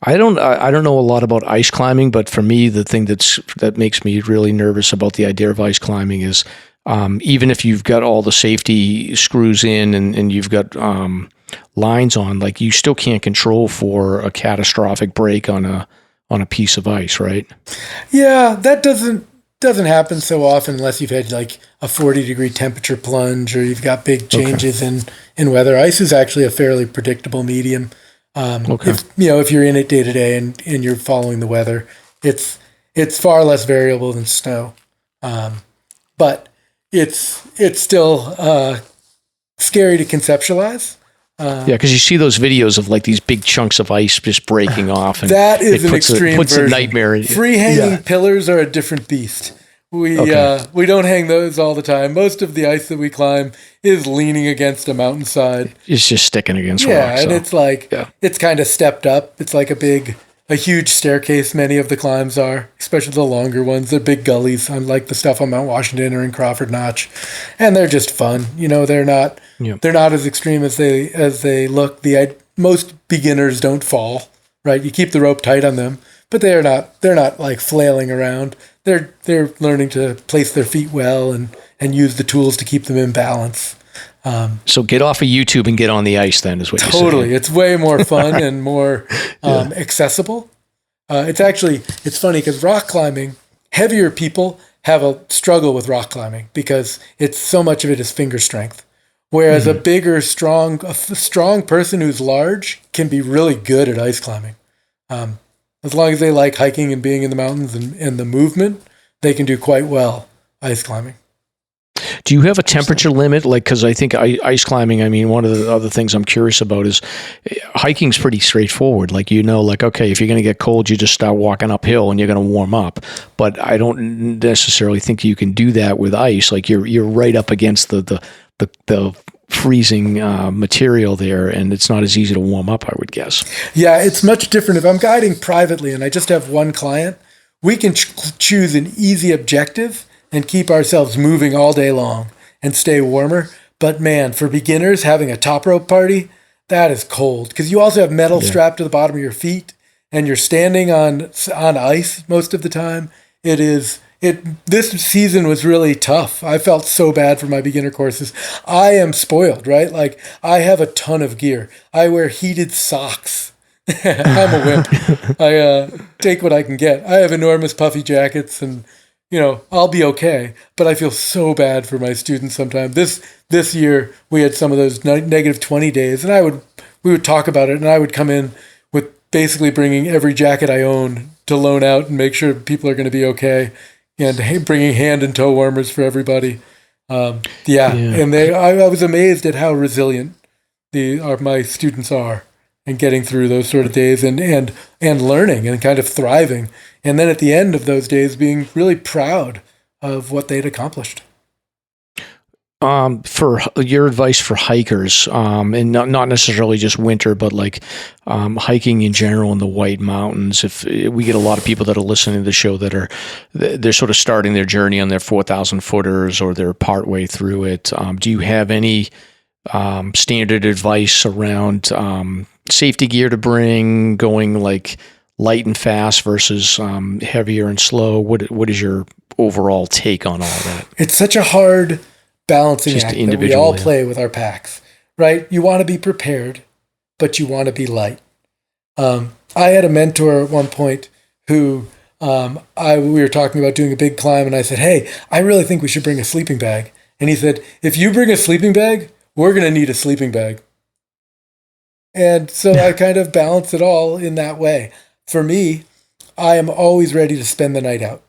I don't know a lot about ice climbing, but for me, the thing that makes me really nervous about the idea of ice climbing is even if you've got all the safety screws in and you've got lines on, like you still can't control for a catastrophic break on a piece of ice, right? Yeah, that doesn't happen so often unless you've had like a 40-degree temperature plunge or you've got big changes in weather. Ice is actually a fairly predictable medium. If you're in it day to day and you're following the weather, it's far less variable than snow. But it's still scary to conceptualize. Because you see those videos of like these big chunks of ice just breaking off, and that is an extreme puts version. a nightmare in you. Free hanging pillars are a different beast. We don't hang those all the time. Most of the ice that we climb is leaning against a mountainside. It's just sticking against rocks. Yeah, and it's like it's kind of stepped up. It's like a huge staircase. Many of the climbs are, especially the longer ones. They're big gullies, unlike the stuff on Mount Washington or in Crawford Notch, and they're just fun. They're not as extreme as they look. Most beginners don't fall. Right, you keep the rope tight on them, but they're not like flailing around. They're learning to place their feet well and use the tools to keep them in balance. So get off of YouTube and get on the ice then, is what you're saying. Totally. It's way more fun and more accessible. It's funny because rock climbing, heavier people have a struggle with rock climbing because so much of it is finger strength. Whereas a bigger, strong person who's large can be really good at ice climbing. As long as they like hiking and being in the mountains and the movement, they can do quite well ice climbing. Do you have a temperature limit? Like, because I think ice climbing, one of the other things I'm curious about is hiking's pretty straightforward. Like, okay, if you're going to get cold, you just start walking uphill and you're going to warm up. But I don't necessarily think you can do that with ice. Like, you're right up against the freezing material there, and it's not as easy to warm up, I would guess. Yeah, it's much different. If I'm guiding privately and I just have one client, we can choose an easy objective and keep ourselves moving all day long and stay warmer. But man, for beginners, having a top rope party, that is cold because you also have metal strapped to the bottom of your feet and you're standing on ice most of the time. This season was really tough. I felt so bad for my beginner courses. I am spoiled, right? Like, I have a ton of gear. I wear heated socks. I'm a wimp. I take what I can get. I have enormous puffy jackets and, I'll be okay. But I feel so bad for my students sometimes. This year, we had some of those negative 20 days, and we would talk about it, and I would come in with basically bringing every jacket I own to loan out and make sure people are going to be okay. And bringing hand and toe warmers for everybody. And I was amazed at how resilient my students are in getting through those sort of days and learning and kind of thriving. And then at the end of those days, being really proud of what they'd accomplished. For your advice for hikers, and not necessarily just winter, but like hiking in general in the White Mountains. If we get a lot of people that are listening to the show they're sort of starting their journey on their 4,000 footers or they're partway through it. Do you have any standard advice around safety gear to bring, going like light and fast versus heavier and slow? What is your overall take on all that? It's such a hard balancing act that we all play with our packs, right? You want to be prepared, but you want to be light. I had a mentor at one point who we were talking about doing a big climb, and I said, hey, I really think we should bring a sleeping bag. And he said, if you bring a sleeping bag, we're going to need a sleeping bag. And so I kind of balance it all in that way. For me, I am always ready to spend the night out.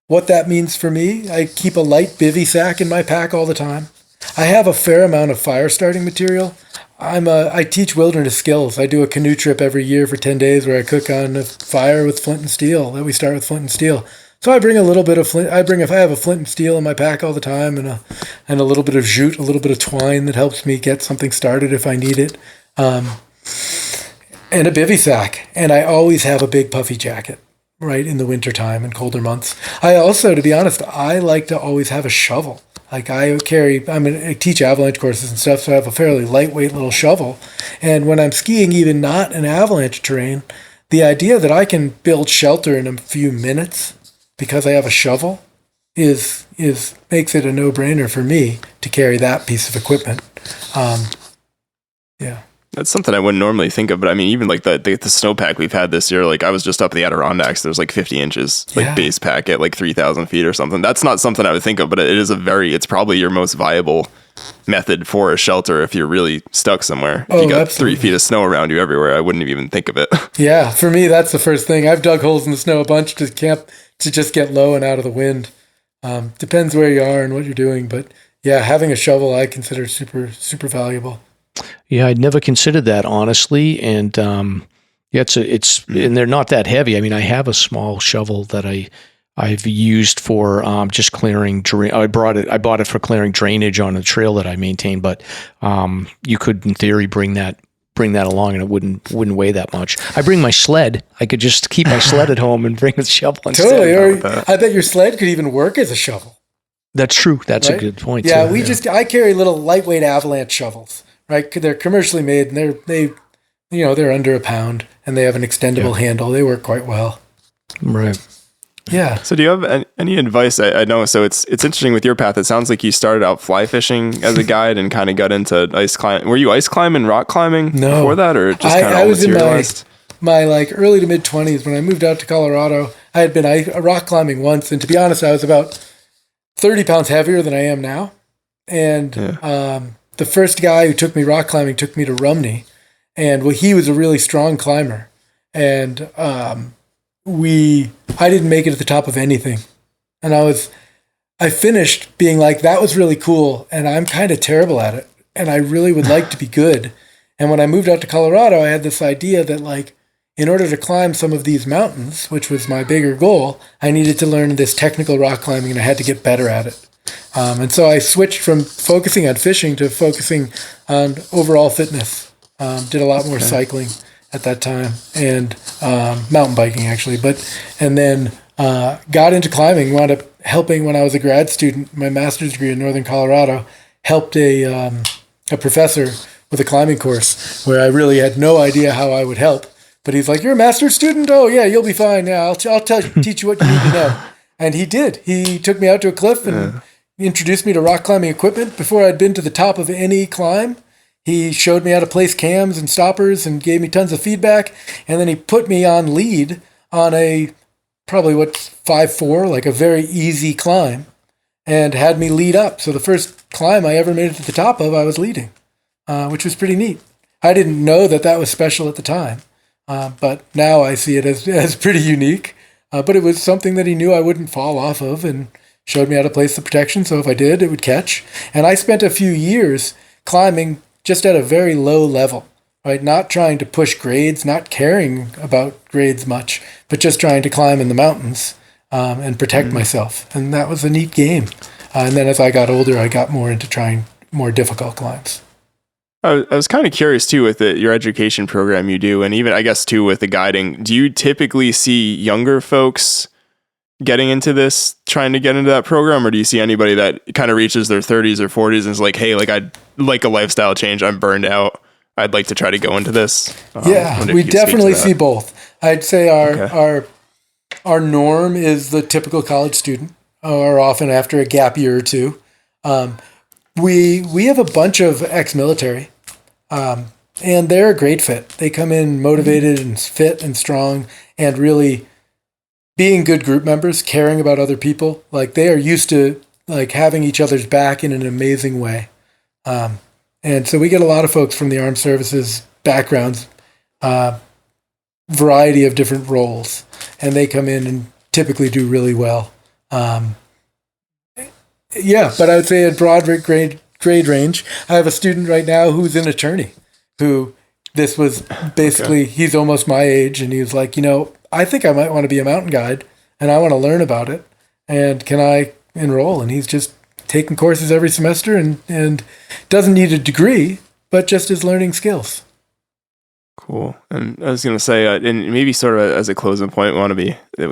What that means for me, I keep a light bivy sack in my pack all the time. I have a fair amount of fire starting material. I teach wilderness skills. I do a canoe trip every year for 10 days where I cook on a fire with flint and steel. We start with flint and steel. So I bring a little bit of flint. I have a flint and steel in my pack all the time, and a little bit of jute, a little bit of twine that helps me get something started if I need it, and a bivy sack. And I always have a big puffy jacket, right, in the wintertime and colder months. I also, to be honest, I like to always have a shovel. Like I teach avalanche courses and stuff, so I have a fairly lightweight little shovel. And when I'm skiing, even not in avalanche terrain, the idea that I can build shelter in a few minutes because I have a shovel is makes it a no-brainer for me to carry that piece of equipment. Yeah. That's something I wouldn't normally think of, but I mean, even like the snowpack we've had this year, like I was just up the Adirondacks, there's like 50 inches, like base pack at like 3,000 feet or something. That's not something I would think of, but it's probably your most viable method for a shelter if you're really stuck somewhere. If you got absolutely 3 feet of snow around you everywhere, I wouldn't even think of it. Yeah, for me, that's the first thing. I've dug holes in the snow a bunch to just get low and out of the wind. Depends where you are and what you're doing, but yeah, having a shovel I consider super, super valuable. Yeah, I'd never considered that, honestly. And it's and they're not that heavy. I mean, I have a small shovel that I've used for just clearing I bought it for clearing drainage on a trail that I maintain. But you could, in theory, bring that along, and it wouldn't weigh that much. I bring my sled. I could just keep my sled at home and bring the shovel instead. Totally. Or I bet your sled could even work as a shovel. That's true. That's right? A good point. Yeah, too. I carry little lightweight avalanche shovels. Right, they're commercially made, and they're under a pound, and they have an extendable handle. They work quite well. Right. Yeah. So, do you have any advice? I know. So it's interesting with your path. It sounds like you started out fly fishing as a guide and kind of got into ice climbing. Were you ice climbing, rock climbing before that, or just kind of I was in my like early to mid 20s when I moved out to Colorado. I had been rock climbing once, and to be honest, I was about 30 pounds heavier than I am now, and the first guy who took me rock climbing took me to Rumney, and he was a really strong climber, and I didn't make it at the top of anything, and I finished being like, that was really cool, and I'm kind of terrible at it, and I really would like to be good. And when I moved out to Colorado, I had this idea that like, in order to climb some of these mountains, which was my bigger goal, I needed to learn this technical rock climbing, and I had to get better at it. And so I switched from focusing on fishing to focusing on overall fitness. Did a lot more cycling at that time, and mountain biking actually. And then got into climbing. Wound up helping when I was a grad student, my master's degree in Northern Colorado. Helped a professor with a climbing course where I really had no idea how I would help. But he's like, "You're a master's student? Oh yeah, you'll be fine. Yeah, I'll teach you what you need to know." And he did. He took me out to a cliff and introduced me to rock climbing equipment. Before I'd been to the top of any climb, he showed me how to place cams and stoppers and gave me tons of feedback. And then he put me on lead on a probably 5.4, like a very easy climb, and had me lead up. So the first climb I ever made it to the top of, I was leading, which was pretty neat. I didn't know that was special at the time, but now I see it as pretty unique. But it was something that he knew I wouldn't fall off of, and showed me how to place the protection, so if I did, it would catch. And I spent a few years climbing just at a very low level, right? Not trying to push grades, not caring about grades much, but just trying to climb in the mountains and protect myself. And that was a neat game. And then as I got older, I got more into trying more difficult climbs. I was kind of curious too with your education program you do, and even I guess too with the guiding. Do you typically see younger folks getting into this, trying to get into that program, or do you see anybody that kind of reaches their 30s or 40s and is like, hey, like I'd like a lifestyle change, I'm burned out, I'd like to try to go into this? We definitely see both. I'd say our norm is the typical college student, or often after a gap year or two. We have a bunch of ex-military, and they're a great fit. They come in motivated and fit and strong, and really being good group members, caring about other people. Like they are used to like having each other's back in an amazing way. And so we get a lot of folks from the armed services backgrounds, variety of different roles, and they come in and typically do really well. But I would say a broad grade range. I have a student right now who's an attorney who this was basically, he's almost my age, and he was like, I think I might want to be a mountain guide. and I want to learn about it. And can I enroll? And he's just taking courses every semester and doesn't need a degree, but just is learning skills. Cool. And I was going to say, and maybe sort of as a closing point, we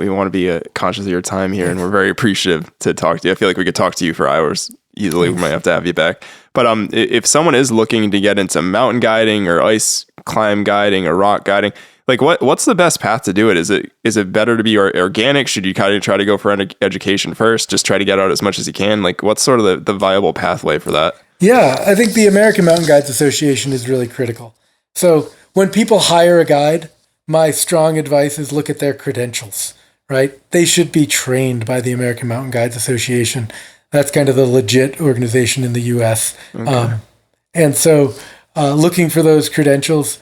want to be conscious of your time here, and we're very appreciative to talk to you. I feel like we could talk to you for hours easily. We might have to have you back. But if someone is looking to get into mountain guiding or ice climb guiding or rock guiding, like what's the best path to do it? Is it better to be organic? Should you kind of try to go for education first? Just try to get out as much as you can? Like what's sort of the viable pathway for that? Yeah, I think the American Mountain Guides Association is really critical. So when people hire a guide, my strong advice is look at their credentials, right? They should be trained by the American Mountain Guides Association. That's kind of the legit organization in the U.S. Okay. And so looking for those credentials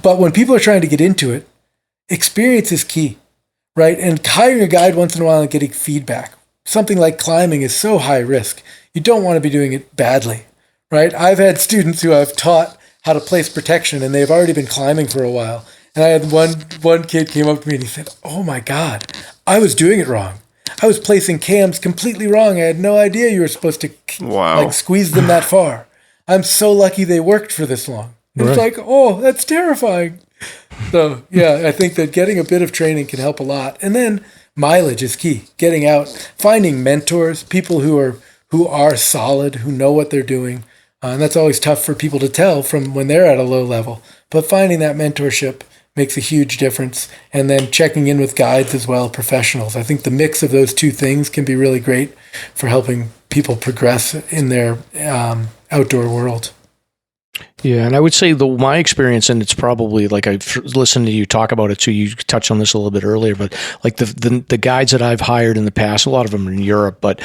but when people are trying to get into it, experience is key, right? And hiring a guide once in a while and getting feedback. Something like climbing is so high risk. You don't want to be doing it badly, right? I've had students who I've taught how to place protection, and they've already been climbing for a while. And I had one kid came up to me and he said, "Oh my God, I was doing it wrong. I was placing cams completely wrong. I had no idea you were supposed to like squeeze them that far. I'm so lucky they worked for this long." Right. It's like, oh, that's terrifying. So yeah, I think that getting a bit of training can help a lot. And then mileage is key. Getting out, finding mentors, people who are solid, who know what they're doing. And that's always tough for people to tell from when they're at a low level. But finding that mentorship makes a huge difference. And then checking in with guides as well, professionals. I think the mix of those two things can be really great for helping people progress in their outdoor world. Yeah, and I would say my experience, and it's probably like I've listened to you talk about it too. You touched on this a little bit earlier, but like the guides that I've hired in the past, a lot of them are in Europe, but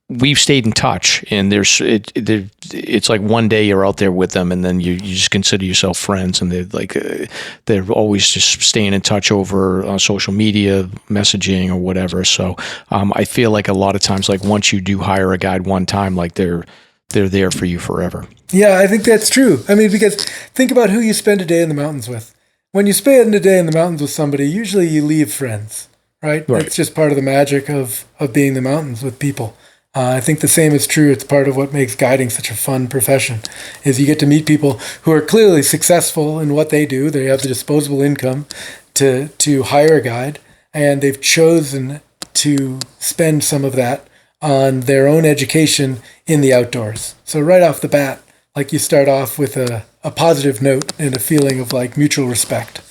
we've stayed in touch, and it's like one day you're out there with them, and then you just consider yourself friends, and they're always just staying in touch over social media, messaging, or whatever. So I feel like a lot of times, like once you do hire a guide one time, like they're there for you forever. Yeah, I think that's true. I mean, because think about who you spend a day in the mountains with. When you spend a day in the mountains with somebody, usually you leave friends, right? It's just part of the magic of being in the mountains with people. I think the same is true. It's part of what makes guiding such a fun profession, is you get to meet people who are clearly successful in what they do. They have the disposable income to hire a guide, and they've chosen to spend some of that on their own education in the outdoors. So right off the bat, like you start off with a positive note and a feeling of like mutual respect.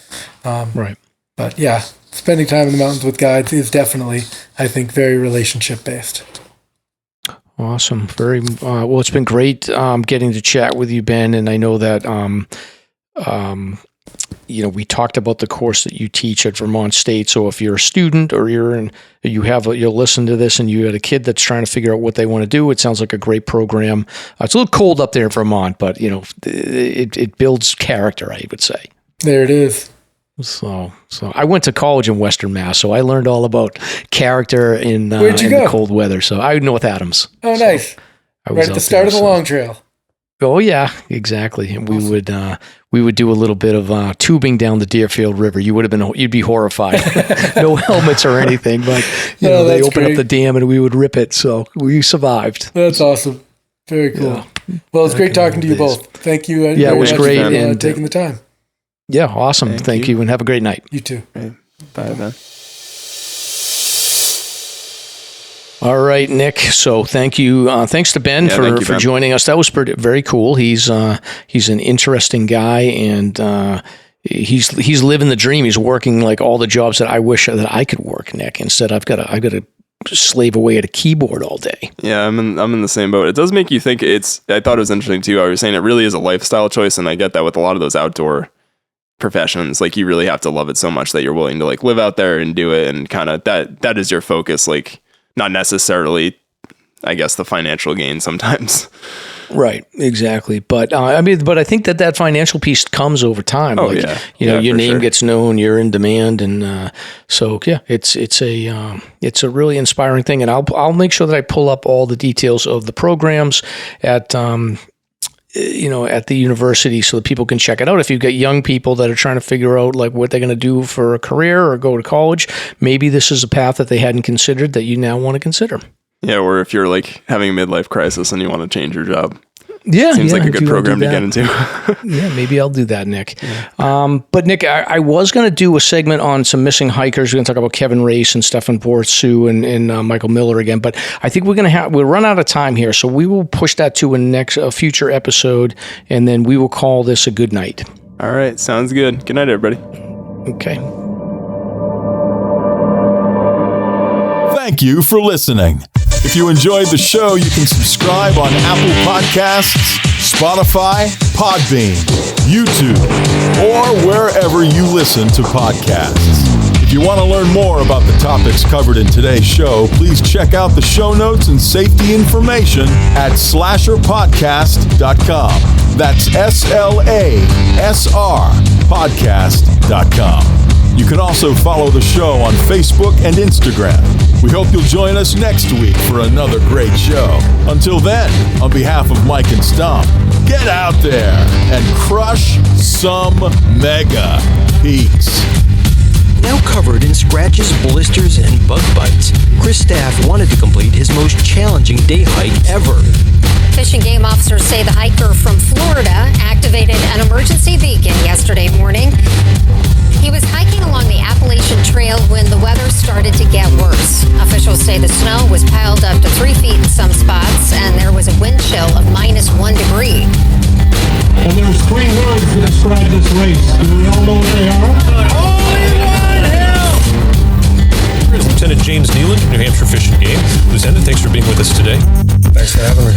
Right. But yeah, spending time in the mountains with guides is definitely, I think, very relationship based. Awesome. Very well. It's been great getting to chat with you, Ben. And I know that we talked about the course that you teach at Vermont State. So if you're a student or you'll listen to this and you had a kid that's trying to figure out what they want to do, it sounds like a great program. It's a little cold up there in Vermont, but it builds character, I would say. There it is. So I went to college in Western Mass, so I learned all about character in the cold weather. So I North Adams. Oh, nice. Right at the start of the Long Trail. Oh yeah, exactly. And awesome. we would do a little bit of tubing down the Deerfield River. You'd be horrified. No helmets or anything, but they opened up the dam and we would rip it. So we survived. That's awesome. Very cool. Yeah. Well, it's great talking to you both. Thank you. Yeah, it was great and taking the time. Yeah, awesome. Thank you, and have a great night. You too. Bye, Ben. All right, Nick. So thank you. Thanks to Ben for joining us. That was very cool. He's an interesting guy, and he's living the dream. He's working like all the jobs that I wish that I could work, Nick. Instead, I've got to slave away at a keyboard all day. Yeah, I'm in the same boat. It does make you think. I thought it was interesting too. I was saying it really is a lifestyle choice, and I get that with a lot of those outdoor professions. Like you really have to love it so much that you're willing to like live out there and do it, and kind of that is your focus. Like not necessarily, I guess, the financial gain sometimes. Right, exactly. But I think that financial piece comes over time. Oh, your name gets known, you're in demand, and so yeah, it's a really inspiring thing. And I'll make sure that I pull up all the details of the programs at at the university so that people can check it out. If you've got young people that are trying to figure out like what they're going to do for a career or go to college, maybe this is a path that they hadn't considered that you now want to consider. Yeah, or if you're like having a midlife crisis and you want to change your job. Yeah, seems like a good program to get into. Yeah, maybe I'll do that, Nick. Yeah. But Nick, I was going to do a segment on some missing hikers. We're going to talk about Kevin Race and Stephon Porith Suo and Michael Miller again. But I think we'll run out of time here, so we will push that to a future episode, and then we will call this a good night. All right, sounds good. Good night, everybody. Okay. Thank you for listening. If you enjoyed the show, you can subscribe on Apple Podcasts, Spotify, Podbean, YouTube, or wherever you listen to podcasts. If you want to learn more about the topics covered in today's show, please check out the show notes and safety information at SLASRPodcast.com. That's SLASRPodcast.com. You can also follow the show on Facebook and Instagram. We hope you'll join us next week for another great show. Until then, on behalf of Mike and Stomp, get out there and crush some mega peaks. Now covered in scratches, blisters, and bug bites, Chris Staff wanted to complete his most challenging day hike ever. Fish and Game officers say the hiker from Florida activated an emergency beacon yesterday morning. He was hiking along the Appalachian Trail when the weather started to get worse. Officials say the snow was piled up to 3 feet in some spots, and there was a wind chill of -1 degree. And there's 3 words to describe this race. Do we all know what they are? Here's Lieutenant James Nealon, New Hampshire Fish and Game. Lieutenant, thanks for being with us today. Thanks for having me.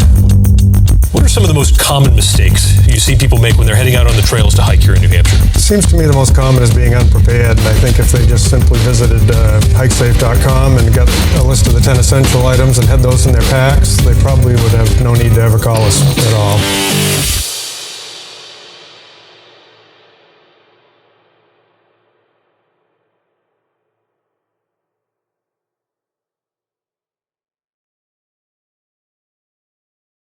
What are some of the most common mistakes you see people make when they're heading out on the trails to hike here in New Hampshire? It seems to me the most common is being unprepared, and I think if they just simply visited hikesafe.com and got a list of the 10 essential items and had those in their packs, they probably would have no need to ever call us at all.